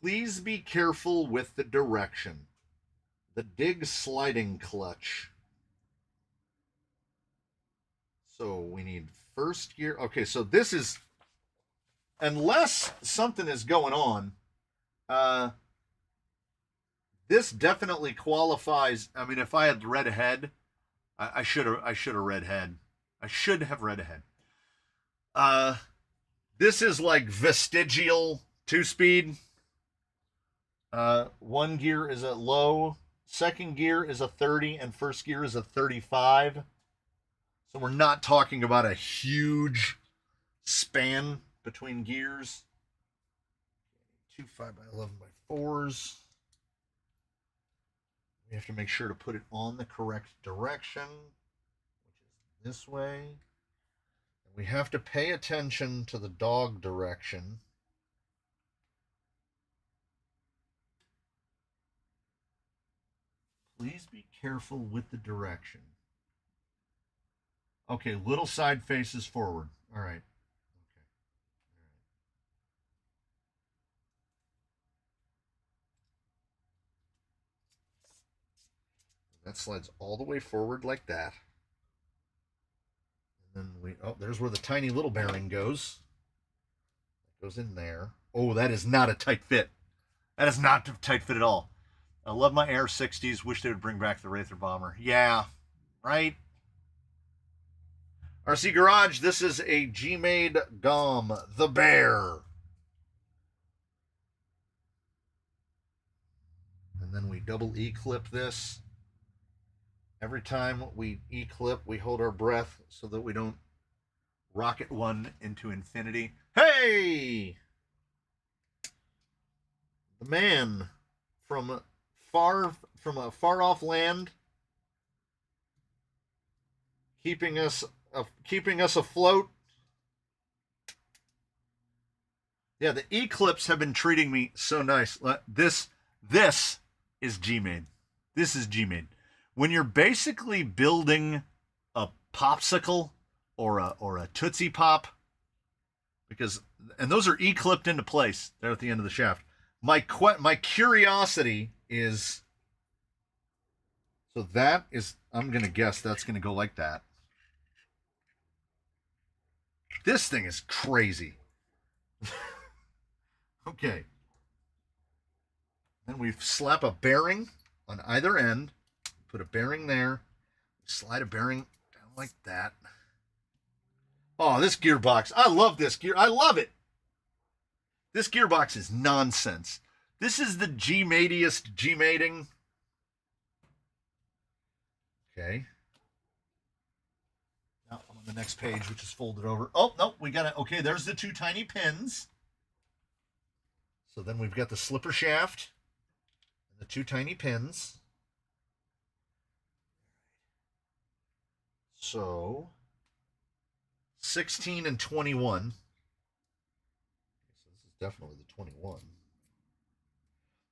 please be careful with the direction. The dig sliding clutch. So we need first gear. Okay, so this is, unless something is going on, this definitely qualifies. I mean, if I had read ahead, I should have read ahead. I should have read ahead. This is like vestigial 2-speed. 1 gear is at low, second gear is a 30, and first gear is a 35. So we're not talking about a huge span between gears. 2 5x11x4s. We have to make sure to put it on the correct direction, which is this way. We have to pay attention to the dog direction. Please be careful with the direction. Okay, little side faces forward. All right. Okay. All right. That slides all the way forward like that. And then we, oh, there's where the tiny little bearing goes. It goes in there. Oh, that is not a tight fit. That is not a tight fit at all. I love my Air 60s. Wish they would bring back the Wraither Bomber. Yeah, right? RC Garage, this is a Gmade GOM, the Bear. And then we double E-clip this. Every time we E-clip, we hold our breath so that we don't rocket one into infinity. Hey! The man from a far off land, keeping us afloat. Yeah, the E-clips have been treating me so nice. This is Gmade. This is Gmade. When you're basically building a popsicle or a Tootsie Pop, and those are E-clipped into place there at the end of the shaft. My curiosity is, so that is, I'm going to guess that's going to go like that. This thing is crazy. Okay. Then we slap a bearing on either end, put a bearing there, slide a bearing down like that. Oh, this gearbox. I love this gear. I love it. This gearbox is nonsense. This is the Gmadiest Gmading. Okay. Now I'm on the next page, which is folded over. Oh, no, we got it. Okay, there's the two tiny pins. So then we've got the slipper shaft and the two tiny pins. So 16 and 21. So this is definitely the 21.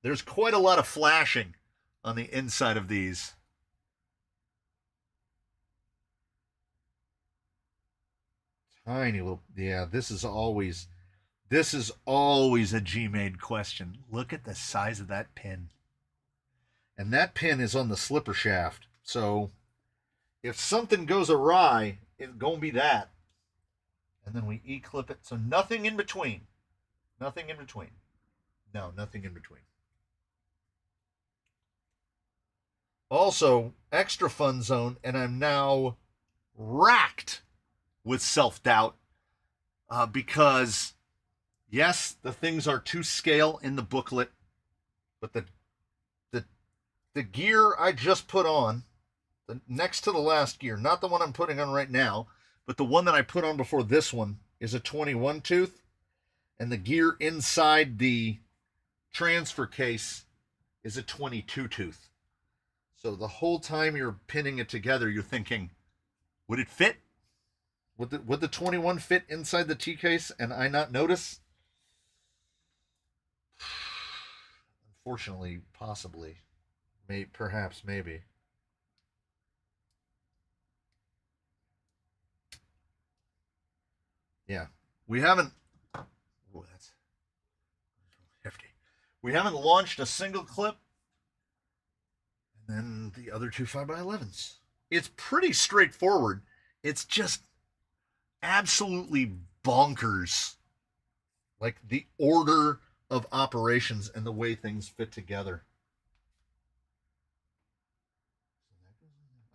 There's quite a lot of flashing on the inside of these. Tiny little, yeah, this is always a Gmade question. Look at the size of that pin. And that pin is on the slipper shaft. So if something goes awry, it's going to be that. And then we E-clip it. So nothing in between. Nothing in between. No, nothing in between. Also, extra fun zone, and I'm now racked with self-doubt because, yes, the things are to scale in the booklet, but the gear I just put on, the next to the last gear, not the one I'm putting on right now, but the one that I put on before this one, is a 21 tooth, and the gear inside the transfer case is a 22 tooth. So the whole time you're pinning it together, you're thinking, would it fit? Would the 21 fit inside the T case and I not notice? Unfortunately, possibly. Perhaps, maybe. Yeah. We haven't... Oh, that's hefty. We haven't launched a single clip. And then the other two 5x11s. It's pretty straightforward. It's just absolutely bonkers. Like the order of operations and the way things fit together.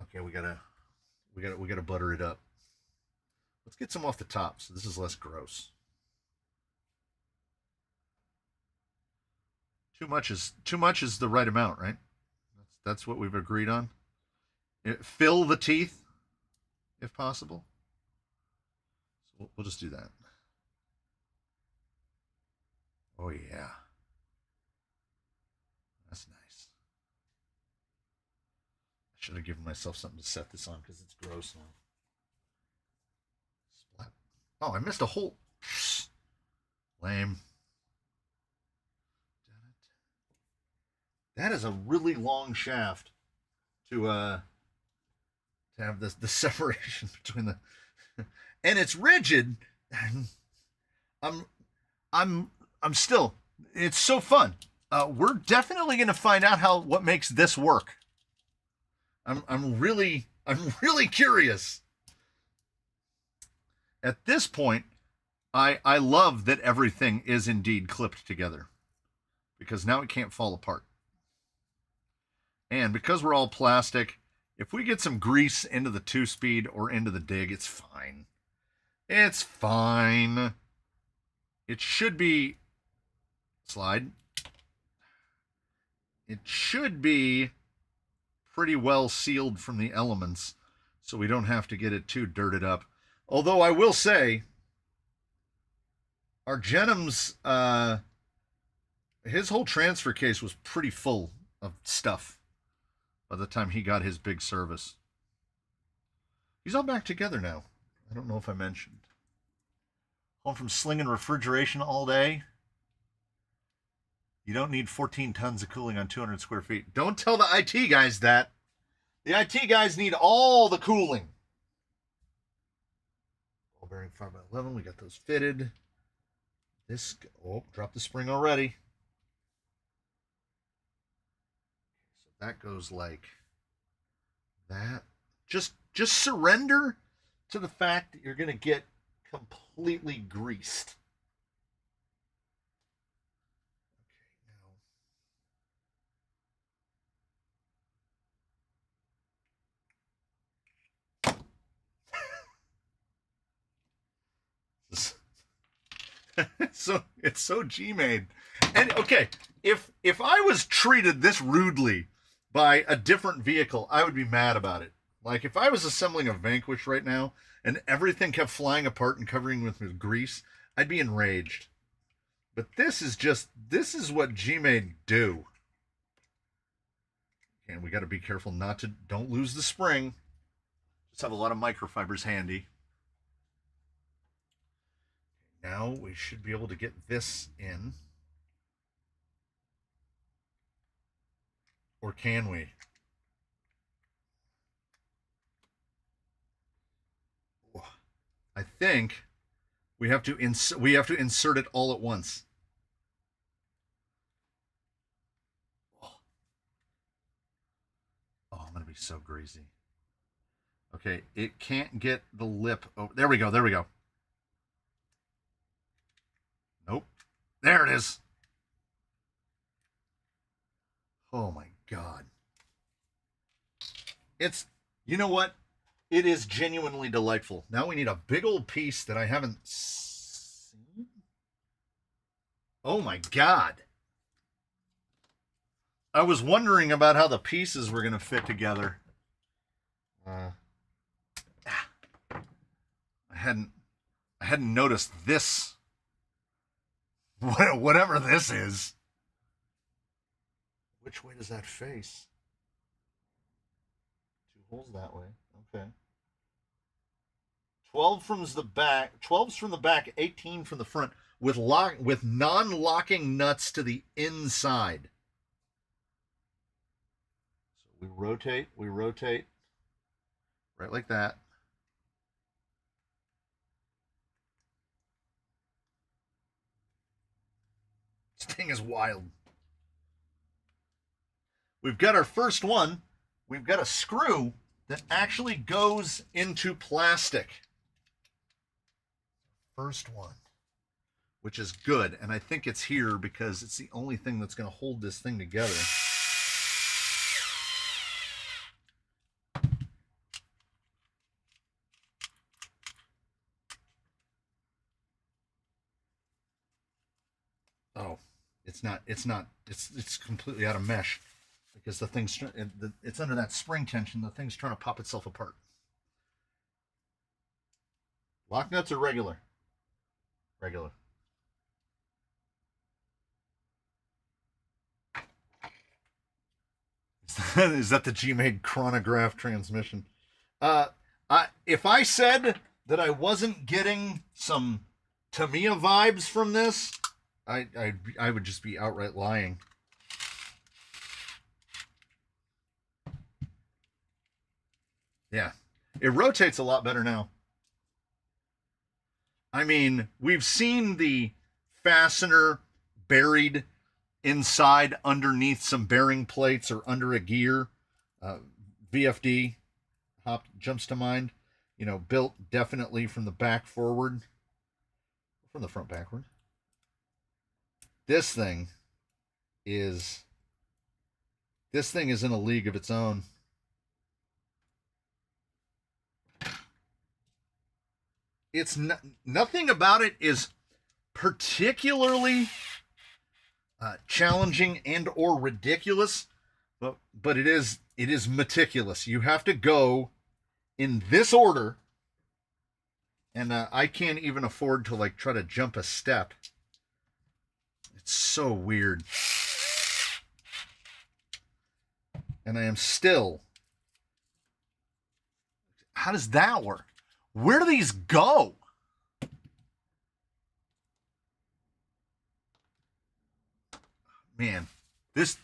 Okay, we gotta butter it up. Let's get some off the top so this is less gross. Too much is the right amount, right? That's what we've agreed on. Fill the teeth, if possible. So we'll just do that. Oh yeah, that's nice. I should have given myself something to set this on because it's gross now. Oh, I missed a whole... Lame. That is a really long shaft to have the separation between the... And it's rigid. I'm I'm still. It's so fun. We're definitely going to find out what makes this work. I'm really curious. At this point, I love that everything is indeed clipped together, because now it can't fall apart. And because we're all plastic, if we get some grease into the 2-speed or into the dig, it's fine. It's fine. It should be... Slide. It should be pretty well sealed from the elements, so we don't have to get it too dirted up. Although I will say, our Genum's, his whole transfer case was pretty full of stuff by the time he got his big service. He's all back together now. I don't know if I mentioned. Home from slinging refrigeration all day. You don't need 14 tons of cooling on 200 square feet. Don't tell the IT guys that. The IT guys need all the cooling. Ball bearing 5x11. We got those fitted. This... Oh, dropped the spring already. So that goes like that. Just surrender to the fact that you're going to get completely greased. So it's so Gmade. And okay, if I was treated this rudely by a different vehicle, I would be mad about it. Like if I was assembling a Vanquish right now and everything kept flying apart and covering with grease, I'd be enraged. But this is what Gmade do. And we got to be careful don't lose the spring. Just have a lot of microfibers handy. Now we should be able to get this in. Or can we? I think we have to insert it all at once. Oh, I'm gonna be so greasy. Okay, it can't get the lip. Oh, there we go. There we go. Nope. There it is. Oh my God. You know what? It is genuinely delightful. Now we need a big old piece that I haven't seen. Oh my God. I was wondering about how the pieces were going to fit together. I hadn't noticed this. Whatever this is. Which way does that face? 2 holes that way. Okay. 12 from the back. 12's from the back. 18 from the front. With non-locking nuts to the inside. So we rotate. Right like that. This thing is wild. We've got our first one. We've got a screw that actually goes into plastic. First one, which is good. And I think it's here because it's the only thing that's going to hold this thing together. Oh, it's completely out of mesh because it's under that spring tension. The thing's trying to pop itself apart. Lock nuts are regular. Regular. Is that the Gmade chronograph transmission? If I said that I wasn't getting some Tamiya vibes from this, I would just be outright lying. Yeah, it rotates a lot better now. I mean, we've seen the fastener buried inside underneath some bearing plates or under a gear. VFD jumps to mind. You know, built definitely from the back forward, from the front backward. This thing is in a league of its own. It's nothing about it is particularly challenging and or ridiculous, but it is meticulous. You have to go in this order, and I can't even afford to like try to jump a step. It's so weird, and I am still. How does that work? Where do these go? Man, this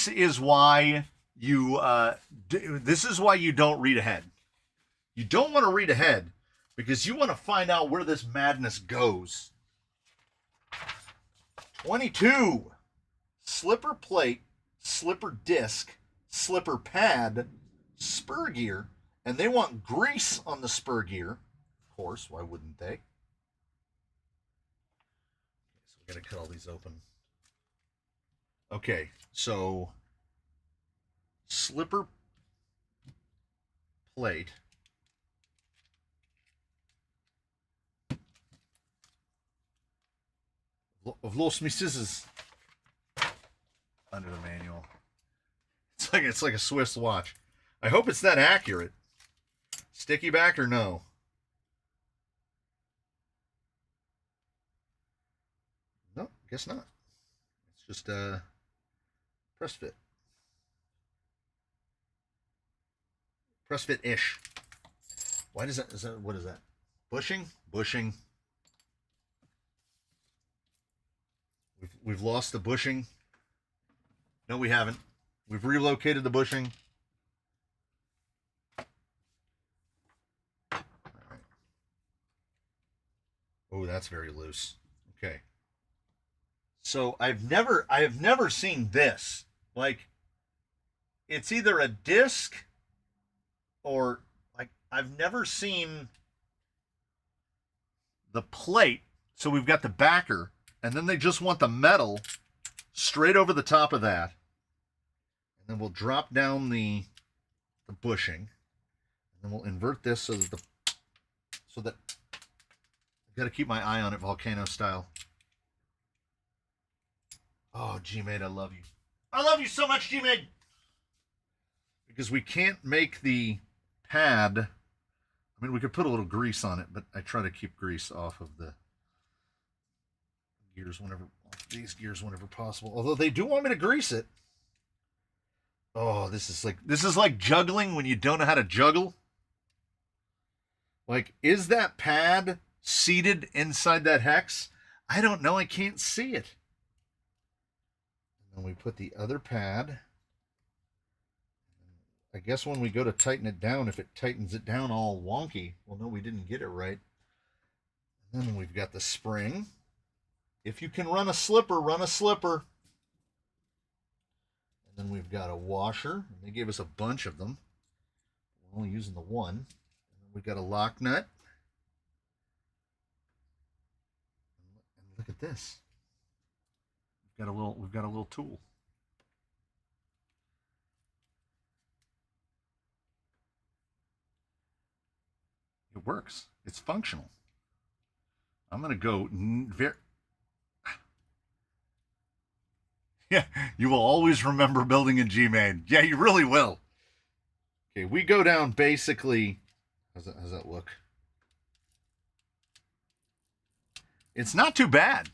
is why you this is why you don't read ahead. You don't want to read ahead because you want to find out where this madness goes. 22 slipper plate, slipper disc, slipper pad, spur gear, and they want grease on the spur gear. Of course, why wouldn't they? So we got to cut all these open. Okay, so slipper plate. I've lost my scissors under the manual. It's like a Swiss watch. I hope it's that accurate. Sticky back or no? No, guess not. It's just press fit. Press fit-ish. Why does that, what is that? Bushing? Bushing. We've lost the bushing. No, we haven't. We've relocated the bushing. All right. Oh, that's very loose. Okay. So I have never seen this. Like, it's either a disc or like I've never seen the plate. So we've got the backer, and then they just want the metal straight over the top of that. And then we'll drop down the bushing. And then we'll invert this so that I've got to keep my eye on it volcano style. Oh, Gmade, I love you. I love you so much, Gmade. Because we can't make the pad. I mean, we could put a little grease on it, but I try to keep grease off of the gears these gears whenever possible. Although they do want me to grease it. Oh, this is like juggling when you don't know how to juggle. Like, is that pad seated inside that hex? I don't know. I can't see it. And then we put the other pad. I guess when we go to tighten it down, if it tightens it down all wonky, well, no, we didn't get it right. And then we've got the spring. If you can run a slipper, run a slipper. And then we've got a washer. And they gave us a bunch of them. We're only using the one. And then we've got a lock nut. And look at this. We've got a little tool. It works. It's functional. I'm going to go very... Yeah, you will always remember building in Gmade. Yeah, you really will. Okay, we go down basically... How's that look? It's not too bad.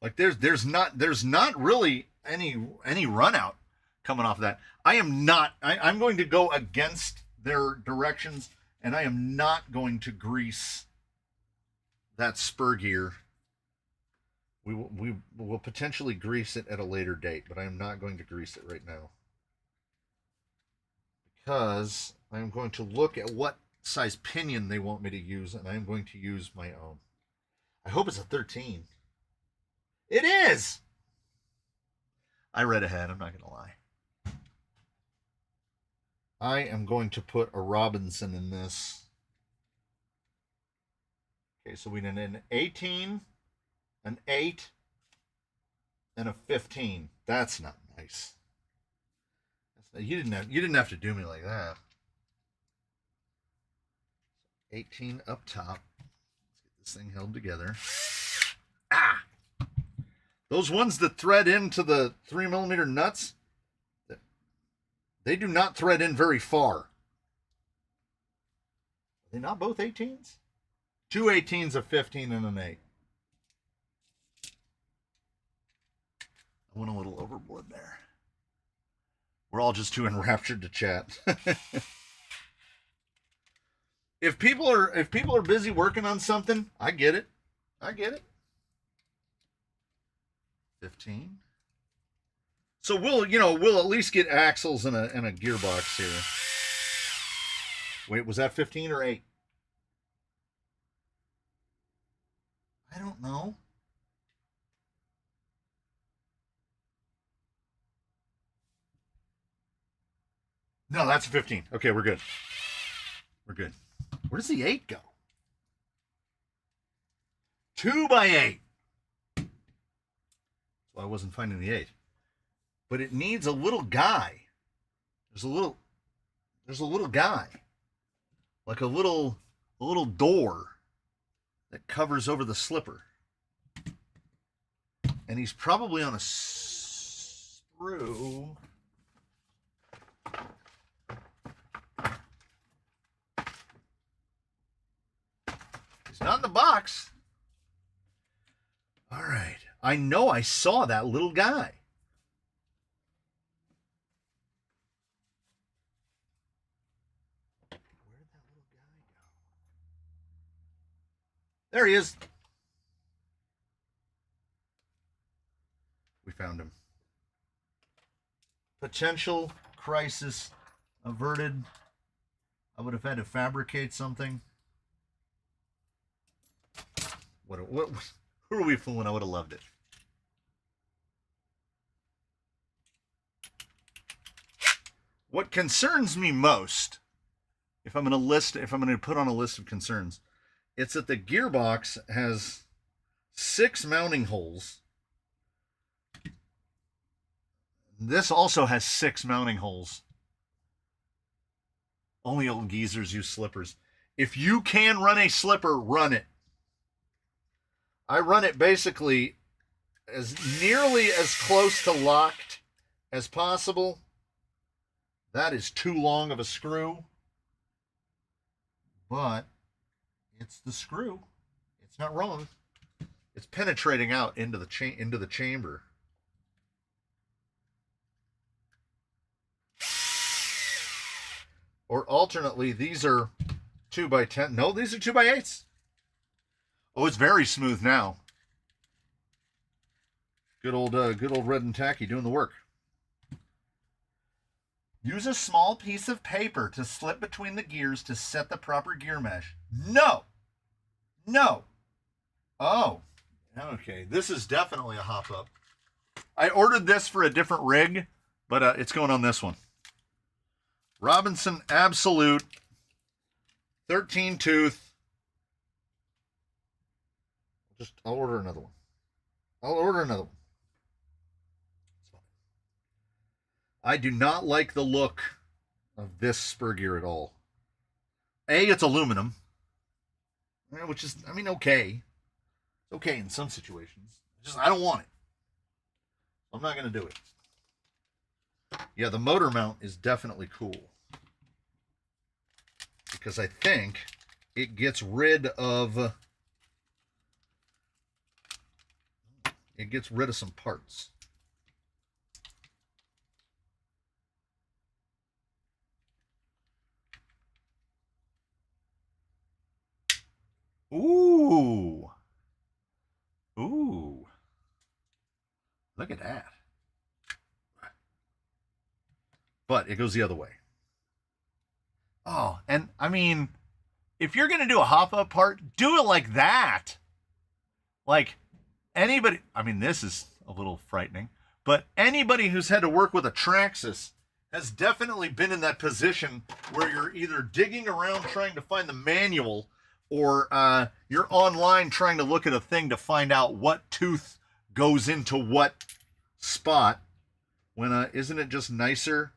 Like there's not really any run out. coming off of that. I am not, I'm going to go against their directions, and I am not going to grease that spur gear. We will potentially grease it at a later date, but I am not going to grease it right now. Because I'm going to look at what size pinion they want me to use, and I'm going to use my own. I hope it's a 13. It is! I read ahead, I'm not going to lie. I am going to put a Robinson in this. Okay, so we need an 18, an 8, and a 15. That's not nice. You didn't have to do me like that. 18 up top. Let's get this thing held together. Ah! Those ones that thread into the 3mm nuts, they do not thread in very far. Are they not both 18s? 2 18s, a 15, and an 8. I went a little overboard there. We're all just too enraptured to chat. If people are busy working on something, I get it. I get it. 15. So we'll at least get axles and a gearbox here. Wait, was that 15 or 8? I don't know. No, that's 15. Okay, we're good. We're good. Where does the 8 go? 2 by 8. Well, I wasn't finding the 8. But it needs a little guy. There's a little guy. Like a little door that covers over the slipper. And he's probably on a screw. He's not in the box. All right. I know I saw that little guy. Where did that little guy go? There he is. We found him. Potential crisis averted. I would have had to fabricate something. What who are we fooling? I would have loved it. What concerns me most, if I'm going to put on a list of concerns, it's that the gearbox has 6 mounting holes. This also has 6 mounting holes. Only old geezers use slippers. If you can run a slipper, run it. I run it basically as nearly as close to locked as possible. That is too long of a screw. But it's the screw. It's not wrong. It's penetrating out into the chamber. Or alternately, these are 2 by 10. No, these are 2 by 8s. Oh, it's very smooth now. Good old Red and Tacky doing the work. Use a small piece of paper to slip between the gears to set the proper gear mesh. No. No. Oh. Okay. This is definitely a hop up. I ordered this for a different rig, but it's going on this one. Robinson Absolute 13 tooth. I'll order another one. I do not like the look of this spur gear at all. A, it's aluminum, which is, okay. It's okay in some situations. I don't want it. I'm not going to do it. Yeah, the motor mount is definitely cool. Because I think it gets rid of some parts. Look at that. But it goes the other way. Oh, and I mean, if you're going to do a hop-up part, do it like that. Like, anybody, I mean, this is a little frightening, but anybody who's had to work with a Traxxas has definitely been in that position where you're either digging around trying to find the manual, or you're online trying to look at a thing to find out what tooth goes into what spot. When isn't it just nicer?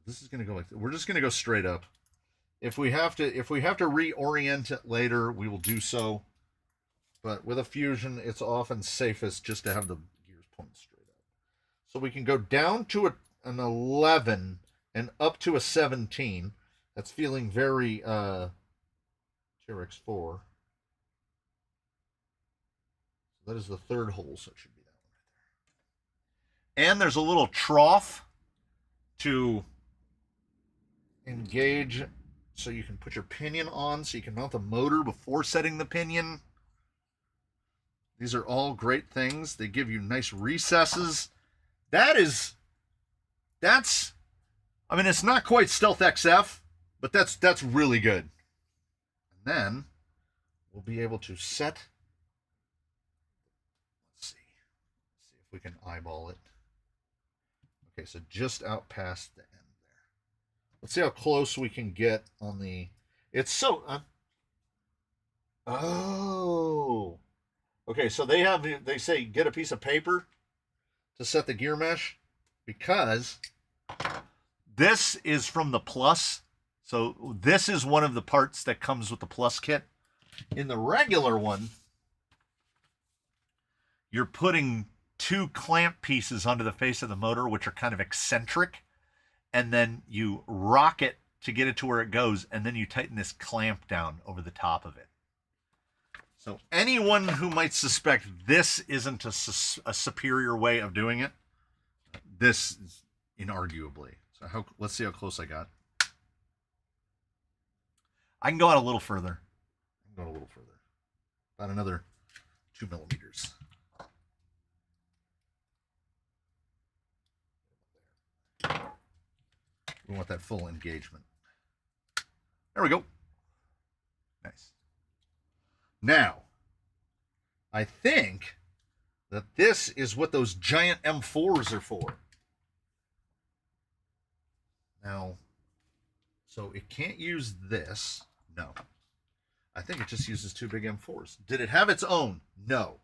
This is going to go like this. We're just going to go straight up. If we have to reorient it later, we will do so. But with a Fusion, it's often safest just to have the gears point straight up. So we can go down to an 11 and up to a 17. That's feeling very TRX4. So that is the third hole, so it should be that one right there. And there's a little trough to engage, so you can put your pinion on, so you can mount the motor before setting the pinion. These are all great things. They give you nice recesses. That's, I mean, it's not quite Stealth XF, but that's really good. And then we'll be able to set, let's see if we can eyeball it. Okay, so just out past the end there. Let's see how close we can get on the, it's so, oh. Okay, so they say get a piece of paper to set the gear mesh, because this is from the Plus. So this is one of the parts that comes with the Plus kit. In the regular one, you're putting 2 clamp pieces onto the face of the motor, which are kind of eccentric, and then you rock it to get it to where it goes, and then you tighten this clamp down over the top of it. So anyone who might suspect this isn't a superior way of doing it, this is inarguably. So let's see how close I got. I can go out a little further. About another 2 millimeters. We want that full engagement. There we go. Nice. Now, I think that this is what those giant M4s are for. Now, so it can't use this. No. I think it just uses 2 big M4s. Did it have its own? No.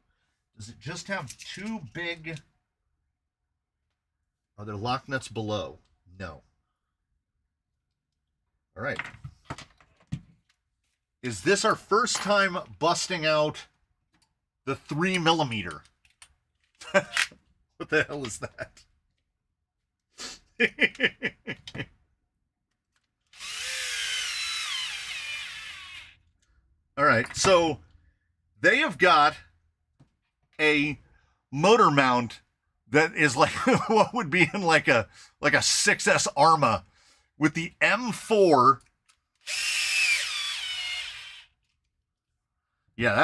Does it just have 2 big... Are there lock nuts below? No. All right. Is this our first time busting out the 3 millimeter? What the hell is that? All right, so they have got a motor mount that is like what would be in like a 6S Arma with the M4. Yeah,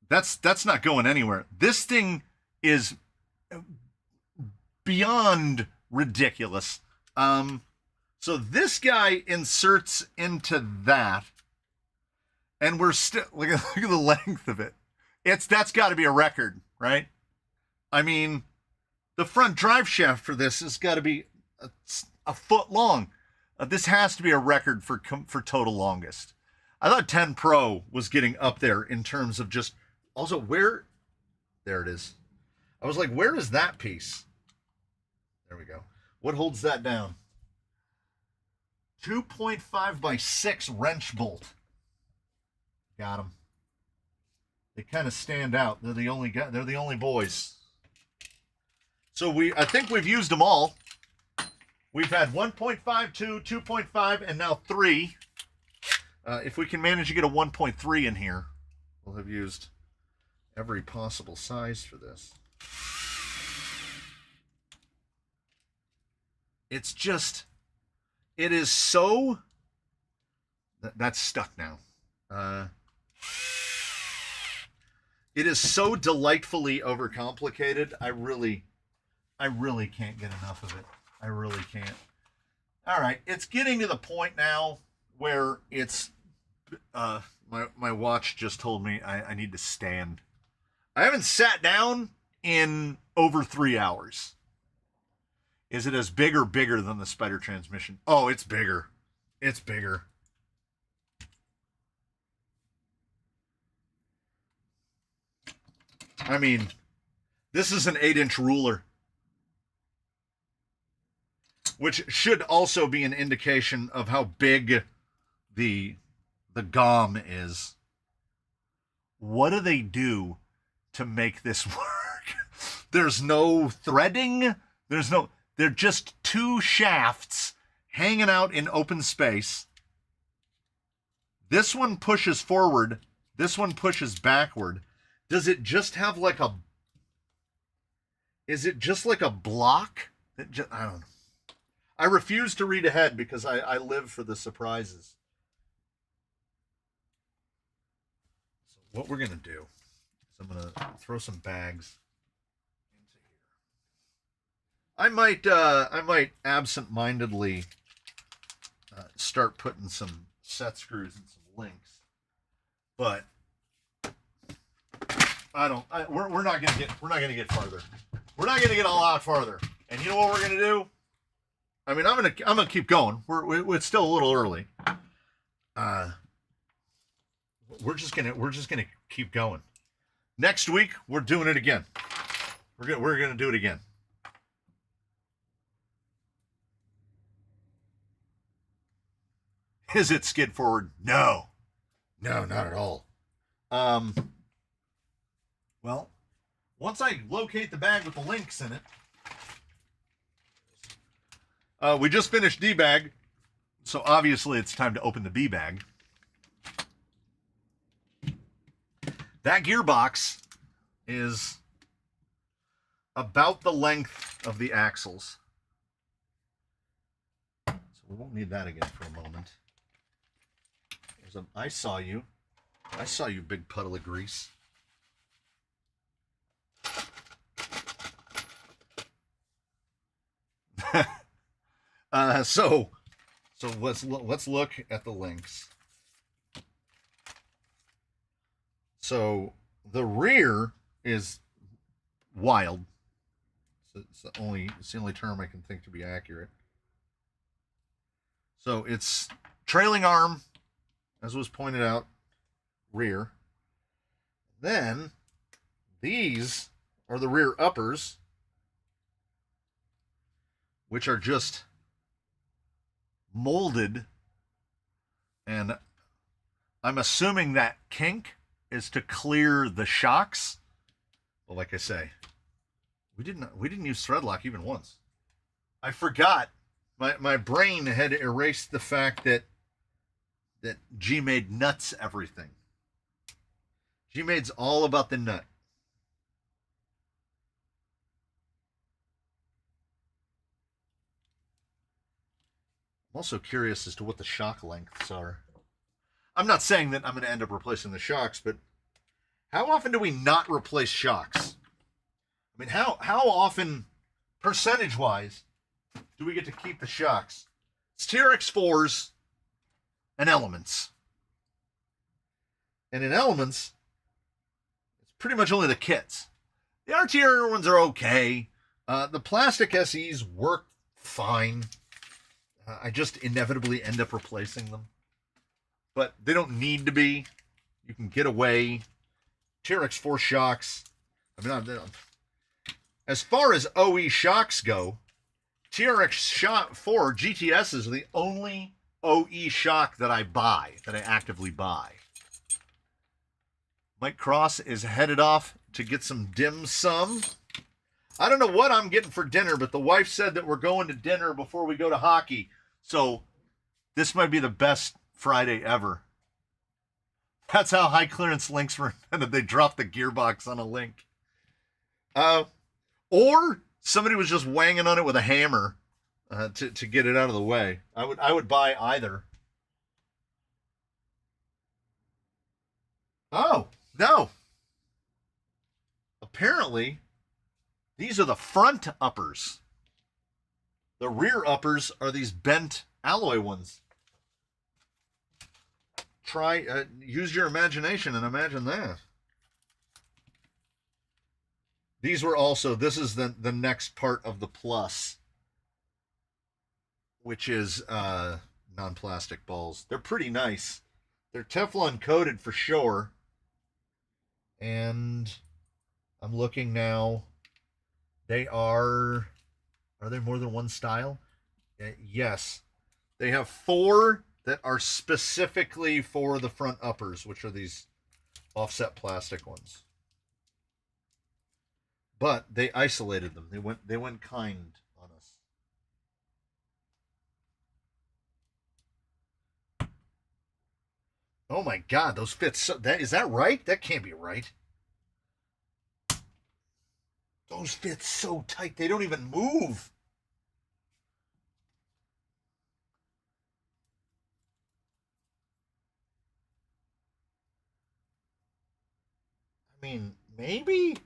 that's not going anywhere. This thing is beyond ridiculous. So this guy inserts into that, and we're still look at the length of it. That's got to be a record, right? I mean, the front drive shaft for this has got to be a foot long. This has to be a record for total longest. I thought 10 Pro was getting up there in terms of just... Also, where... There it is. I was like, where is that piece? There we go. What holds that down? 2.5 by 6 wrench bolt. Got them. They kind of stand out. They're the only boys. So I think we've used them all. We've had 1.5, 2, 2.5, and now 3. If we can manage to get a 1.3 in here, we'll have used every possible size for this. It's just, it is so, that's stuck now. It is so delightfully overcomplicated. I really can't get enough of it. I really can't. All right, it's getting to the point now where it's my watch just told me I need to stand. I haven't sat down in over 3 hours. Is it as big or bigger than the Spider transmission? Oh, it's bigger. It's bigger. I mean, this is an 8-inch ruler, which should also be an indication of how big the GOM is. What do they do to make this work? There's no threading. They're just 2 shafts hanging out in open space. This one pushes forward. This one pushes backward. Does it just have like a... Is it just like a block? I don't know. I refuse to read ahead because I live for the surprises. So what we're going to do is I'm going to throw some bags into here. I might absent-mindedly start putting some set screws and some links, but we're not gonna get farther. We're not gonna get a lot farther. And you know what we're gonna do? I mean, I'm gonna keep going. It's still a little early. We're just gonna keep going. Next week we're doing it again. We're gonna do it again. Is it skid forward? No, not at all. Well, once I locate the bag with the links in it, we just finished D bag, so obviously it's time to open the B bag. That gearbox is about the length of the axles, so we won't need that again for a moment. I saw you, big puddle of grease. So let's look at the links. So the rear is wild. It's the only term I can think to be accurate. So it's trailing arm, as was pointed out, rear. Then these are the rear uppers, which are just molded, and I'm assuming that kink is to clear the shocks. But like I say, we didn't use thread lock even once. I forgot. My brain had erased the fact that Gmade nuts everything. Gmade's all about the nut. I'm also curious as to what the shock lengths are. I'm not saying that I'm going to end up replacing the shocks, but how often do we not replace shocks? I mean, how often, percentage-wise, do we get to keep the shocks? It's TRX4s and Elements. And in Elements, it's pretty much only the kits. The RTR ones are okay. The plastic SEs work fine. I just inevitably end up replacing them. But they don't need to be. You can get away. TRX4 shocks. I mean, as far as OE shocks go, TRX4 GTSs are the only OE shock that I buy, that I actively buy. Mike Cross is headed off to get some dim sum. I don't know what I'm getting for dinner, but the wife said that we're going to dinner before we go to hockey. So this might be the best Friday ever. That's how high clearance links were invented. They dropped the gearbox on a link. Or somebody was just wanging on it with a hammer to get it out of the way. I would buy either. Oh, no. apparently, these are the front uppers. The rear uppers are these bent alloy ones. Try, use your imagination and imagine that. These were also, this is the next part of the plus, which is non-plastic balls. They're pretty nice. They're Teflon coated for sure. And I'm looking now. They are they more than one style? Yes. They have 4 that are specifically for the front uppers, which are these offset plastic ones. But they isolated them. They went kind on us. Oh my God, those fit so. Is that right? That can't be right. Those fit so tight, they don't even move. I mean, maybe.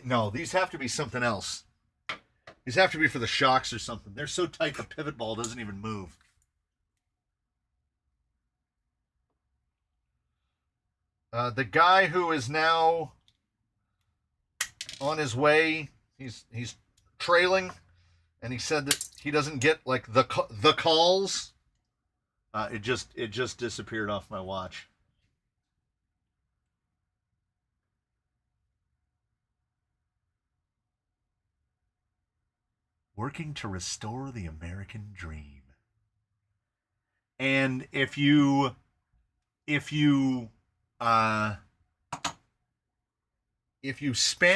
No, these have to be something else. These have to be for the shocks or something. They're so tight the pivot ball doesn't even move. The guy who is now on his way, he's trailing, and he said that he doesn't get like the calls. It just disappeared off my watch. Working to restore the American dream. And if you spam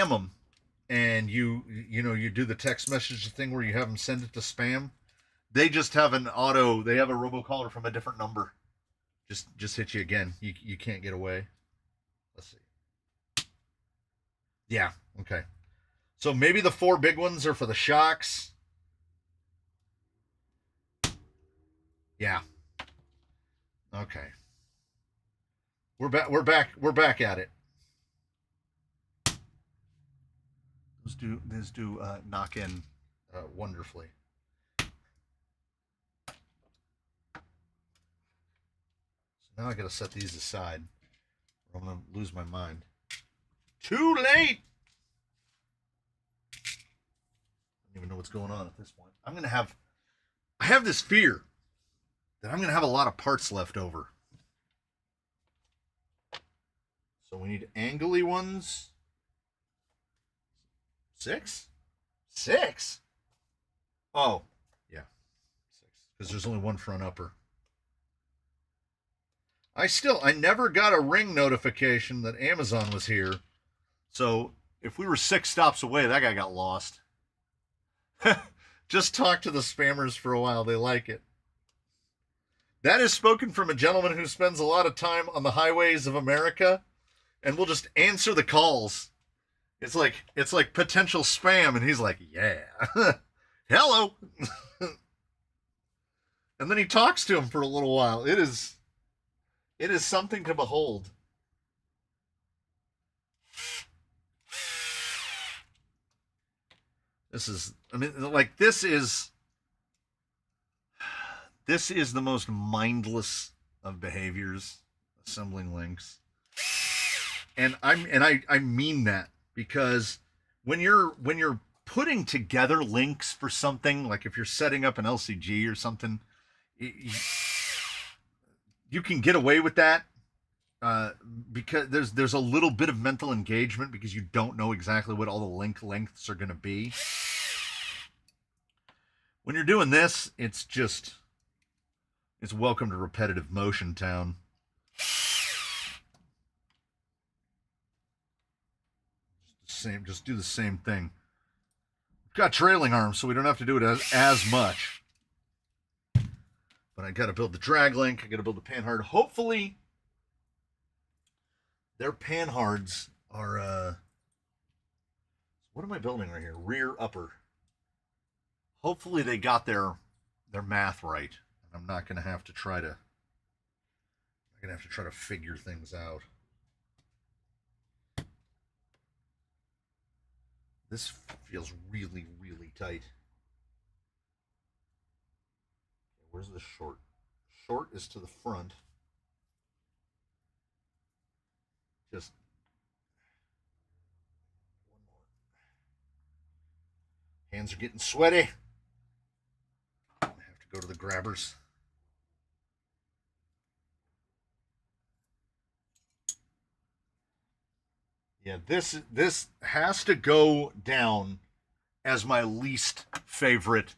them and you do the text message thing where you have them send it to spam, they just have they have a robocaller from a different number. Just hit you again. You can't get away. Let's see. Yeah, okay. So maybe the 4 big ones are for the shocks. Yeah. Okay. We're back at it. Those do knock in wonderfully. So now I got to set these aside, or I'm going to lose my mind. Too late. I don't even know what's going on at this point. I have this fear that I'm going to have a lot of parts left over. So we need angly ones. 6? 6? Oh, yeah. 6. Because there's only one front upper. I never got a ring notification that Amazon was here. So if we were 6 stops away, that guy got lost. Just talk to the spammers for a while. They like it. That is spoken from a gentleman who spends a lot of time on the highways of America and will just answer the calls. It's like potential spam, and he's like, yeah. Hello. And then he talks to him for a little while. It is something to behold. This is the most mindless of behaviors, assembling links. And I mean that, because when you're putting together links for something, like if you're setting up an LCG or something, you can get away with that because there's a little bit of mental engagement because you don't know exactly what all the link lengths are going to be. When you're doing this, it's welcome to repetitive motion town. Just do the same thing. We've got trailing arms, so we don't have to do it as much. But I got to build the drag link. I got to build the panhard. Hopefully, their panhards are. What am I building right here? Rear upper. Hopefully, they got their math right. I'm not going to have to try to. I We're going to have to try to figure things out. This feels really, really tight. Where's the short? Short is to the front. Just one more. Hands are getting sweaty. I have to go to the grabbers. Yeah, this has to go down as my least favorite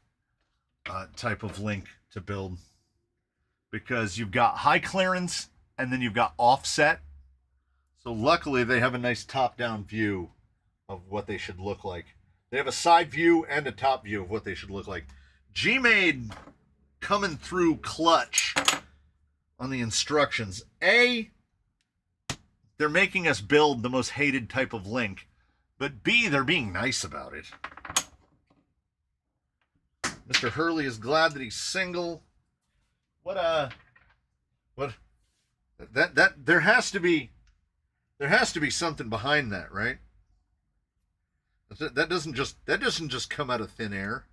type of link to build, because you've got high clearance and then you've got offset. So luckily they have a nice top-down view of what they should look like. They have a side view and a top view of what they should look like. Gmade coming through clutch on the instructions. They're making us build the most hated type of link, but B, they're being nice about it. Mr. Hurley is glad that he's single. What there has to be something behind that, right? That doesn't just come out of thin air.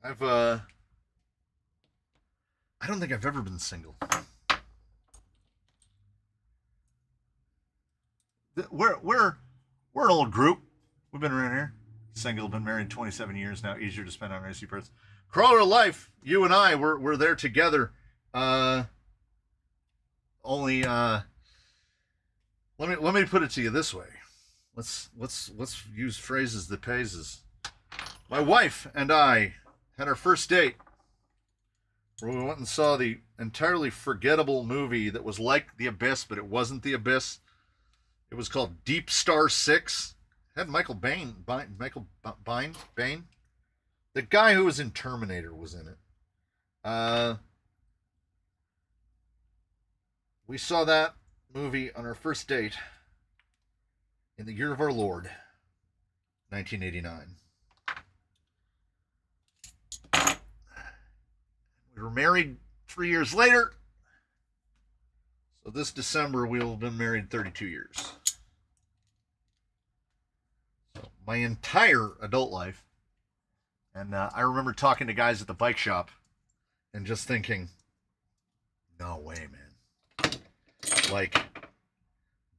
I don't think I've ever been single. We're an old group. We've been around here. Single, been married 27 years now. Easier to spend on racy parts. Crawler Life, you and I, we're there together. Let me put it to you this way. Let's use phrases that phases. My wife and I had our first date where we went and saw the entirely forgettable movie that was like The Abyss, but it wasn't The Abyss. It was called Deep Star 6. It had Michael Bain. The guy who was in Terminator was in it. We saw that movie on our first date in the year of our Lord, 1989. We were married 3 years later. So this December, we'll have been married 32 years. So my entire adult life. And I remember talking to guys at the bike shop and just thinking, no way, man. Like,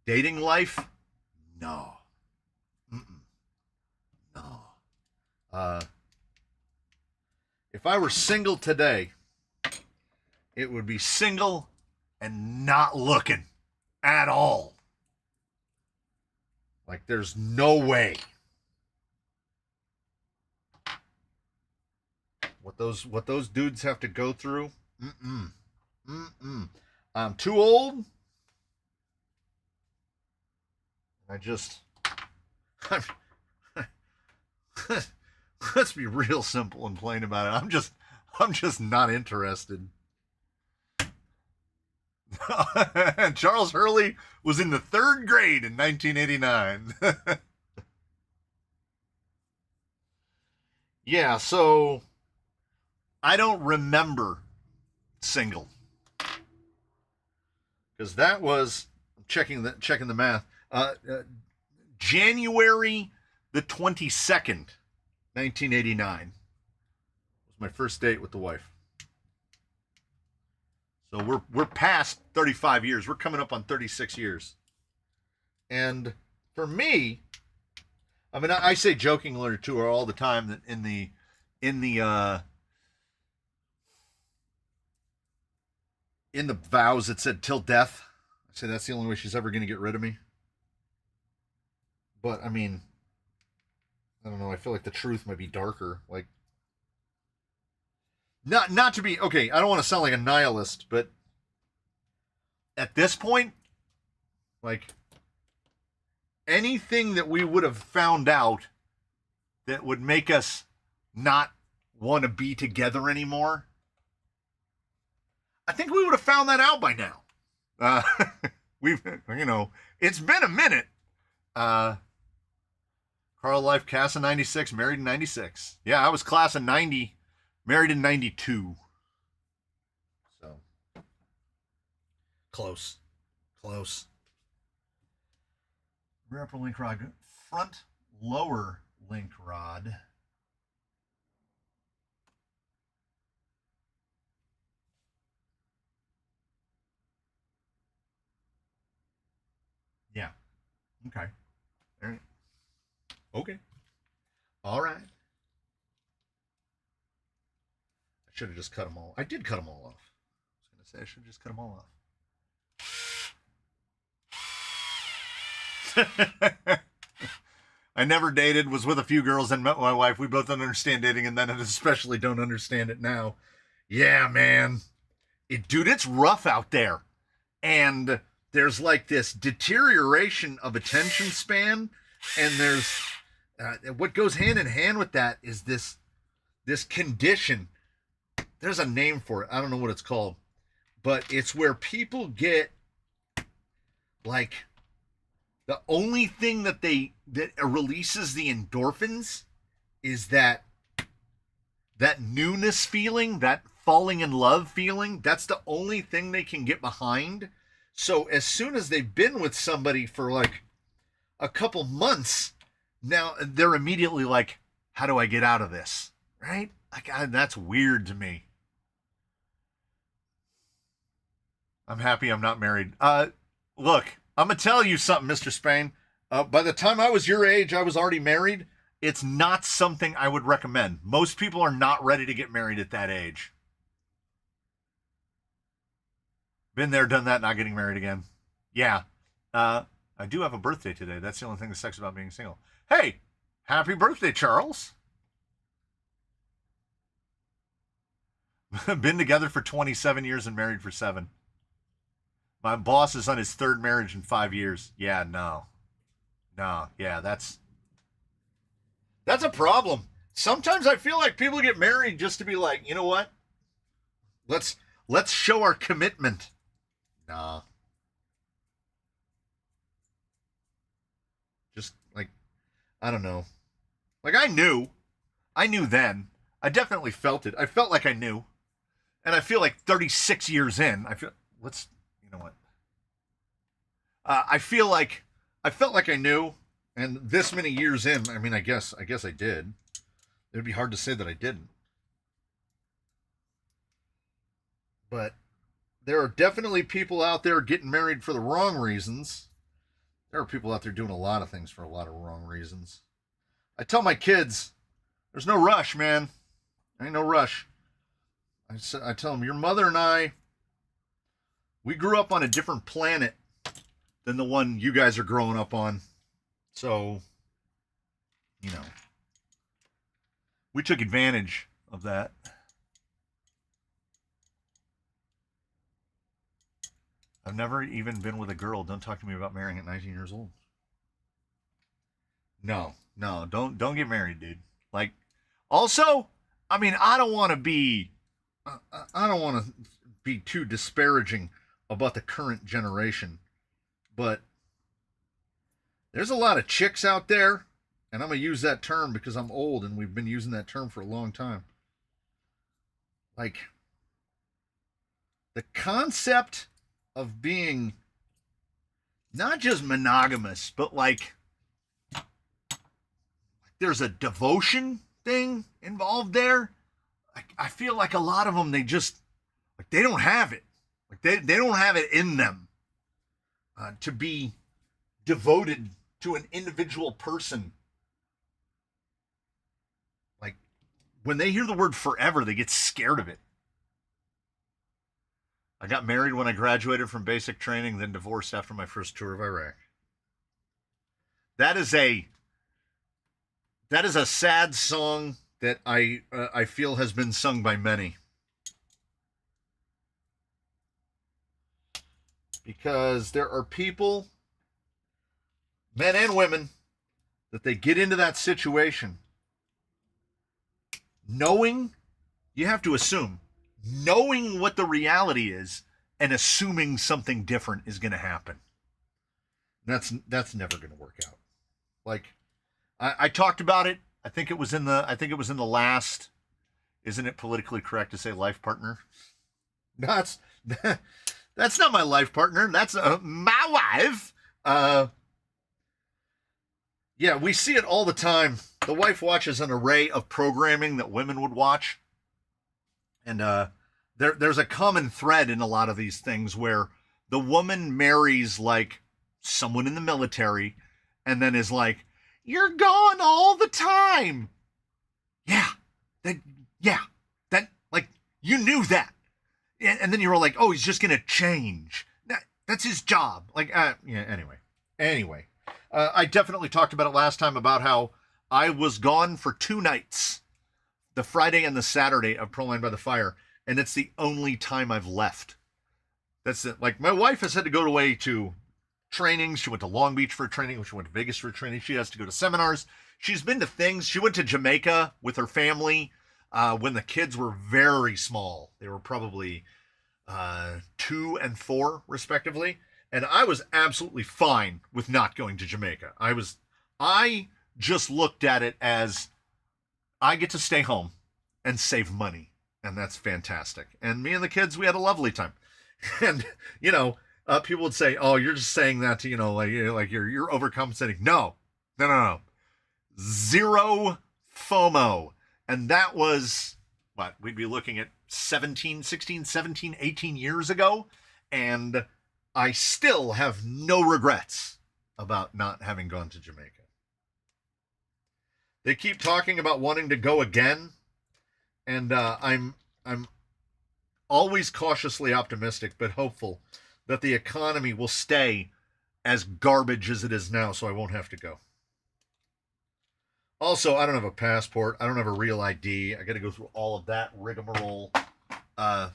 dating life? No. No. If I were single today, it would be single and not looking at all. Like, there's no way. What those dudes have to go through? I'm too old. Let's be real simple and plain about it. I'm just not interested. Charles Hurley was in the 3rd grade in 1989. Yeah, so I don't remember single, because that was checking the math. January the 22nd, 1989 was my first date with the wife. So we're past 35 years. We're coming up on 36 years. And for me, I mean, I say jokingly to her all the time that in the vows it said till death. I say that's the only way she's ever going to get rid of me. But I mean, I don't know. I feel like the truth might be darker. Like, not to be, okay, I don't want to sound like a nihilist, but at this point, like, anything that we would have found out that would make us not want to be together anymore, I think we would have found that out by now. It's been a minute. Carl Life, class of 96, married in 96. Yeah, I was class of 90, married in 92. So, Close. Close. Rear upper link rod. Front lower link rod. Yeah. Okay. All right. Okay. All right. I should have just cut them all. I did cut them all off. I was going to say I should have just cut them all off. I never dated, was with a few girls, and met my wife. We both don't understand dating, and then especially don't understand it now. Yeah, man. Dude, it's rough out there. And there's like this deterioration of attention span, and there's what goes hand in hand with that is this condition. There's a name for it. I don't know what it's called, but it's where people get like the only thing that releases the endorphins is that newness feeling, that falling in love feeling. That's the only thing they can get behind. So as soon as they've been with somebody for like a couple months, now they're immediately like, how do I get out of this? Right? Like, that's weird to me. I'm happy I'm not married. Look, I'm going to tell you something, Mr. Spain. By the time I was your age, I was already married. It's not something I would recommend. Most people are not ready to get married at that age. Been there, done that, not getting married again. Yeah. I do have a birthday today. That's the only thing that sucks about being single. Hey, happy birthday, Charles. Been together for 27 years and married for 7. My boss is on his 3rd marriage in 5 years. Yeah, no. Yeah, that's a problem. Sometimes I feel like people get married just to be like, you know what? Let's show our commitment. Nah. Just like, I don't know. Like I knew then. I definitely felt it. I felt like I knew. And I feel like 36 years in, you know what? I felt like I knew, and this many years in, I mean, I guess I did. It'd be hard to say that I didn't. But there are definitely people out there getting married for the wrong reasons. There are people out there doing a lot of things for a lot of wrong reasons. I tell my kids, there's no rush, man. There ain't no rush. I tell them, your mother and I, we grew up on a different planet than the one you guys are growing up on. So, you know, we took advantage of that. I've never even been with a girl. Don't talk to me about marrying at 19 years old. No, don't get married, dude. Like, also, I mean, I don't want to be too disparaging about the current generation, but there's a lot of chicks out there, and I'm going to use that term because I'm old and we've been using that term for a long time. Like, the concept of being not just monogamous, but like there's a devotion thing involved there. I feel like a lot of them, they don't have it. Like they don't have it in them to be devoted to an individual person. Like when they hear the word forever, they get scared of it. I got married when I graduated from basic training, then divorced after my first tour of Iraq. That is a sad song that I feel has been sung by many. Because there are people, men and women, that they get into that situation knowing, you have to assume, knowing what the reality is and assuming something different is going to happen. That's never going to work out. Like I talked about it. I think it was in the last, isn't it politically correct to say life partner? That's That's not my life partner. That's my wife. Yeah, we see it all the time. The wife watches an array of programming that women would watch. And there's a common thread in a lot of these things where the woman marries like someone in the military and then is like, you're gone all the time. Yeah, that like, you knew that. And then you were like, oh, he's just going to change. That's his job. Like, yeah, anyway. I definitely talked about it last time about how I was gone for 2 nights, the Friday and the Saturday of Pro Line by the Fire, and it's the only time I've left. That's it. Like, my wife has had to go away to trainings. She went to Long Beach for training. She went to Vegas for training. She has to go to seminars. She's been to things. She went to Jamaica with her family when the kids were very small. They were probably 2 and 4, respectively. And I was absolutely fine with not going to Jamaica. I just looked at it as I get to stay home and save money. And that's fantastic. And me and the kids, we had a lovely time. And, people would say, oh, you're just saying that to, like you're overcompensating. No. Zero FOMO. And that was, we'd be looking at 16, 17, 18 years ago. And I still have no regrets about not having gone to Jamaica. They keep talking about wanting to go again, and I'm always cautiously optimistic, but hopeful that the economy will stay as garbage as it is now, so I won't have to go. Also, I don't have a passport. I don't have a real ID. I got to go through all of that rigmarole. At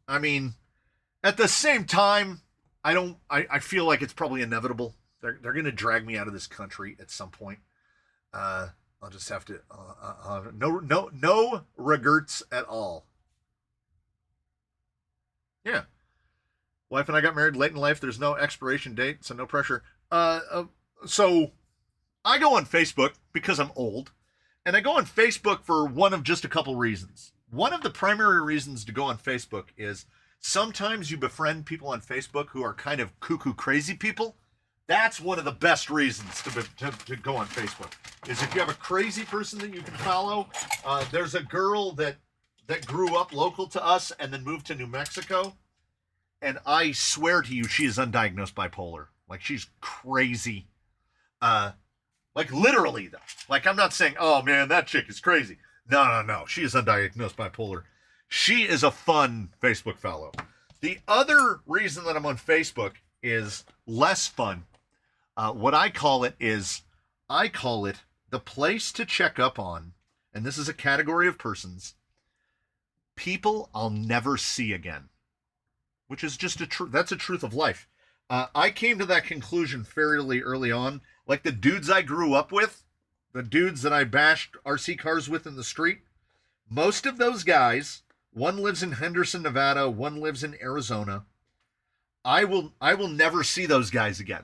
the same time, I feel like it's probably inevitable. They're going to drag me out of this country at some point. I'll just have to, no regrets at all. Yeah. Wife and I got married late in life. There's no expiration date, so no pressure. So I go on Facebook because I'm old, and I go on Facebook for one of just a couple reasons. One of the primary reasons to go on Facebook is sometimes you befriend people on Facebook who are kind of cuckoo crazy people. That's one of the best reasons to go on Facebook, is if you have a crazy person that you can follow. There's a girl that grew up local to us and then moved to New Mexico. And I swear to you, she is undiagnosed bipolar. Like, she's crazy. Like, literally, though. Like, I'm not saying, oh, man, that chick is crazy. No. She is undiagnosed bipolar. She is a fun Facebook fellow. The other reason that I'm on Facebook is less fun. What I call it the place to check up on, and this is a category of persons, people I'll never see again, which is just that's a truth of life. I came to that conclusion fairly early on. Like the dudes I grew up with, the dudes that I bashed RC cars with in the street, most of those guys, one lives in Henderson, Nevada, one lives in Arizona. I will never see those guys again.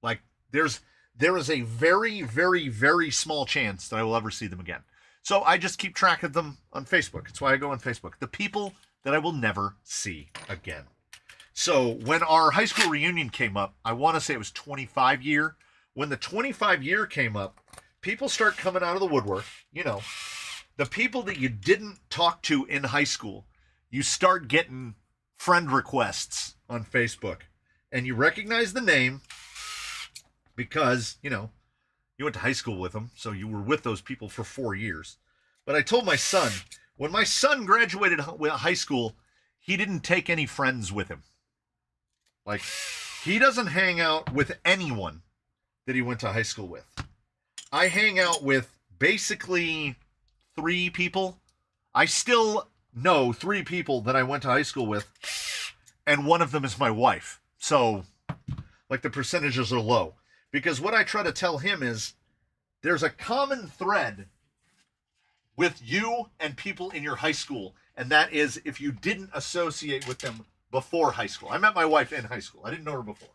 Like there is a very, very, very small chance that I will ever see them again. So I just keep track of them on Facebook. That's why I go on Facebook. The people that I will never see again. So when our high school reunion came up, I want to say it was 25 year. When the 25 year came up, people start coming out of the woodwork. The people that you didn't talk to in high school, you start getting friend requests on Facebook. And you recognize the name because, you went to high school with them. So you were with those people for 4 years. But I told my son, when my son graduated high school, he didn't take any friends with him. Like, he doesn't hang out with anyone that he went to high school with. I hang out with basically 3 people. I still know 3 people that I went to high school with, and one of them is my wife. So, like, the percentages are low. Because what I try to tell him is, there's a common thread with you and people in your high school, and that is if you didn't associate with them before high school. I met my wife in high school. I didn't know her before.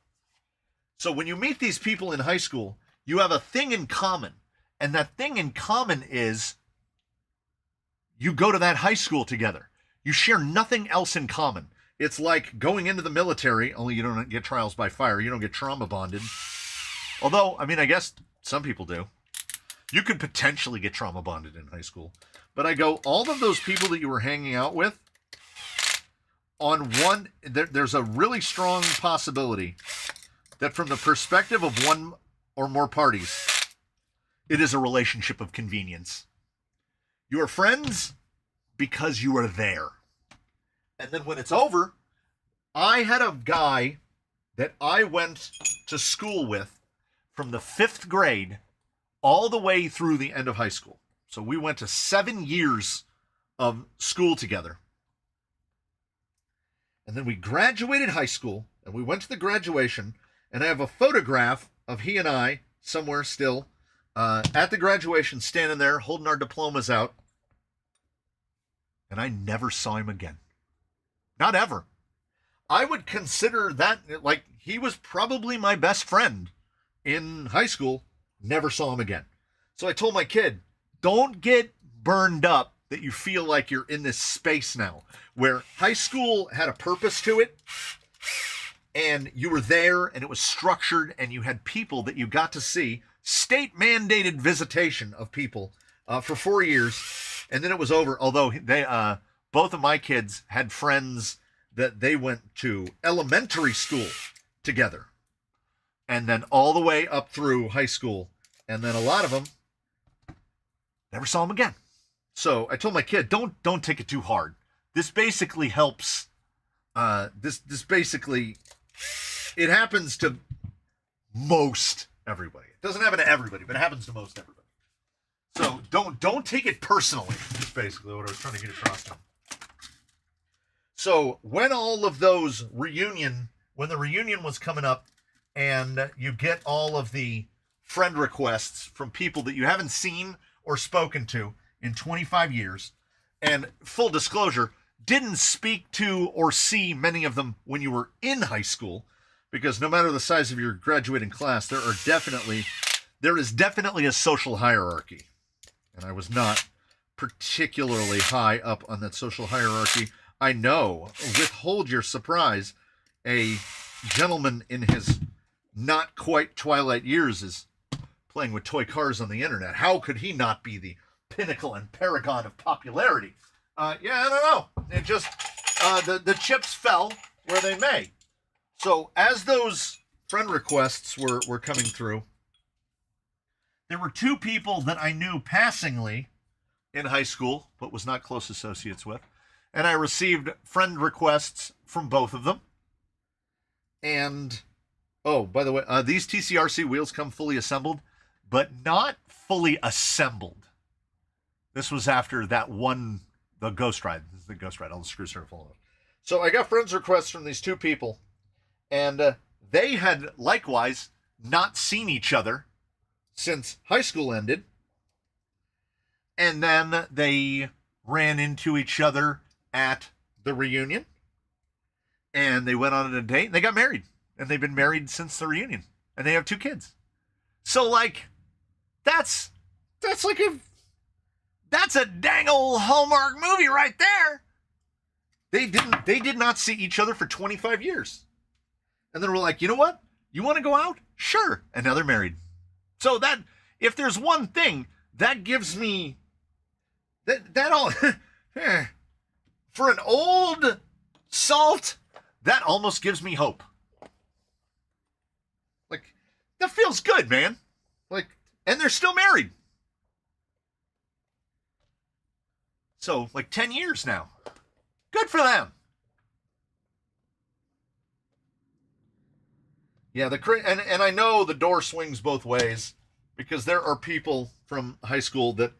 So when you meet these people in high school, you have a thing in common. And that thing in common is you go to that high school together. You share nothing else in common. It's like going into the military, only you don't get trials by fire. You don't get trauma bonded. Although, I mean, I guess some people do. You could potentially get trauma bonded in high school. But I go, all of those people that you were hanging out with, on one, there's a really strong possibility that from the perspective of one or more parties, it is a relationship of convenience. You are friends because you are there. And then when it's over, I had a guy that I went to school with from the 5th grade all the way through the end of high school. So we went to 7 years of school together. And then we graduated high school, and we went to the graduation, and I have a photograph of he and I somewhere still at the graduation, standing there holding our diplomas out. And I never saw him again. Not ever. I would consider that, like, he was probably my best friend in high school. Never saw him again. So I told my kid, don't get burned up that you feel like you're in this space now, where high school had a purpose to it, and you were there, and it was structured, and you had people that you got to see, state-mandated visitation of people for 4 years, and then it was over. Although they, both of my kids had friends that they went to elementary school together, and then all the way up through high school, and then a lot of them never saw them again. So I told my kid, don't take it too hard. This basically helps. This basically, it happens to most everybody. It doesn't happen to everybody, but it happens to most everybody. So don't take it personally. Is basically what I was trying to get across to him. So when all of those when the reunion was coming up, and you get all of the friend requests from people that you haven't seen or spoken to in 25 years, and full disclosure, didn't speak to or see many of them when you were in high school, because no matter the size of your graduating class, there is definitely a social hierarchy. And I was not particularly high up on that social hierarchy. I know, withhold your surprise, a gentleman in his not quite twilight years is playing with toy cars on the internet. How could he not be the pinnacle and paragon of popularity? I don't know. It just, the chips fell where they may. So as those friend requests were coming through, there were 2 people that I knew passingly in high school, but was not close associates with. And I received friend requests from both of them. And, oh, by the way, these TCRC wheels come fully assembled, but not fully assembled. This was after that one, the Ghost Ride. This is the Ghost Ride. All the screws are full of. So I got friends requests from these 2 people, and they had likewise not seen each other since high school ended. And then they ran into each other at the reunion, and they went on a date, and they got married, and they've been married since the reunion, and they have 2 kids. So, like, that's a dang old Hallmark movie right there. They did not see each other for 25 years. And then we're like, you know what? You want to go out? Sure. And now they're married. So that, if there's one thing, that gives me, that all, for an old salt, that almost gives me hope. Like, that feels good, man. Like, and they're still married. So, like 10 years now. Good for them. Yeah, and I know the door swings both ways, because there are people from high school that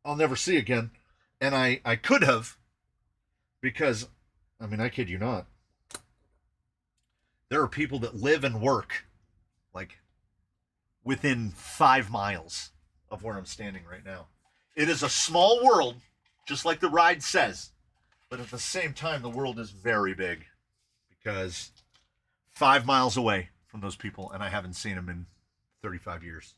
I'll never see again. And I could have, because, I mean, I kid you not. There are people that live and work, like, within 5 miles of where I'm standing right now. It is a small world, just like the ride says. But at the same time, the world is very big, because 5 miles away from those people, and I haven't seen them in 35 years.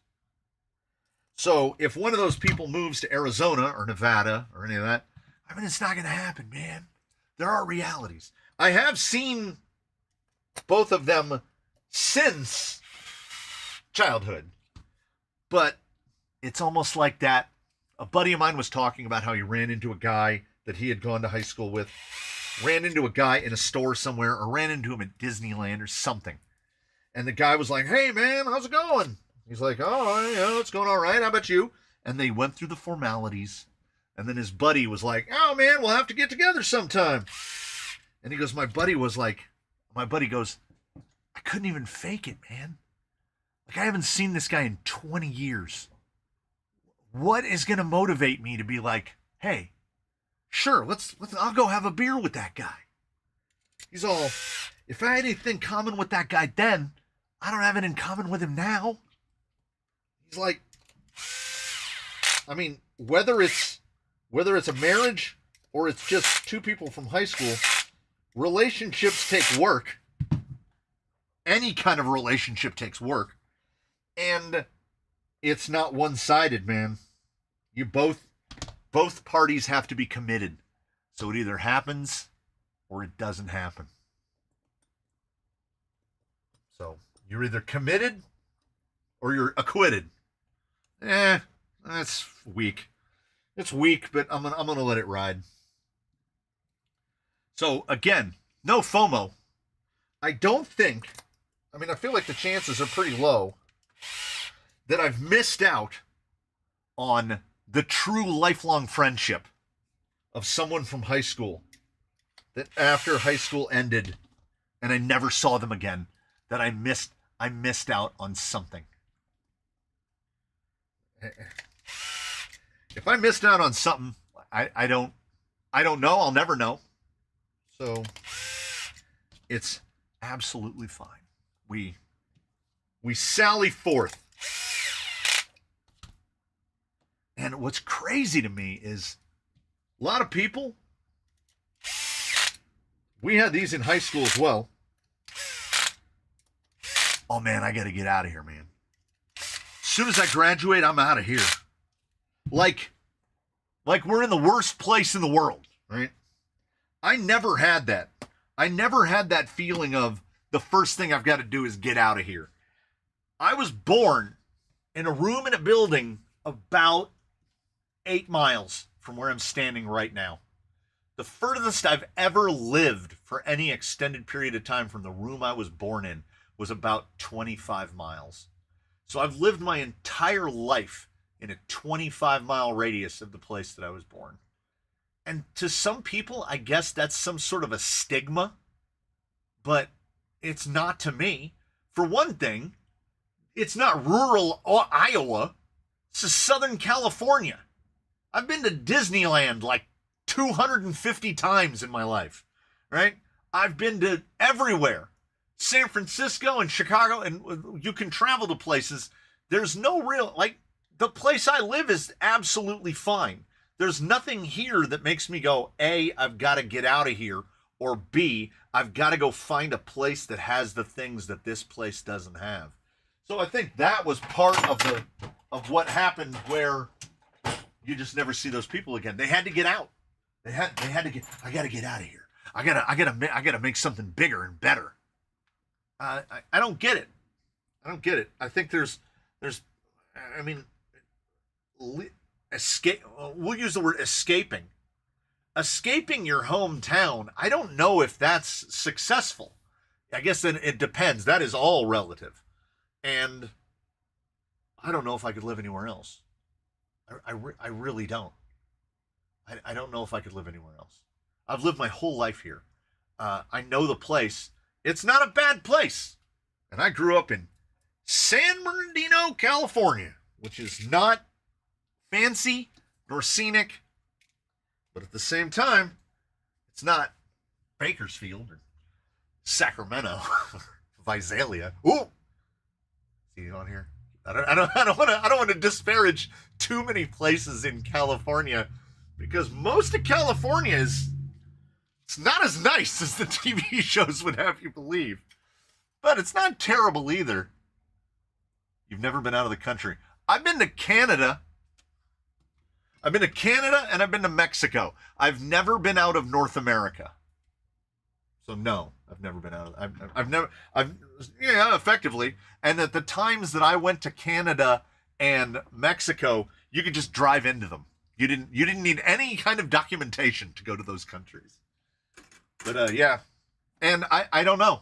So if one of those people moves to Arizona or Nevada or any of that, I mean, it's not going to happen, man. There are realities. I have seen both of them since childhood. But it's almost like that. A buddy of mine was talking about how he ran into a guy that he had gone to high school with, ran into a guy in a store somewhere, or ran into him at Disneyland or something. And the guy was like, hey, man, how's it going? He's like, oh, it's going all right. How about you? And they went through the formalities. And then his buddy was like, oh, man, we'll have to get together sometime. And he goes, my buddy goes, I couldn't even fake it, man. Like, I haven't seen this guy in 20 years. What is going to motivate me to be like, hey, sure, I'll go have a beer with that guy. He's all, if I had anything in common with that guy then, I don't have it in common with him now. He's like, I mean, whether it's a marriage or it's just two people from high school, relationships take work. Any kind of relationship takes work. And it's not one-sided, man. You both parties have to be committed. So it either happens or it doesn't happen. So you're either committed or you're acquitted. That's weak. It's weak, but I'm gonna let it ride. So again, no FOMO. I feel like the chances are pretty low that I've missed out on the true lifelong friendship of someone from high school that after high school ended and I never saw them again, that I missed out on something. If I missed out on something, I don't know, I'll never know. So it's absolutely fine. We sally forth. And what's crazy to me is a lot of people, we had these in high school as well. Oh man, I got to get out of here, man. As soon as I graduate, I'm out of here. Like we're in the worst place in the world, right? I never had that. I never had that feeling of the first thing I've got to do is get out of here. I was born in a room in a building about 8 miles from where I'm standing right now. The furthest I've ever lived for any extended period of time from the room I was born in was about 25 miles. So I've lived my entire life in a 25-mile radius of the place that I was born. And to some people, I guess that's some sort of a stigma, but it's not to me. For one thing, it's not rural Iowa. It's Southern California. I've been to Disneyland like 250 times in my life, right? I've been to everywhere. San Francisco and Chicago, and you can travel to places. There's no real, the place I live is absolutely fine. There's nothing here that makes me go, A, I've got to get out of here, or B, I've got to go find a place that has the things that this place doesn't have. So I think that was part of what happened, where you just never see those people again. They had to get out. They had to get. I got to get out of here. I gotta make something bigger and better. I don't get it. I think there's escape. We'll use the word escaping. Escaping your hometown. I don't know if that's successful. I guess then it depends. That is all relative. And I don't know if I could live anywhere else. I really don't. I don't know if I could live anywhere else. I've lived my whole life here. I know the place. It's not a bad place. And I grew up in San Bernardino, California, which is not fancy nor scenic, but at the same time, it's not Bakersfield or Sacramento, Visalia. Ooh, see it on here. I don't want to disparage too many places in California, because most of California it's not as nice as the TV shows would have you believe, but it's not terrible either. You've never been out of the country. I've been to Canada. And I've been to Mexico. I've never been out of North America. So no, I've never been out of. Yeah, effectively. And at the times that I went to Canada and Mexico, you could just drive into them. You didn't need any kind of documentation to go to those countries. But yeah, and I don't know.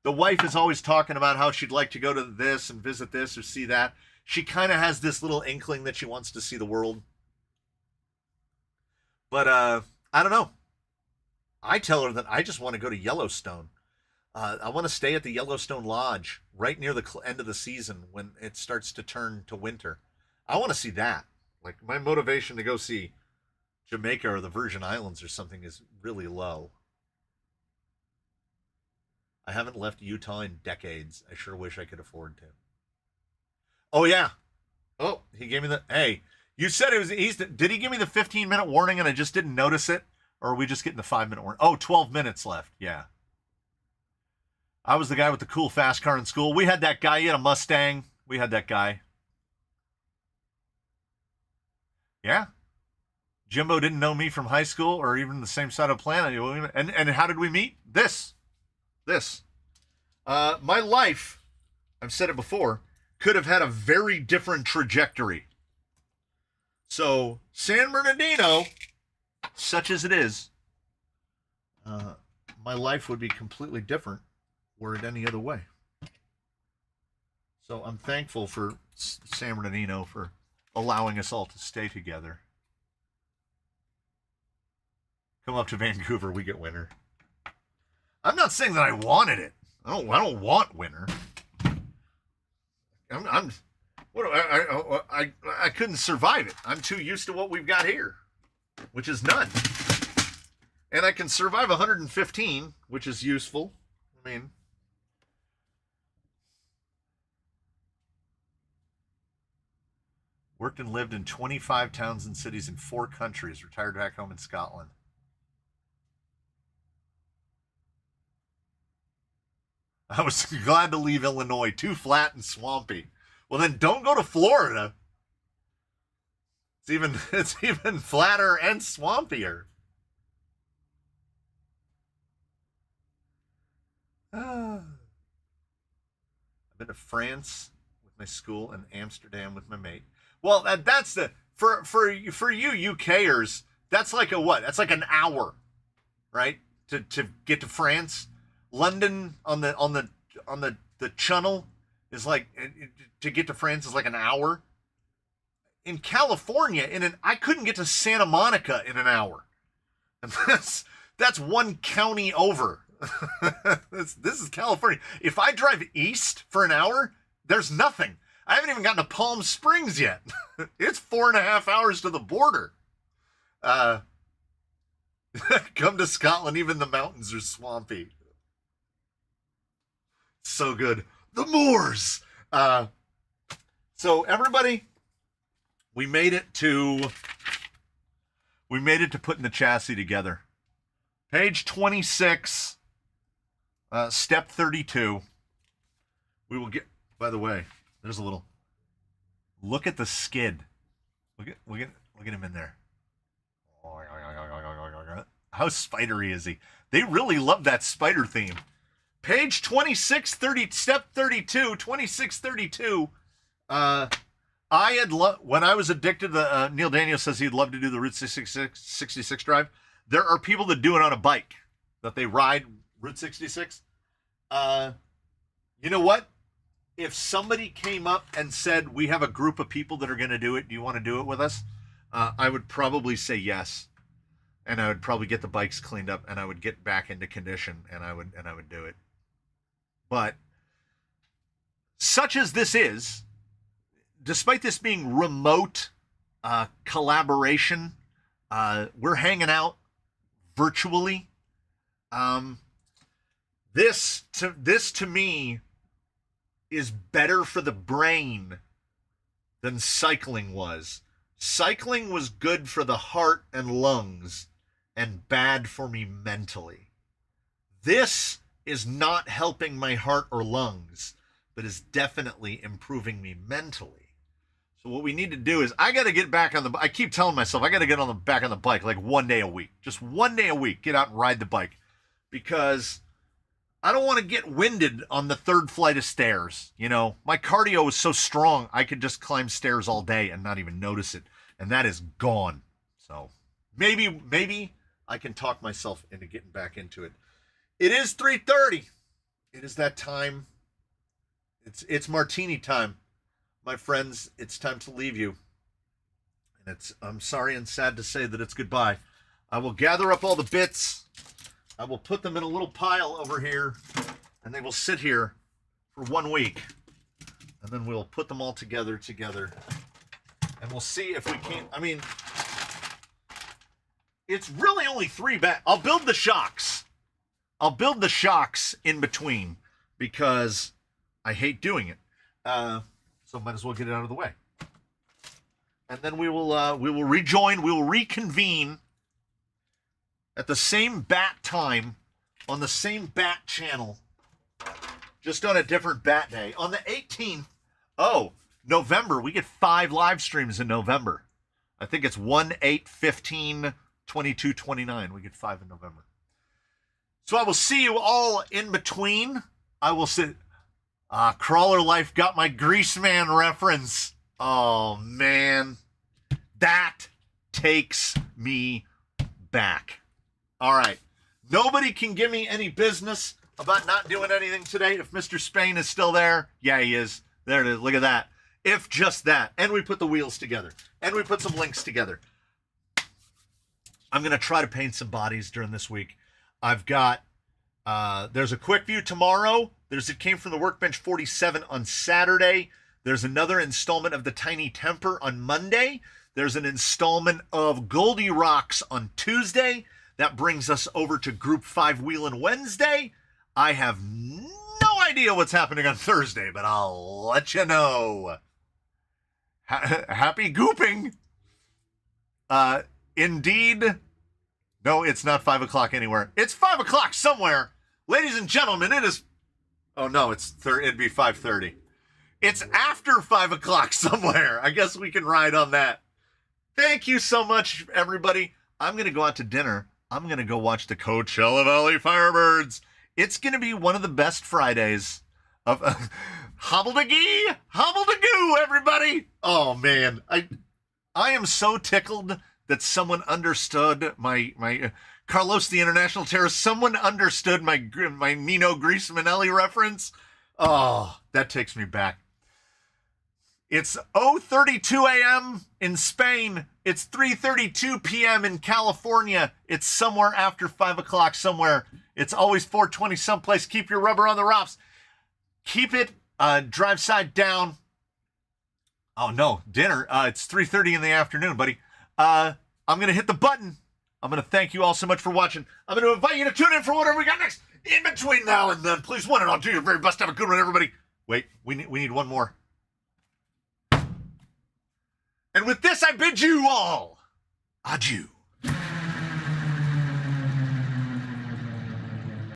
The wife is always talking about how she'd like to go to this and visit this or see that. She kind of has this little inkling that she wants to see the world. But I don't know. I tell her that I just want to go to Yellowstone. I want to stay at the Yellowstone Lodge right near the end of the season when it starts to turn to winter. I want to see that. Like, my motivation to go see Jamaica or the Virgin Islands or something is really low. I haven't left Utah in decades. I sure wish I could afford to. Oh, yeah. Oh, he gave me the... Hey, you said it was... Did he give me the 15-minute warning and I just didn't notice it? Or are we just getting the 5-minute warning? Oh, 12 minutes left. Yeah. I was the guy with the cool fast car in school. We had that guy. He had a Mustang. We had that guy. Yeah. Jimbo didn't know me from high school or even the same side of the planet. And how did we meet? This. My life, I've said it before, could have had a very different trajectory. So, San Bernardino, such as it is, my life would be completely different were it any other way. So I'm thankful for San Bernardino for allowing us all to stay together. Come up to Vancouver, we get winter. I'm not saying that I wanted it. I don't want winter. I couldn't survive it. I'm too used to what we've got here, which is none. And I can survive 115, which is useful. I mean, worked and lived in 25 towns and cities in 4 countries. Retired back home in Scotland. I was glad to leave Illinois. Too flat and swampy. Well, then don't go to Florida. It's even flatter and swampier. I've been to France with my school and Amsterdam with my mate. Well, that's the for you UKers. That's like a what? That's like an hour, right? To get to France. London on the Channel is like, to get to France is like an hour. In California, I couldn't get to Santa Monica in an hour, and that's one county over. This is California. If I drive east for an hour, there's nothing. I haven't even gotten to Palm Springs yet. It's 4.5 hours to the border. Come to Scotland, even the mountains are swampy. So good. The moors. So everybody, we made it to putting the chassis together. Page 26, step 32. We will get, by the way, there's a little, look at the skid. Look at him in there. How spidery is he? They really love that spider theme. Page 26, step 32, 2632. When I was addicted to, Neil Daniel says he'd love to do the Route 66 drive. There are people that do it on a bike, that they ride Route 66. You know what? If somebody came up and said, we have a group of people that are going to do it, do you want to do it with us? I would probably say yes. And I would probably get the bikes cleaned up and I would get back into condition and I would do it. But such as this is, despite this being remote collaboration, we're hanging out virtually. This to me is better for the brain than cycling was. Cycling was good for the heart and lungs and bad for me mentally. This is not helping my heart or lungs, but is definitely improving me mentally. So what we need to do is, I got to get back on I keep telling myself, I got to get back on the bike like one day a week. Just one day a week, get out and ride the bike. because I don't want to get winded on the 3rd flight of stairs. You know, my cardio is so strong, I could just climb stairs all day and not even notice it. And that is gone. So maybe I can talk myself into getting back into it. It is 3:30. It is that time. It's martini time. My friends, it's time to leave you. And I'm sorry and sad to say that it's goodbye. I will gather up all the bits. I will put them in a little pile over here, and they will sit here for 1 week. And then we'll put them all together. And we'll see if we can't. I mean, it's really only 3 bat. I'll build the shocks. I'll build the shocks in between because I hate doing it. So might as well get it out of the way. And then we will rejoin. We will reconvene at the same bat time on the same bat channel, just on a different bat day. On the 18th, November, we get 5 live streams in November. I think it's 1, 8, 15, 22, 29. We get 5 in November. So I will see you all in between. I will sit. Crawler Life got my Grease Man reference. Oh, man. That takes me back. All right. Nobody can give me any business about not doing anything today. If Mr. Spain is still there, yeah, he is. There it is. Look at that. If just that. And we put the wheels together. And we put some links together. I'm going to try to paint some bodies during this week. I've got, there's a quick view tomorrow. It came from the Workbench 47 on Saturday. There's another installment of the Tiny Temper on Monday. There's an installment of Goldie Rocks on Tuesday. That brings us over to Group 5 Wheelin' Wednesday. I have no idea what's happening on Thursday, but I'll let you know. Happy gooping. Indeed. No, it's not 5 o'clock anywhere. It's 5 o'clock somewhere. Ladies and gentlemen, it is... Oh, no, it'd be 5:30. It's after 5 o'clock somewhere. I guess we can ride on that. Thank you so much, everybody. I'm going to go out to dinner. I'm going to go watch the Coachella Valley Firebirds. It's going to be one of the best Fridays of... Hobble-de-gee, hobble-de-goo, everybody. Oh, man. I am so tickled that someone understood my Carlos the International Terrorist. Someone understood my Nino Grease Manelli reference. Oh, that takes me back. It's 0:32 a.m. in Spain. It's 3:32 p.m. in California. It's somewhere after 5 o'clock somewhere. It's always 4:20 someplace. Keep your rubber on the rocks. Keep it drive side down. Oh, no, dinner. It's 3:30 in the afternoon, buddy. I'm going to hit the button. I'm going to thank you all so much for watching. I'm going to invite you to tune in for whatever we got next. In between now and then, please, one and all, do your very best. Have a good one, everybody. Wait, we need one more. And with this, I bid you all adieu.